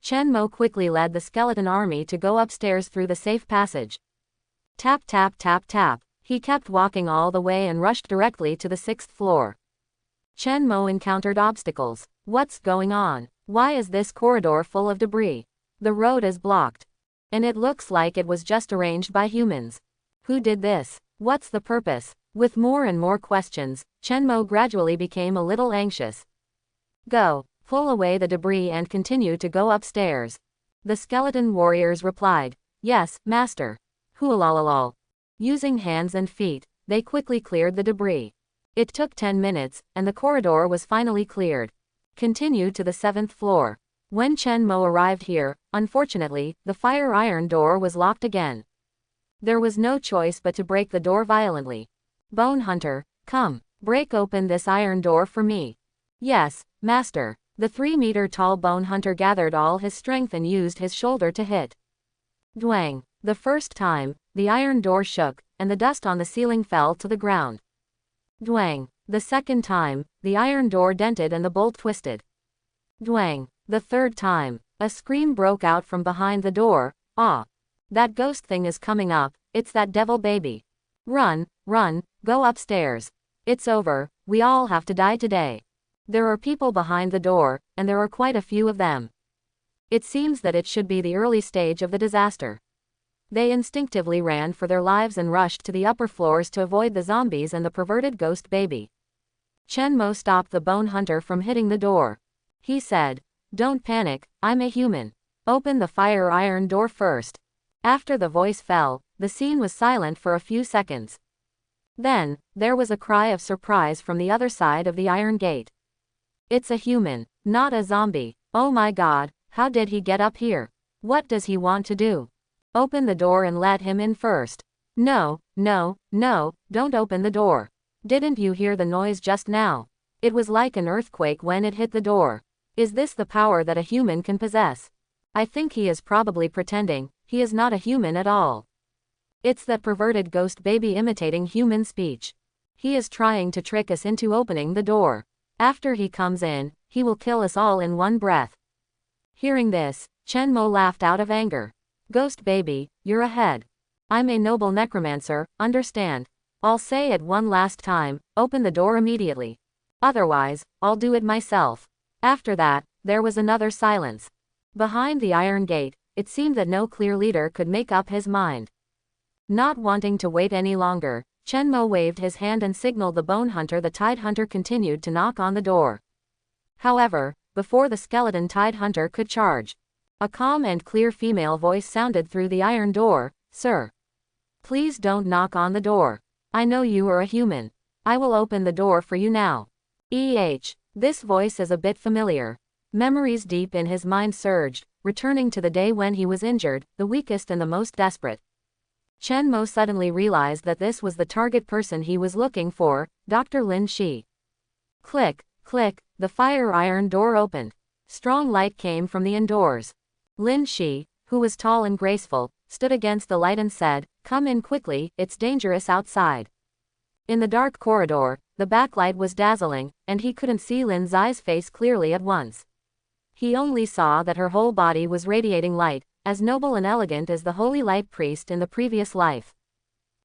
Chen Mo quickly led the skeleton army to go upstairs through the safe passage. Tap tap tap tap, he kept walking all the way and rushed directly to the 6th floor. Chen Mo encountered obstacles. What's going on? Why is this corridor full of debris? The road is blocked. And it looks like it was just arranged by humans. Who did this? What's the purpose? With more and more questions, Chen Mo gradually became a little anxious. Go, pull away the debris and continue to go upstairs. The skeleton warriors replied. Yes, master. Hulalalal. Using hands and feet, they quickly cleared the debris. It took 10 minutes, and the corridor was finally cleared. Continue to the 7th floor. When Chen Mo arrived here, unfortunately, the fire iron door was locked again. There was no choice but to break the door violently. Bone Hunter, come, break open this iron door for me. Yes, master. The 3-meter-tall Bone Hunter gathered all his strength and used his shoulder to hit. Dwang. The first time, the iron door shook, and the dust on the ceiling fell to the ground. Dwang. The second time, the iron door dented and the bolt twisted. Dwang. The third time, a scream broke out from behind the door. Ah! That ghost thing is coming up, it's that devil baby. Run, run, go upstairs. It's over, we all have to die today. There are people behind the door, and there are quite a few of them. It seems that it should be the early stage of the disaster. They instinctively ran for their lives and rushed to the upper floors to avoid the zombies and the perverted ghost baby. Chen Mo stopped the bone hunter from hitting the door. He said, "Don't panic, I'm a human. Open the fire iron door first." After the voice fell, the scene was silent for a few seconds. Then, there was a cry of surprise from the other side of the iron gate. "It's a human, not a zombie. Oh my god, how did he get up here? What does he want to do? Open the door and let him in first." "No, no, no, don't open the door. Didn't you hear the noise just now? It was like an earthquake when it hit the door. Is this the power that a human can possess? I think he is probably pretending. He is not a human at all. It's that perverted ghost baby imitating human speech. He is trying to trick us into opening the door. After he comes in, he will kill us all in one breath." Hearing this, Chen Mo laughed out of anger. "Ghost baby, you're ahead. I'm a noble necromancer, understand? I'll say it one last time, open the door immediately. Otherwise, I'll do it myself." After that, there was another silence. Behind the iron gate, it seemed that no clear leader could make up his mind. Not wanting to wait any longer, Chen Mo waved his hand and signaled the bone hunter. The tide hunter continued to knock on the door. However, before the skeleton tide hunter could charge, a calm and clear female voice sounded through the iron door. "Sir, please don't knock on the door. I know you are a human. I will open the door for you now." This voice is a bit familiar. Memories deep in his mind surged, returning to the day when he was injured, the weakest and the most desperate. Chen Mo suddenly realized that this was the target person he was looking for, Dr. Lin Shi. Click, click, the fire iron door opened. Strong light came from the indoors. Lin Shi, who was tall and graceful, stood against the light and said, "Come in quickly, it's dangerous outside." In the dark corridor, the backlight was dazzling, and he couldn't see Lin Zai's face clearly at once. He only saw that her whole body was radiating light, as noble and elegant as the holy light priest in the previous life.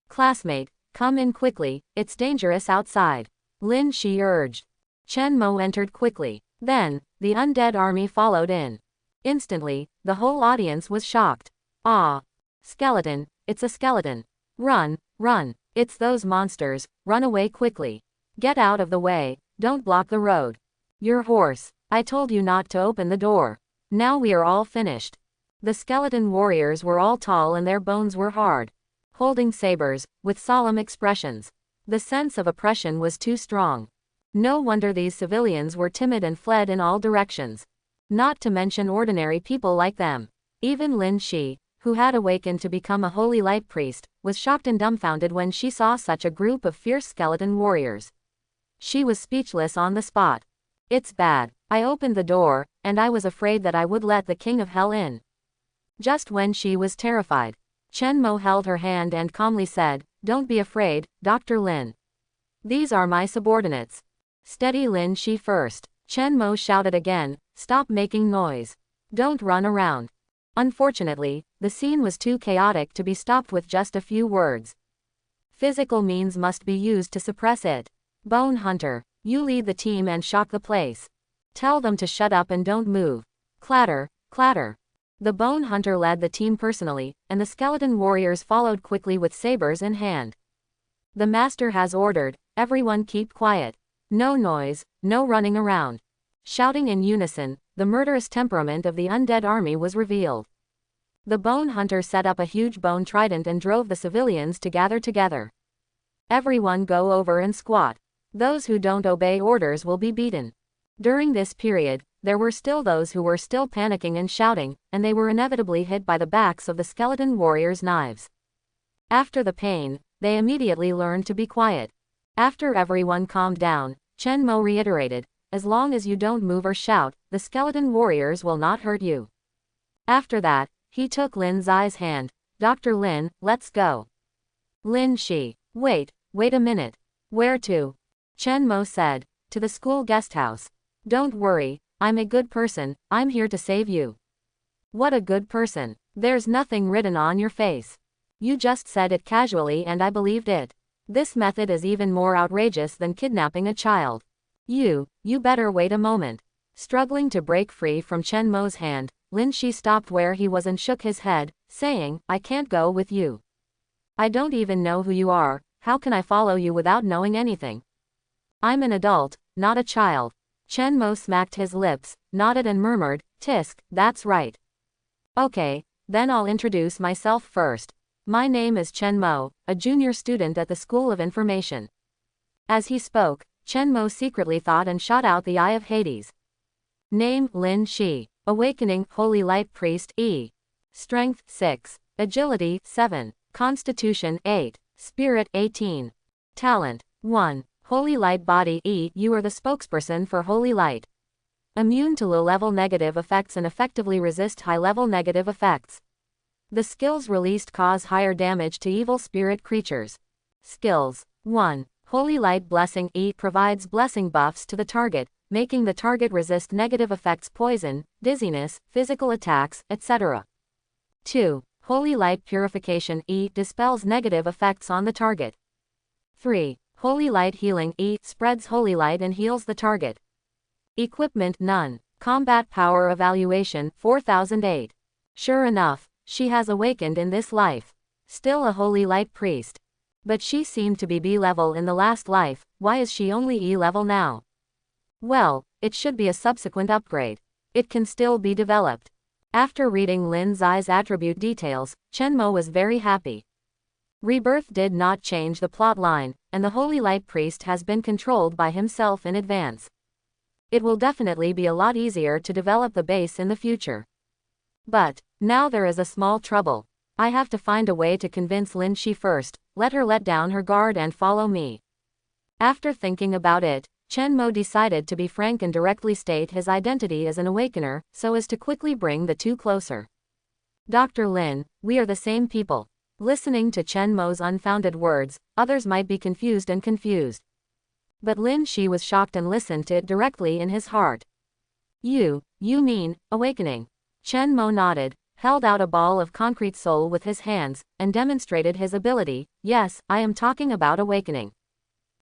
"Classmate, come in quickly, it's dangerous outside," Lin Shi urged. Chen Mo entered quickly. Then, the undead army followed in. Instantly, the whole audience was shocked. "Ah! Skeleton, it's a skeleton. Run, run, it's those monsters, run away quickly. Get out of the way, don't block the road. Your horse, I told you not to open the door. Now we are all finished." The skeleton warriors were all tall and their bones were hard, holding sabers, with solemn expressions. The sense of oppression was too strong. No wonder these civilians were timid and fled in all directions. Not to mention ordinary people like them. Even Lin Shi, who had awakened to become a holy light priest, was shocked and dumbfounded when she saw such a group of fierce skeleton warriors. She was speechless on the spot. "It's bad. I opened the door, and I was afraid that I would let the king of hell in." Just when she was terrified, Chen Mo held her hand and calmly said, "Don't be afraid, Dr. Lin. These are my subordinates. Steady Lin Shi first." Chen Mo shouted again, "Stop making noise. Don't run around." Unfortunately, the scene was too chaotic to be stopped with just a few words. Physical means must be used to suppress it. "Bone Hunter, you lead the team and shock the place. Tell them to shut up and don't move." Clatter, clatter. The Bone Hunter led the team personally, and the skeleton warriors followed quickly with sabers in hand. "The master has ordered, everyone keep quiet. No noise, no running around." Shouting in unison, the murderous temperament of the undead army was revealed. The Bone Hunter set up a huge bone trident and drove the civilians to gather together. "Everyone go over and squat. Those who don't obey orders will be beaten." During this period, there were still those who were still panicking and shouting, and they were inevitably hit by the backs of the skeleton warriors' knives. After the pain, they immediately learned to be quiet. After everyone calmed down, Chen Mo reiterated, "As long as you don't move or shout, the skeleton warriors will not hurt you." After that, he took Lin Zai's hand. "Dr. Lin, let's go." Lin Shi, wait a minute. "Where to?" Chen Mo said, "To the school guest house." "Don't worry, I'm a good person, I'm here to save you." "What a good person. There's nothing written on your face. You just said it casually and I believed it. This method is even more outrageous than kidnapping a child. You better wait a moment." Struggling to break free from Chen Mo's hand, Lin Shi stopped where he was and shook his head, saying, I can't go with you. I don't even know who you are, how can I follow you without knowing anything? I'm an adult, not a child. Chen Mo smacked his lips, nodded and murmured, Tisk, that's right. Okay, then I'll introduce myself first. My name is Chen Mo, a junior student at the School of Information. As he spoke, Chen Mo secretly thought and shot out the eye of Hades. Name, Lin Shi. Awakening, Holy Light Priest E. Strength, 6. Agility, 7. Constitution, 8. Spirit, 18. Talent, 1. Holy Light Body E. You are the spokesperson for Holy Light. Immune to low-level negative effects and effectively resist high-level negative effects. The skills released cause higher damage to evil spirit creatures. Skills. 1. Holy Light Blessing E provides blessing buffs to the target, making the target resist negative effects, poison, dizziness, physical attacks, etc. 2. Holy Light Purification E dispels negative effects on the target. 3. Holy Light Healing E spreads holy light and heals the target. Equipment none. Combat Power Evaluation 4008. Sure enough, she has awakened in this life. Still a Holy Light Priest. But she seemed to be B level in the last life, why is she only E level now? Well, it should be a subsequent upgrade. It can still be developed. After reading Lin Zai's attribute details, Chen Mo was very happy. Rebirth did not change the plot line, and the Holy Light Priest has been controlled by himself in advance. It will definitely be a lot easier to develop the base in the future. But, now there is a small trouble. I have to find a way to convince Lin Shi first, let her let down her guard and follow me. After thinking about it, Chen Mo decided to be frank and directly state his identity as an awakener, so as to quickly bring the two closer. Dr. Lin, we are the same people. Listening to Chen Mo's unfounded words, others might be confused. But Lin Shi was shocked and listened to it directly in his heart. You mean, awakening. Chen Mo nodded, held out a ball of concrete soul with his hands, and demonstrated his ability. Yes, I am talking about awakening.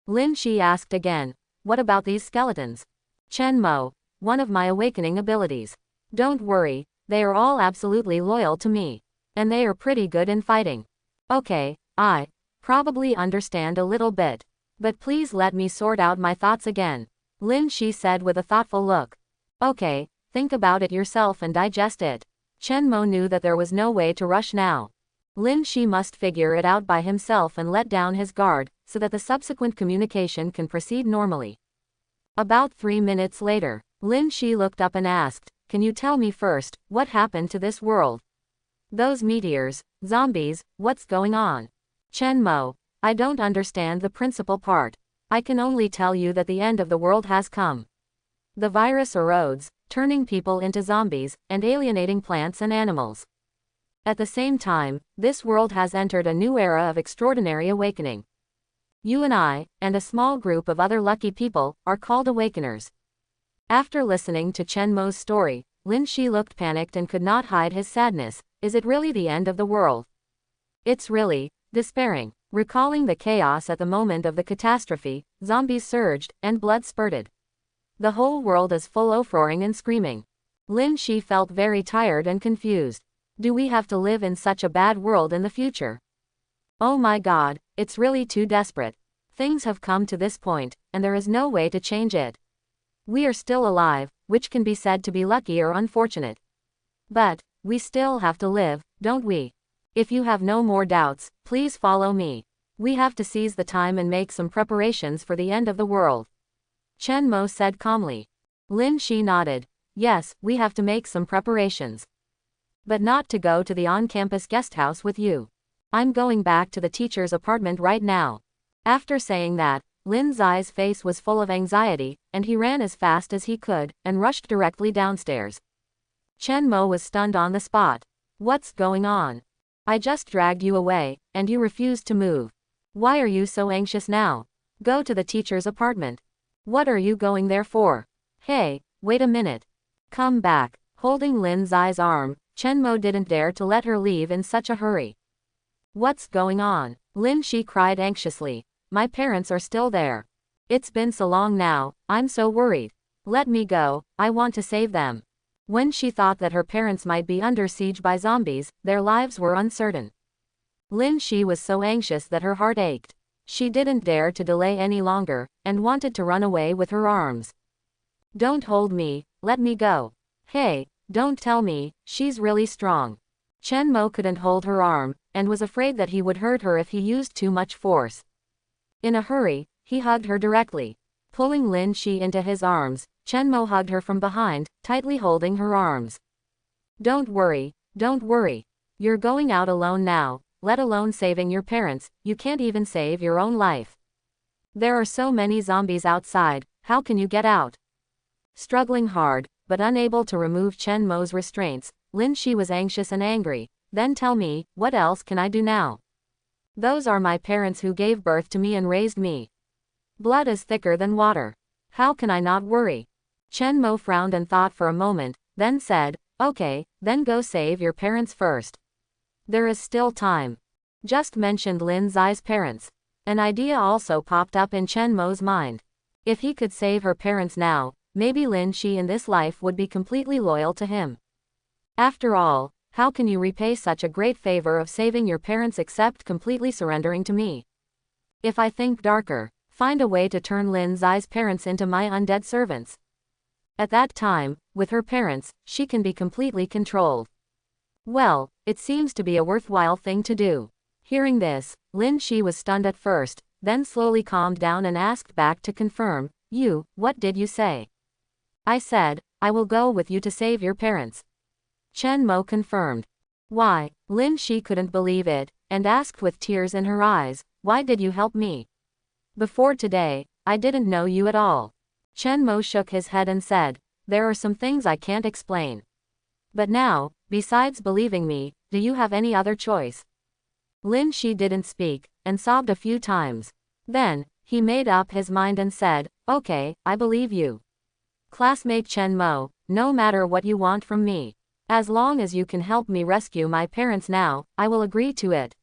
Lin Shi asked again, what about these skeletons? Chen Mo, one of my awakening abilities. Don't worry, they are all absolutely loyal to me. And they are pretty good in fighting. Okay, I probably understand a little bit. But please let me sort out my thoughts again. Lin Shi said with a thoughtful look. Okay, think about it yourself and digest it. Chen Mo knew that there was no way to rush now. Lin Shi must figure it out by himself and let down his guard, so that the subsequent communication can proceed normally. About 3 minutes later, Lin Shi looked up and asked, can you tell me first, what happened to this world? Those meteors, zombies, what's going on? Chen Mo, I don't understand the principal part. I can only tell you that the end of the world has come. The virus erodes, turning people into zombies, and alienating plants and animals. At the same time, this world has entered a new era of extraordinary awakening. You and I, and a small group of other lucky people, are called awakeners. After listening to Chen Mo's story, Lin Shi looked panicked and could not hide his sadness. Is it really the end of the world? It's really despairing. Recalling the chaos at the moment of the catastrophe, zombies surged, and blood spurted. The whole world is full of roaring and screaming. Lin Shi felt very tired and confused. Do we have to live in such a bad world in the future? Oh my God, it's really too desperate. Things have come to this point, and there is no way to change it. We are still alive, which can be said to be lucky or unfortunate. But, we still have to live, don't we? If you have no more doubts, please follow me. We have to seize the time and make some preparations for the end of the world. Chen Mo said calmly. Lin Shi nodded. Yes, we have to make some preparations. But not to go to the on-campus guest house with you. I'm going back to the teacher's apartment right now. After saying that, Lin Zai's face was full of anxiety, and he ran as fast as he could, and rushed directly downstairs. Chen Mo was stunned on the spot. What's going on? I just dragged you away, and you refused to move. Why are you so anxious now? Go to the teacher's apartment. What are you going there for? Hey, wait a minute. Come back. Holding Lin Zai's arm, Chen Mo didn't dare to let her leave in such a hurry. What's going on? Lin Shi cried anxiously. My parents are still there. It's been so long now, I'm so worried. Let me go, I want to save them. When she thought that her parents might be under siege by zombies, their lives were uncertain. Lin Shi was so anxious that her heart ached. She didn't dare to delay any longer, and wanted to run away with her arms. Don't hold me, let me go. Hey, don't tell me, she's really strong. Chen Mo couldn't hold her arm, and was afraid that he would hurt her if he used too much force. In a hurry, he hugged her directly. Pulling Lin Shi into his arms, Chen Mo hugged her from behind, tightly holding her arms. Don't worry, don't worry. You're going out alone now, let alone saving your parents, you can't even save your own life. There are so many zombies outside, how can you get out? Struggling hard, but unable to remove Chen Mo's restraints, Lin Shi was anxious and angry. Then tell me, what else can I do now? Those are my parents who gave birth to me and raised me. Blood is thicker than water. How can I not worry? Chen Mo frowned and thought for a moment, then said, okay, then go save your parents first. There is still time. Just mentioned Lin Zai's parents. An idea also popped up in Chen Mo's mind. If he could save her parents now, maybe Lin Shi in this life would be completely loyal to him. After all, how can you repay such a great favor of saving your parents except completely surrendering to me? If I think darker, find a way to turn Lin Zai's parents into my undead servants. At that time, with her parents, she can be completely controlled. Well, it seems to be a worthwhile thing to do. Hearing this, Lin Shi was stunned at first, then slowly calmed down and asked back to confirm, what did you say? I said, I will go with you to save your parents. Chen Mo confirmed. Why? Lin Shi couldn't believe it, and asked with tears in her eyes, why did you help me? Before today, I didn't know you at all. Chen Mo shook his head and said, there are some things I can't explain. But now, besides believing me, do you have any other choice? Lin Shi didn't speak, and sobbed a few times. Then, he made up his mind and said, okay, I believe you. Classmate Chen Mo, no matter what you want from me. As long as you can help me rescue my parents now, I will agree to it.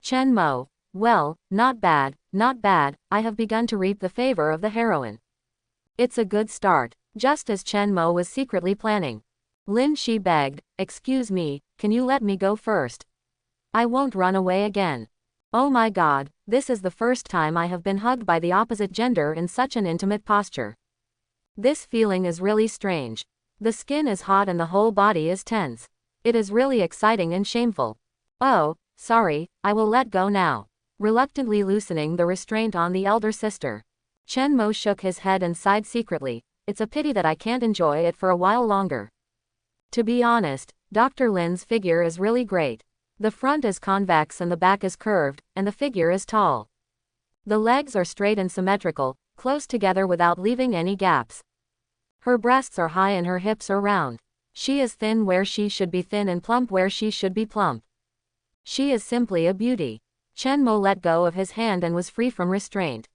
Chen Mo, well, not bad, I have begun to reap the favor of the heroine. It's a good start, just as Chen Mo was secretly planning. Lin Shi begged, excuse me, can you let me go first? I won't run away again. Oh my god, this is the first time I have been hugged by the opposite gender in such an intimate posture. This feeling is really strange. The skin is hot and the whole body is tense. It is really exciting and shameful. Oh, sorry, I will let go now. Reluctantly loosening the restraint on the elder sister. Chen Mo shook his head and sighed secretly. It's a pity that I can't enjoy it for a while longer. To be honest, Dr. Lin's figure is really great. The front is convex and the back is curved, and the figure is tall. The legs are straight and symmetrical, close together without leaving any gaps. Her breasts are high and her hips are round. She is thin where she should be thin and plump where she should be plump. She is simply a beauty. Chen Mo let go of his hand and was free from restraint.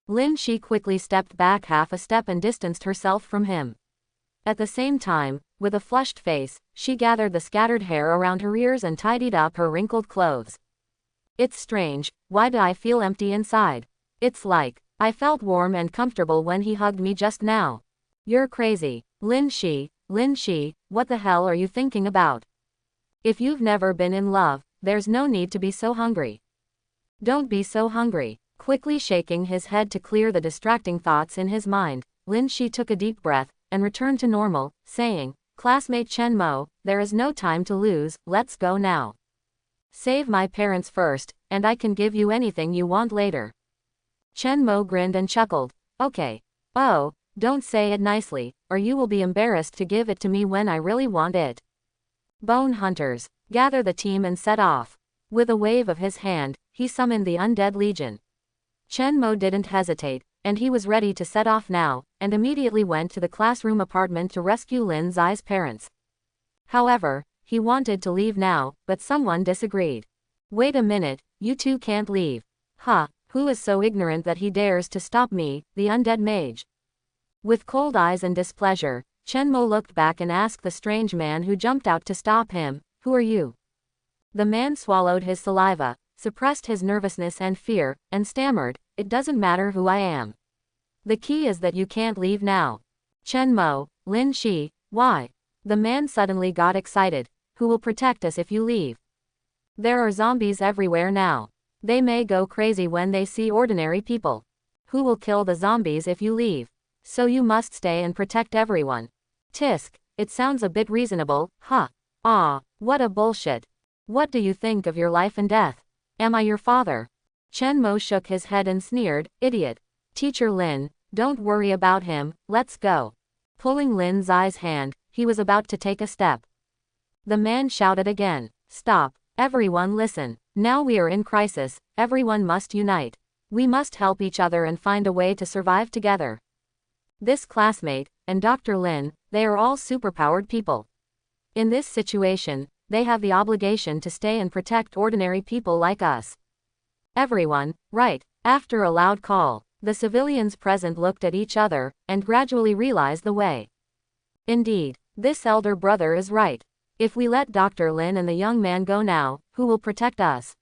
Lin Shi quickly stepped back half a step and distanced herself from him. At the same time, with a flushed face, she gathered the scattered hair around her ears and tidied up her wrinkled clothes. It's strange, why do I feel empty inside? It's like, I felt warm and comfortable when he hugged me just now. You're crazy, Lin Shi, what the hell are you thinking about? If you've never been in love, there's no need to be so hungry. Don't be so hungry. Quickly shaking his head to clear the distracting thoughts in his mind, Lin Shi took a deep breath, and returned to normal, saying, Classmate Chen Mo, there is no time to lose, let's go now. Save my parents first, and I can give you anything you want later. Chen Mo grinned and chuckled. Okay. Oh, don't say it nicely, or you will be embarrassed to give it to me when I really want it. Bone hunters, gather the team and set off. With a wave of his hand, he summoned the Undead Legion. Chen Mo didn't hesitate, and he was ready to set off now, and immediately went to the classroom apartment to rescue Lin Zai's parents. However, he wanted to leave now, but someone disagreed. Wait a minute, you two can't leave. Who is so ignorant that he dares to stop me, the undead mage? With cold eyes and displeasure, Chen Mo looked back and asked the strange man who jumped out to stop him, who are you? The man swallowed his saliva, suppressed his nervousness and fear, and stammered, it doesn't matter who I am. The key is that you can't leave now. Chen Mo, Lin Shi, why? The man suddenly got excited. Who will protect us if you leave? There are zombies everywhere now. They may go crazy when they see ordinary people. Who will kill the zombies if you leave? So you must stay and protect everyone. Tisk, it sounds a bit reasonable, huh? Ah, what a bullshit. What do you think of your life and death? Am I your father? Chen Mo shook his head and sneered, idiot. Teacher Lin, don't worry about him, let's go. Pulling Lin Zai's hand, he was about to take a step. The man shouted again, stop, everyone listen. Now we are in crisis, everyone must unite. We must help each other and find a way to survive together. This classmate, and Dr. Lin, they are all superpowered people. In this situation, they have the obligation to stay and protect ordinary people like us. Everyone, right, after a loud call, the civilians present looked at each other, and gradually realized the way. Indeed, this elder brother is right. If we let Dr. Lin and the young man go now, who will protect us?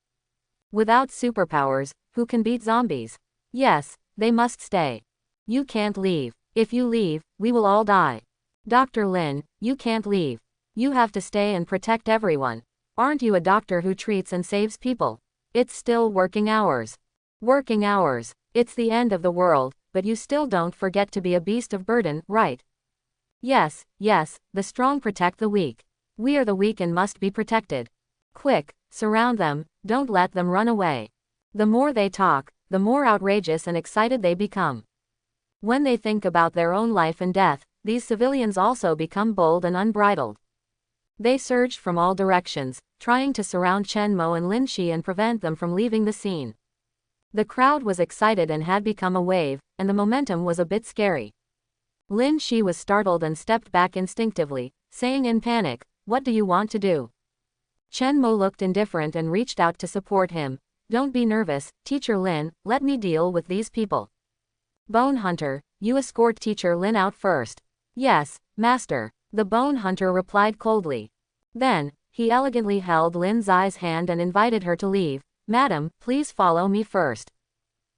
Without superpowers, who can beat zombies? Yes, they must stay. You can't leave. If you leave, we will all die. Dr. Lin, you can't leave. You have to stay and protect everyone. Aren't you a doctor who treats and saves people? It's still working hours. Working hours. It's the end of the world, but you still don't forget to be a beast of burden, right? Yes, yes, the strong protect the weak. We are the weak and must be protected. Quick, surround them, don't let them run away. The more they talk, the more outrageous and excited they become. When they think about their own life and death, these civilians also become bold and unbridled. They surged from all directions, trying to surround Chen Mo and Lin Shi and prevent them from leaving the scene. The crowd was excited and had become a wave, and the momentum was a bit scary. Lin Shi was startled and stepped back instinctively, saying in panic, "What do you want to do?" Chen Mo looked indifferent and reached out to support him. "Don't be nervous, Teacher Lin, let me deal with these people." Bone Hunter, you escort Teacher Lin out first. Yes, Master, the Bone Hunter replied coldly. Then, he elegantly held Lin Zai's hand and invited her to leave. Madam, please follow me first.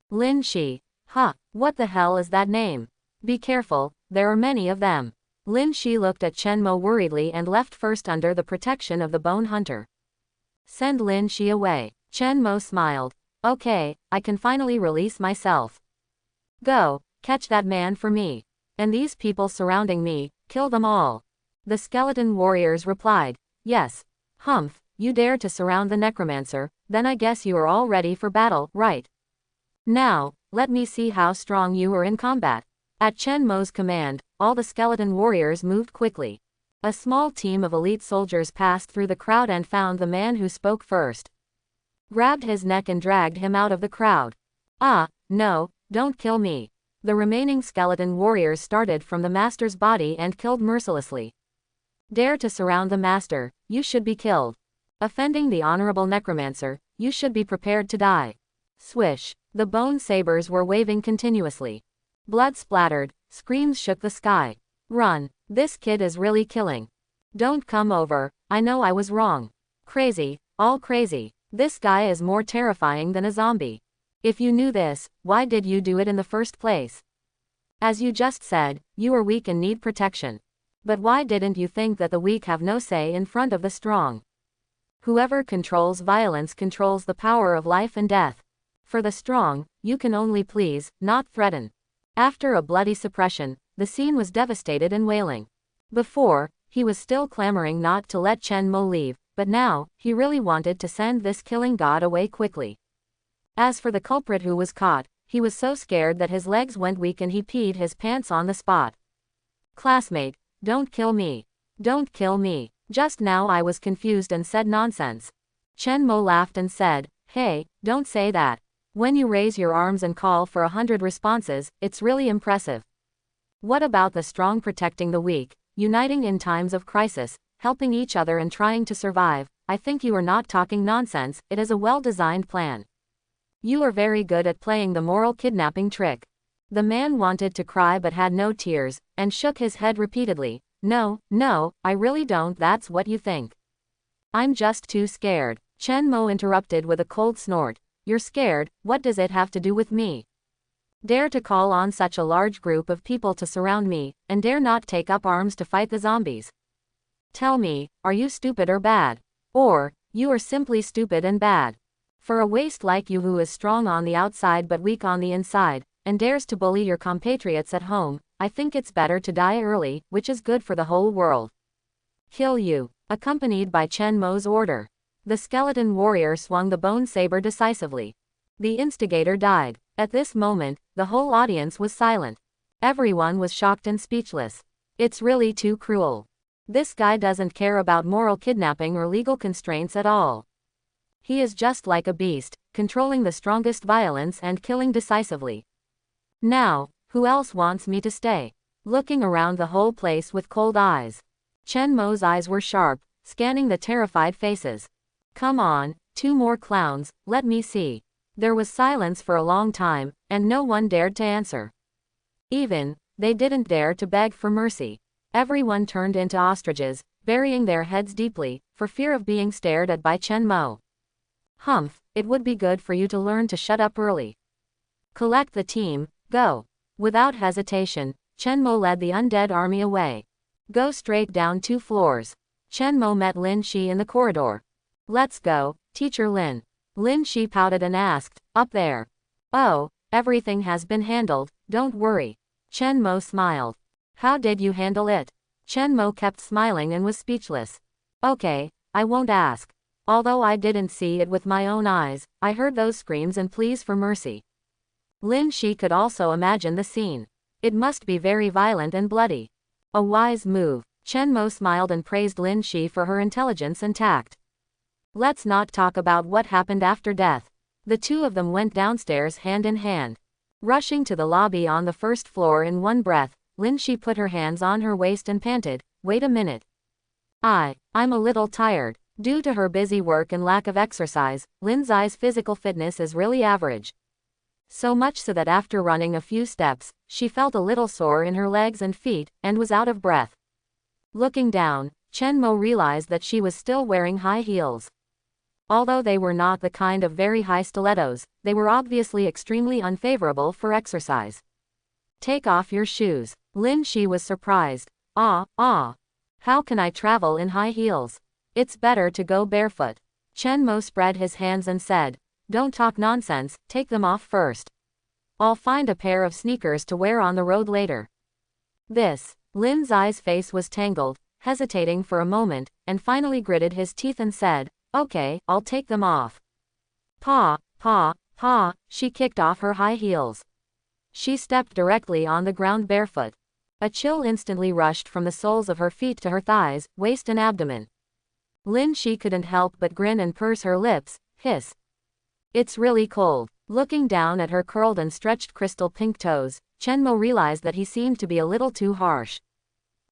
Lin Shi. Huh, what the hell is that name? Be careful, there are many of them. Lin Shi looked at Chen Mo worriedly and left first under the protection of the Bone Hunter. Send Lin Shi away. Chen Mo smiled. Okay, I can finally release myself. Go, catch that man for me. And these people surrounding me, kill them all. The skeleton warriors replied. Yes. Humph, you dare to surround the Necromancer, then I guess you are all ready for battle, right? Now, let me see how strong you are in combat. At Chen Mo's command, all the skeleton warriors moved quickly. A small team of elite soldiers passed through the crowd and found the man who spoke first. Grabbed his neck and dragged him out of the crowd. Ah, no, don't kill me. The remaining skeleton warriors started from the master's body and killed mercilessly. Dare to surround the master, you should be killed. Offending the honorable Necromancer, you should be prepared to die. Swish, the bone sabers were waving continuously. Blood splattered, screams shook the sky. Run, this kid is really killing. Don't come over, I know I was wrong. Crazy, all crazy. This guy is more terrifying than a zombie. If you knew this, why did you do it in the first place? As you just said, you are weak and need protection. But why didn't you think that the weak have no say in front of the strong? Whoever controls violence controls the power of life and death. For the strong, you can only please, not threaten. After a bloody suppression, the scene was devastated and wailing. Before, he was still clamoring not to let Chen Mo leave, but now, he really wanted to send this killing god away quickly. As for the culprit who was caught, he was so scared that his legs went weak and he peed his pants on the spot. Classmate, don't kill me. Don't kill me. Just now I was confused and said nonsense. Chen Mo laughed and said, hey, don't say that. When you raise your arms and call for 100 responses, it's really impressive. What about the strong protecting the weak, uniting in times of crisis, helping each other and trying to survive? I think you are not talking nonsense, it is a well-designed plan. You are very good at playing the moral kidnapping trick. The man wanted to cry but had no tears, and shook his head repeatedly. No, no, I really don't. That's what you think. I'm just too scared. Chen Mo interrupted with a cold snort. You're scared, what does it have to do with me? Dare to call on such a large group of people to surround me, and dare not take up arms to fight the zombies. Tell me, are you stupid or bad? Or, you are simply stupid and bad. For a waste like you who is strong on the outside but weak on the inside, and dares to bully your compatriots at home, I think it's better to die early, which is good for the whole world. Kill you. Accompanied by Chen Mo's order. The skeleton warrior swung the bone saber decisively. The instigator died. At this moment, the whole audience was silent. Everyone was shocked and speechless. It's really too cruel. This guy doesn't care about moral kidnapping or legal constraints at all. He is just like a beast, controlling the strongest violence and killing decisively. Now, who else wants me to stay? Looking around the whole place with cold eyes. Chen Mo's eyes were sharp, scanning the terrified faces. Come on, 2 more clowns, let me see. There was silence for a long time, and no one dared to answer. They didn't dare to beg for mercy. Everyone turned into ostriches, burying their heads deeply, for fear of being stared at by Chen Mo. Humph, it would be good for you to learn to shut up early. Collect the team, go. Without hesitation, Chen Mo led the undead army away. Go straight down 2 floors. Chen Mo met Lin Shi in the corridor. Let's go, Teacher Lin. Lin Shi pouted and asked, up there. Oh, everything has been handled, don't worry. Chen Mo smiled. How did you handle it? Chen Mo kept smiling and was speechless. Okay, I won't ask. Although I didn't see it with my own eyes, I heard those screams and pleas for mercy. Lin Shi could also imagine the scene. It must be very violent and bloody. A wise move. Chen Mo smiled and praised Lin Shi for her intelligence and tact. Let's not talk about what happened after death. The 2 of them went downstairs hand in hand. Rushing to the lobby on the 1st floor in one breath, Lin Shi put her hands on her waist and panted, wait a minute. I'm a little tired. Due to her busy work and lack of exercise, Lin Zai's physical fitness is really average. So much so that after running a few steps, she felt a little sore in her legs and feet, and was out of breath. Looking down, Chen Mo realized that she was still wearing high heels. Although they were not the kind of very high stilettos, they were obviously extremely unfavorable for exercise. Take off your shoes. Lin Shi was surprised. How can I travel in high heels? It's better to go barefoot. Chen Mo spread his hands and said, don't talk nonsense, take them off first. I'll find a pair of sneakers to wear on the road later. Lin Zai's face was tangled, hesitating for a moment, and finally gritted his teeth and said, okay, I'll take them off. Pa, she kicked off her high heels. She stepped directly on the ground barefoot. A chill instantly rushed from the soles of her feet to her thighs, waist and abdomen. Lin Shi couldn't help but grin and purse her lips, hiss. It's really cold. Looking down at her curled and stretched crystal pink toes, Chen Mo realized that he seemed to be a little too harsh.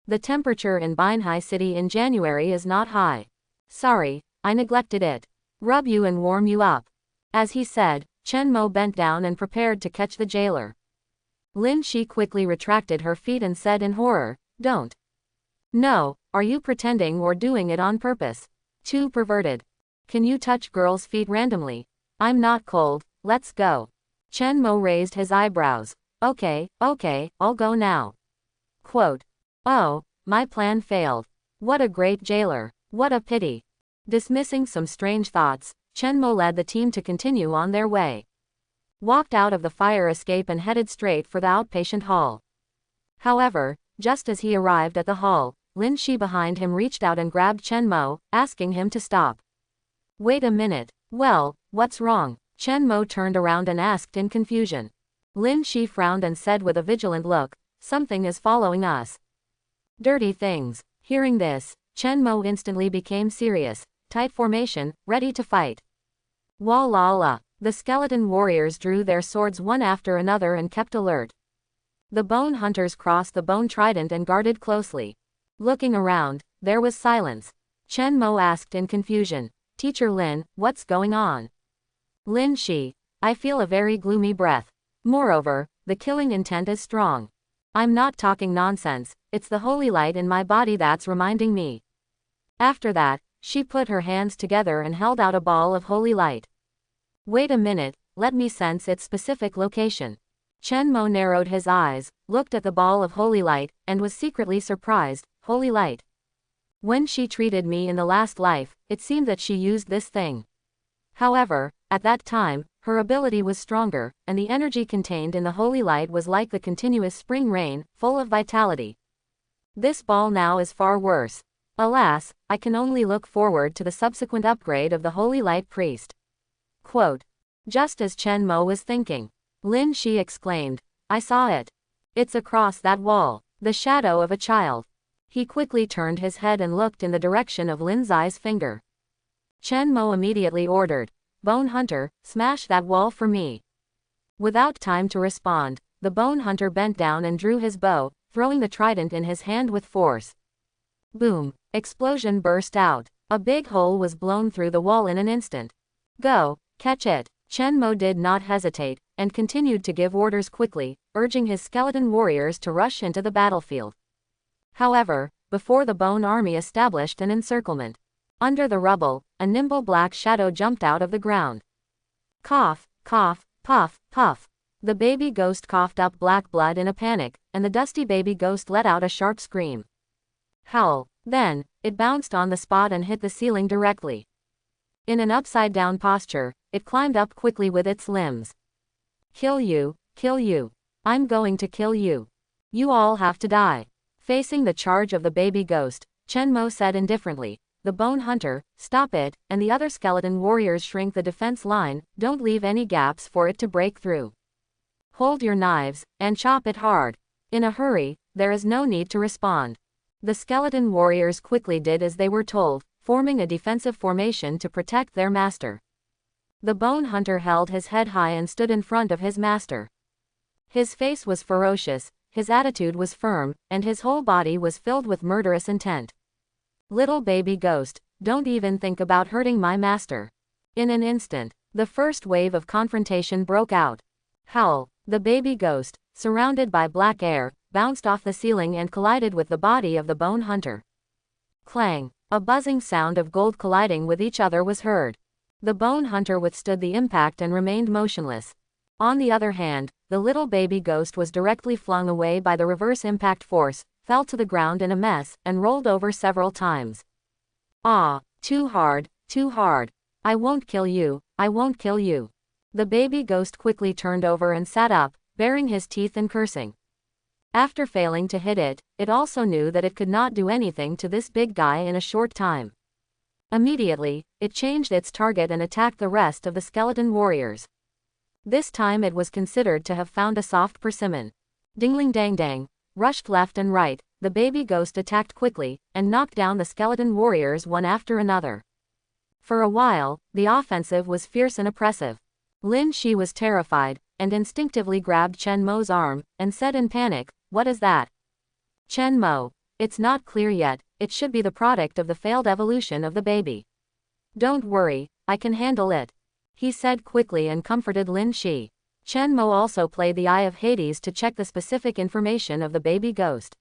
The temperature in Binhai City in January is not high. Sorry, I neglected it. Rub you and warm you up. As he said, Chen Mo bent down and prepared to catch the jailer. Lin Shi quickly retracted her feet and said in horror, don't. No, are you pretending or doing it on purpose? Too perverted. Can you touch girls' feet randomly? I'm not cold, let's go. Chen Mo raised his eyebrows. Okay, I'll go now. Quote. Oh, my plan failed. What a great jailer. What a pity. Dismissing some strange thoughts, Chen Mo led the team to continue on their way. Walked out of the fire escape and headed straight for the outpatient hall. However, just as he arrived at the hall, Lin Shi behind him reached out and grabbed Chen Mo, asking him to stop. Wait a minute. Well, what's wrong? Chen Mo turned around and asked in confusion. Lin Shi frowned and said with a vigilant look, something is following us. Dirty things. Hearing this, Chen Mo instantly became serious, tight formation, ready to fight. Wah-la-la. The skeleton warriors drew their swords one after another and kept alert. The bone hunters crossed the bone trident and guarded closely. Looking around, there was silence. Chen Mo asked in confusion, Teacher Lin, what's going on? Lin Shi, I feel a very gloomy breath. Moreover, the killing intent is strong. I'm not talking nonsense, it's the holy light in my body that's reminding me. After that, she put her hands together and held out a ball of holy light. Wait a minute, let me sense its specific location. Chen Mo narrowed his eyes, looked at the ball of holy light, and was secretly surprised. Holy light. When she treated me in the last life, it seemed that she used this thing. However, at that time, her ability was stronger, and the energy contained in the holy light was like the continuous spring rain, full of vitality. This ball now is far worse. Alas, I can only look forward to the subsequent upgrade of the holy light priest. Quote. Just as Chen Mo was thinking, Lin Shi exclaimed, I saw it. It's across that wall, the shadow of a child. He quickly turned his head and looked in the direction of Lin Zai's finger. Chen Mo immediately ordered, Bone Hunter, smash that wall for me. Without time to respond, the Bone Hunter bent down and drew his bow, throwing the trident in his hand with force. Boom! Explosion burst out. A big hole was blown through the wall in an instant. Go, catch it. Chen Mo did not hesitate, and continued to give orders quickly, urging his skeleton warriors to rush into the battlefield. However, before the Bone Army established an encirclement. Under the rubble, a nimble black shadow jumped out of the ground. Cough, cough, puff, puff. The baby ghost coughed up black blood in a panic, and the dusty baby ghost let out a sharp scream. Howl. Then, it bounced on the spot and hit the ceiling directly. In an upside-down posture, it climbed up quickly with its limbs. Kill you, kill you. I'm going to kill you. You all have to die. Facing the charge of the baby ghost, Chen Mo said indifferently, the Bone Hunter, stop it, and the other skeleton warriors shrink the defense line, don't leave any gaps for it to break through. Hold your knives, and chop it hard. In a hurry, there is no need to respond. The skeleton warriors quickly did as they were told, forming a defensive formation to protect their master. The Bone Hunter held his head high and stood in front of his master. His face was ferocious, his attitude was firm, and his whole body was filled with murderous intent. Little baby ghost, don't even think about hurting my master. In an instant, the first wave of confrontation broke out. Howl. The baby ghost, surrounded by black air, bounced off the ceiling and collided with the body of the Bone Hunter. Clang. A buzzing sound of gold colliding with each other was heard. The Bone Hunter withstood the impact and remained motionless. On the other hand, the little baby ghost was directly flung away by the reverse impact force, fell to the ground in a mess, and rolled over several times. Ah, too hard, too hard. I won't kill you, I won't kill you. The baby ghost quickly turned over and sat up, baring his teeth and cursing. After failing to hit it, it also knew that it could not do anything to this big guy in a short time. Immediately, it changed its target and attacked the rest of the skeleton warriors. This time it was considered to have found a soft persimmon. Dingling dang dang, rushed left and right, the baby ghost attacked quickly, and knocked down the skeleton warriors one after another. For a while, the offensive was fierce and oppressive. Lin Shi was terrified, and instinctively grabbed Chen Mo's arm, and said in panic, what is that? Chen Mo. It's not clear yet, it should be the product of the failed evolution of the baby. Don't worry, I can handle it. He said quickly and comforted Lin Shi. Chen Mo also played the Eye of Hades to check the specific information of the baby ghost.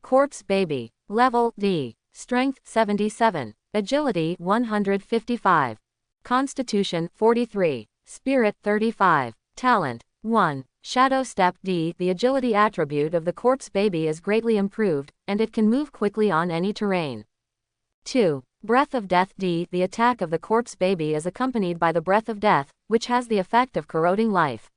Corpse baby. Level D. Strength 77. Agility 155. Constitution 43. Spirit 35. Talent 1. Shadow Step D. The agility attribute of the corpse baby is greatly improved, and it can move quickly on any terrain. 2. Breath of Death D. The attack of the corpse baby is accompanied by the breath of death, which has the effect of corroding life.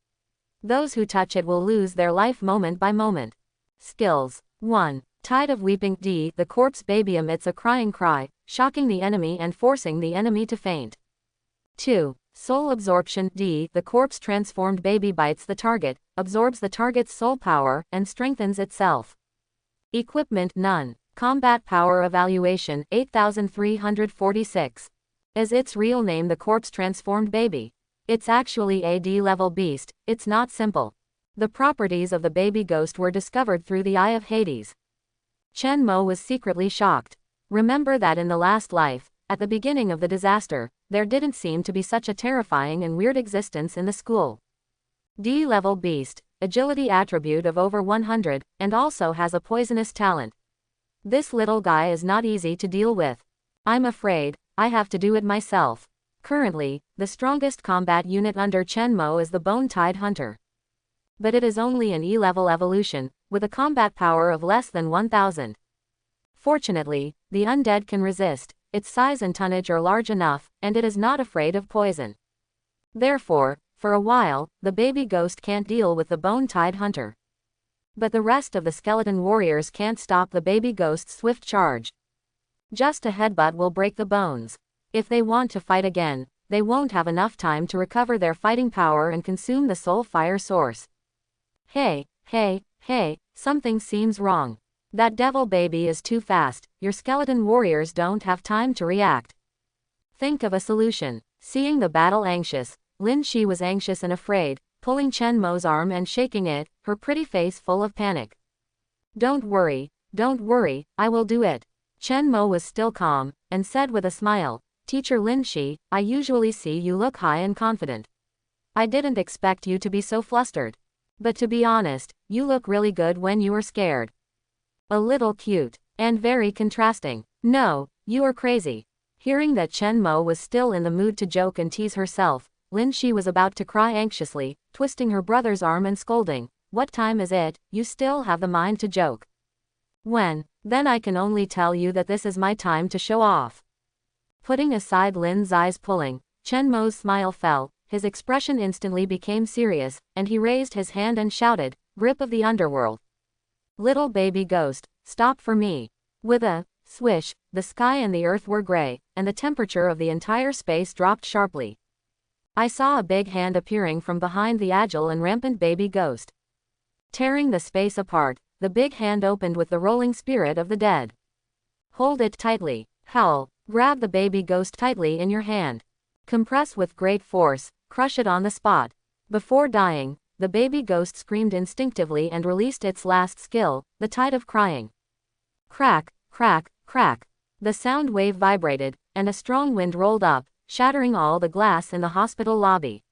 Those who touch it will lose their life moment by moment. Skills 1. Tide of Weeping D. The corpse baby emits a crying cry, shocking the enemy and forcing the enemy to faint. 2. Soul Absorption D. The corpse transformed baby bites the target, absorbs the target's soul power, and strengthens itself. Equipment None. Combat Power Evaluation 8346. Is its real name the corpse transformed baby? It's actually a D-level beast, it's not simple. The properties of the baby ghost were discovered through the Eye of Hades. Chen Mo was secretly shocked. Remember that in the last life, at the beginning of the disaster, there didn't seem to be such a terrifying and weird existence in the school. D-level beast, agility attribute of over 100, and also has a poisonous talent. This little guy is not easy to deal with. I'm afraid, I have to do it myself. Currently, the strongest combat unit under Chen Mo is the Bone-Tide Hunter. But it is only an E-level evolution, with a combat power of less than 1000. Fortunately, the undead can resist, its size and tonnage are large enough, and it is not afraid of poison. Therefore, for a while, the baby ghost can't deal with the bone-tied hunter. But the rest of the skeleton warriors can't stop the baby ghost's swift charge. Just a headbutt will break the bones. If they want to fight again, they won't have enough time to recover their fighting power and consume the soul fire source. Hey, something seems wrong. That devil baby is too fast, your skeleton warriors don't have time to react. Think of a solution. Seeing the battle anxious, Lin Shi was anxious and afraid, pulling Chen Mo's arm and shaking it, her pretty face full of panic. Don't worry, I will do it. Chen Mo was still calm, and said with a smile, Teacher Lin Shi, I usually see you look high and confident. I didn't expect you to be so flustered. But to be honest, you look really good when you are scared. A little cute. And very contrasting. No, you are crazy. Hearing that Chen Mo was still in the mood to joke and tease herself, Lin Shi was about to cry anxiously, twisting her brother's arm and scolding, What time is it? You still have the mind to joke. When? Then I can only tell you that this is my time to show off. Putting aside Lin's eyes pulling, Chen Mo's smile fell, his expression instantly became serious, and he raised his hand and shouted, Grip of the underworld. Little baby ghost, stop for me. With a swish, the sky and the earth were gray, and the temperature of the entire space dropped sharply. I saw a big hand appearing from behind the agile and rampant baby ghost. Tearing the space apart, the big hand opened with the rolling spirit of the dead. Hold it tightly. Howl. Grab the baby ghost tightly in your hand. Compress with great force, crush it on the spot. Before dying, the baby ghost screamed instinctively and released its last skill, the tide of crying. Crack, crack, crack. The sound wave vibrated, and a strong wind rolled up, shattering all the glass in the hospital lobby.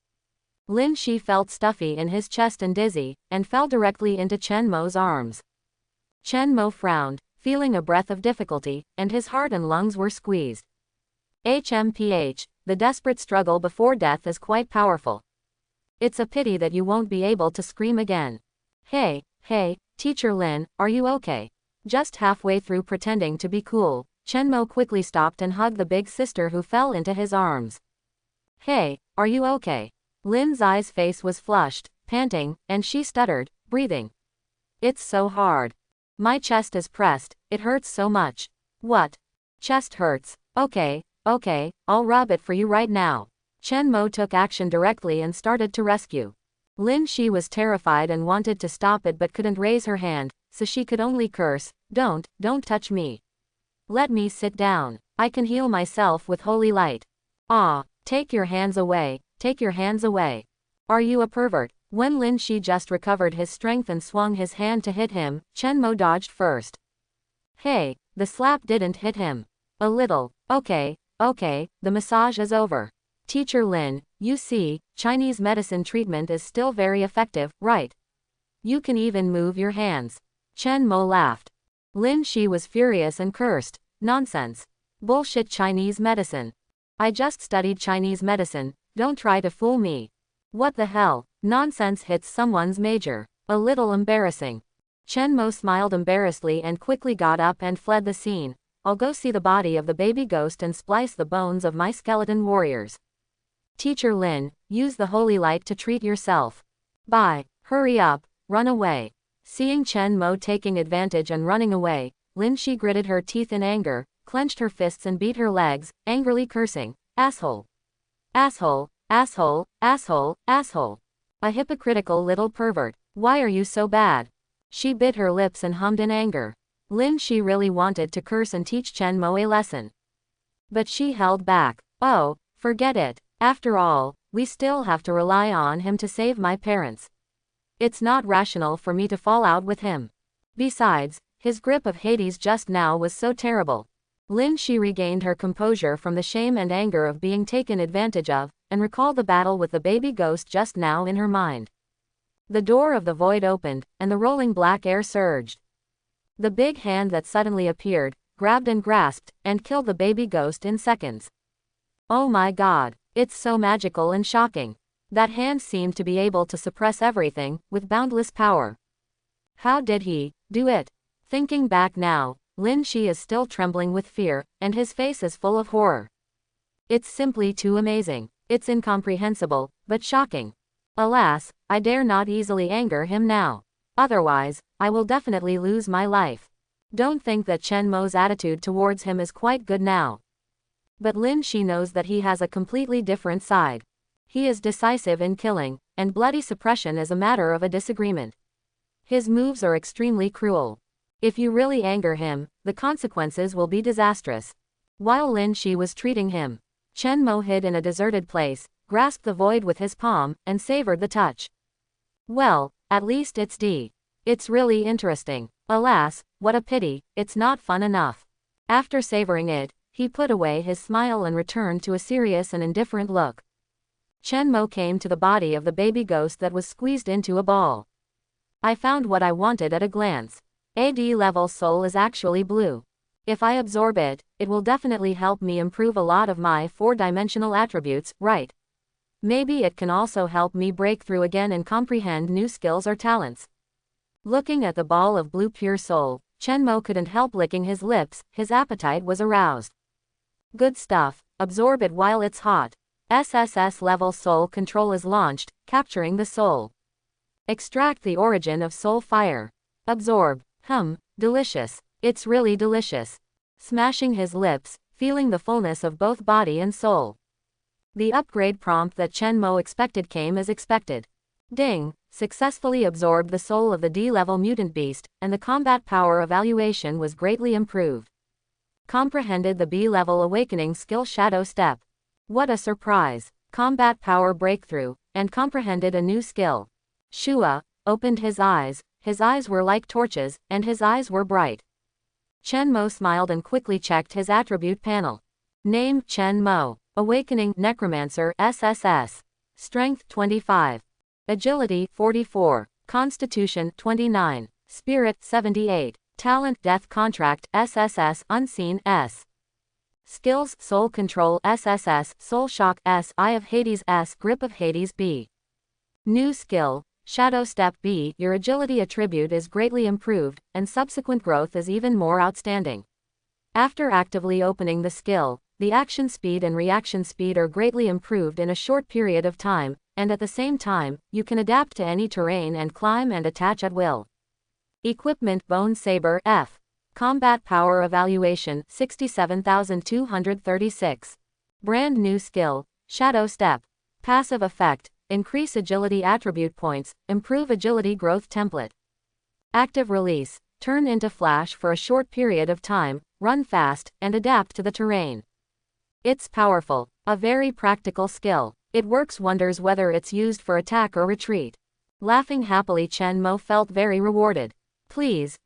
Lin Shi felt stuffy in his chest and dizzy, and fell directly into Chen Mo's arms. Chen Mo frowned, feeling a breath of difficulty, and his heart and lungs were squeezed. HMPH, the desperate struggle before death is quite powerful. It's a pity that you won't be able to scream again. Hey, Teacher Lin, are you okay? Just halfway through pretending to be cool, Chen Mo quickly stopped and hugged the big sister who fell into his arms. Hey, are you okay? Lin's face was flushed, panting, and she stuttered, breathing. It's so hard. My chest is pressed, it hurts so much. What? Chest hurts. Okay, I'll rub it for you right now. Chen Mo took action directly and started to rescue. Lin Shi was terrified and wanted to stop it but couldn't raise her hand, so she could only curse, Don't touch me. Let me sit down. I can heal myself with holy light. Take your hands away, Are you a pervert? When Lin Shi just recovered his strength and swung his hand to hit him, Chen Mo dodged first. Hey, the slap didn't hit him. A little. Okay, the massage is over. Teacher Lin, you see, Chinese medicine treatment is still very effective, right? You can even move your hands. Chen Mo laughed. Lin Shi was furious and cursed. Nonsense. Bullshit Chinese medicine. I just studied Chinese medicine, don't try to fool me. What the hell? Nonsense hits someone's major. A little embarrassing. Chen Mo smiled embarrassedly and quickly got up and fled the scene. I'll go see the body of the baby ghost and splice the bones of my skeleton warriors. Teacher Lin, use the holy light to treat yourself. Bye. Hurry up, run away. Seeing Chen Mo taking advantage and running away, Lin Shi gritted her teeth in anger, clenched her fists and beat her legs, angrily cursing, Asshole. Asshole. A hypocritical little pervert. Why are you so bad? She bit her lips and hummed in anger. Lin Shi really wanted to curse and teach Chen Mo a lesson. But she held back. Oh, forget it. After all, we still have to rely on him to save my parents. It's not rational for me to fall out with him. Besides, his grip of Hades just now was so terrible. Lin Shi regained her composure from the shame and anger of being taken advantage of, and recalled the battle with the baby ghost just now in her mind. The door of the void opened, and the rolling black air surged. The big hand that suddenly appeared, grabbed and grasped, and killed the baby ghost in seconds. Oh my god, it's so magical and shocking. That hand seemed to be able to suppress everything, with boundless power. How did he do it? Thinking back now, Lin Shi is still trembling with fear, and his face is full of horror. It's simply too amazing. It's incomprehensible, but shocking. Alas, I dare not easily anger him now. Otherwise, I will definitely lose my life. Don't think that Chen Mo's attitude towards him is quite good now. But Lin Shi knows that he has a completely different side. He is decisive in killing, and bloody suppression is a matter of a disagreement. His moves are extremely cruel. If you really anger him, the consequences will be disastrous. While Lin Shi was treating him, Chen Mo hid in a deserted place, grasped the void with his palm, and savored the touch. Well, at least it's D. It's really interesting. Alas, what a pity, it's not fun enough. After savoring it, he put away his smile and returned to a serious and indifferent look. Chen Mo came to the body of the baby ghost that was squeezed into a ball. I found what I wanted at a glance. AD level soul is actually blue. If I absorb it, it will definitely help me improve a lot of my 4-dimensional attributes, right? Maybe it can also help me break through again and comprehend new skills or talents. Looking at the ball of blue pure soul, Chen Mo couldn't help licking his lips, his appetite was aroused. Good stuff, absorb it while it's hot. SSS level soul control is launched, capturing the soul. Extract the origin of soul fire. Absorb. Delicious. It's really delicious. Smashing his lips, feeling the fullness of both body and soul. The upgrade prompt that Chen Mo expected came as expected. Ding! Successfully absorbed the soul of the D-level mutant beast, and the combat power evaluation was greatly improved. Comprehended the B-level awakening skill Shadow Step. What a surprise! Combat power breakthrough, and comprehended a new skill. Shua opened his eyes were like torches, and his eyes were bright. Chen Mo smiled and quickly checked his attribute panel. Name Chen Mo. Awakening Necromancer SSS. Strength 25. Agility 44. Constitution 29. Spirit 78. Talent Death Contract SSS Unseen S. Skills Soul Control SSS Soul Shock S Eye of Hades S Grip of Hades B. New skill Shadow Step B. Your agility attribute is greatly improved, and subsequent growth is even more outstanding. After actively opening the skill, the action speed and reaction speed are greatly improved in a short period of time, and at the same time, you can adapt to any terrain and climb and attach at will. Equipment Bone Saber F. Combat Power Evaluation 67,236. Brand new skill, Shadow Step. Passive effect, increase agility attribute points, improve agility growth template. Active release, turn into flash for a short period of time, run fast, and adapt to the terrain. It's powerful, a very practical skill. It works wonders whether it's used for attack or retreat. Laughing happily, Chen Mo felt very rewarded. Please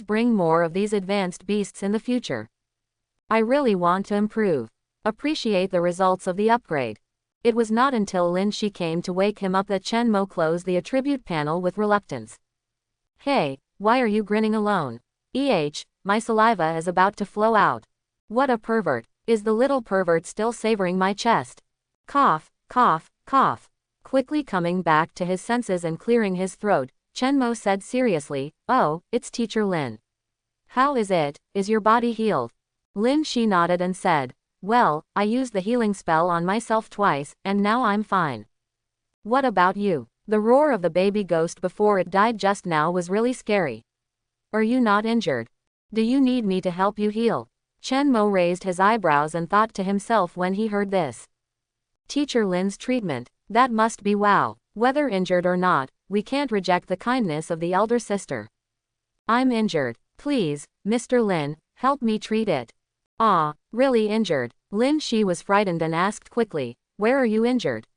bring more of these advanced beasts in the future. I really want to improve. Appreciate the results of the upgrade. It was not until Lin Shi came to wake him up that Chen Mo closed the attribute panel with reluctance. Hey, why are you grinning alone? My saliva is about to flow out. What a pervert. Is the little pervert still savoring my chest? Cough, cough, cough. Quickly coming back to his senses and clearing his throat, Chen Mo said seriously, "Oh, it's Teacher Lin. How is it? Is your body healed?" Lin Shi nodded and said, "Well, I used the healing spell on myself twice, and now I'm fine." "What about you?" The roar of the baby ghost before it died just now was really scary. "Are you not injured? Do you need me to help you heal?" Chen Mo raised his eyebrows and thought to himself when he heard this. Teacher Lin's treatment, that must be wow. Whether injured or not, we can't reject the kindness of the elder sister. "I'm injured. Please, Mr. Lin, help me treat it." "Ah, really injured?" Lin Shi was frightened and asked quickly, "Where are you injured?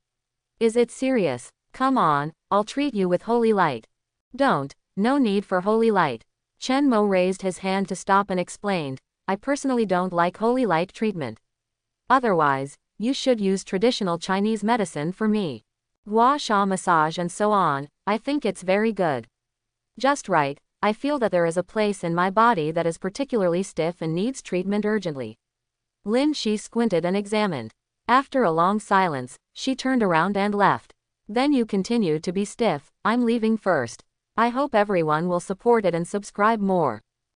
Is it serious? Come on, I'll treat you with holy light." "Don't, no need for holy light." Chen Mo raised his hand to stop and explained, "I personally don't like holy light treatment. Otherwise, you should use traditional Chinese medicine for me. Gua sha massage and so on, I think it's very good. Just right, I feel that there is a place in my body that is particularly stiff and needs treatment urgently." Lin Shi squinted and examined. After a long silence, she turned around and left. "Then you continue to be stiff, I'm leaving first. I hope everyone will support it and subscribe more."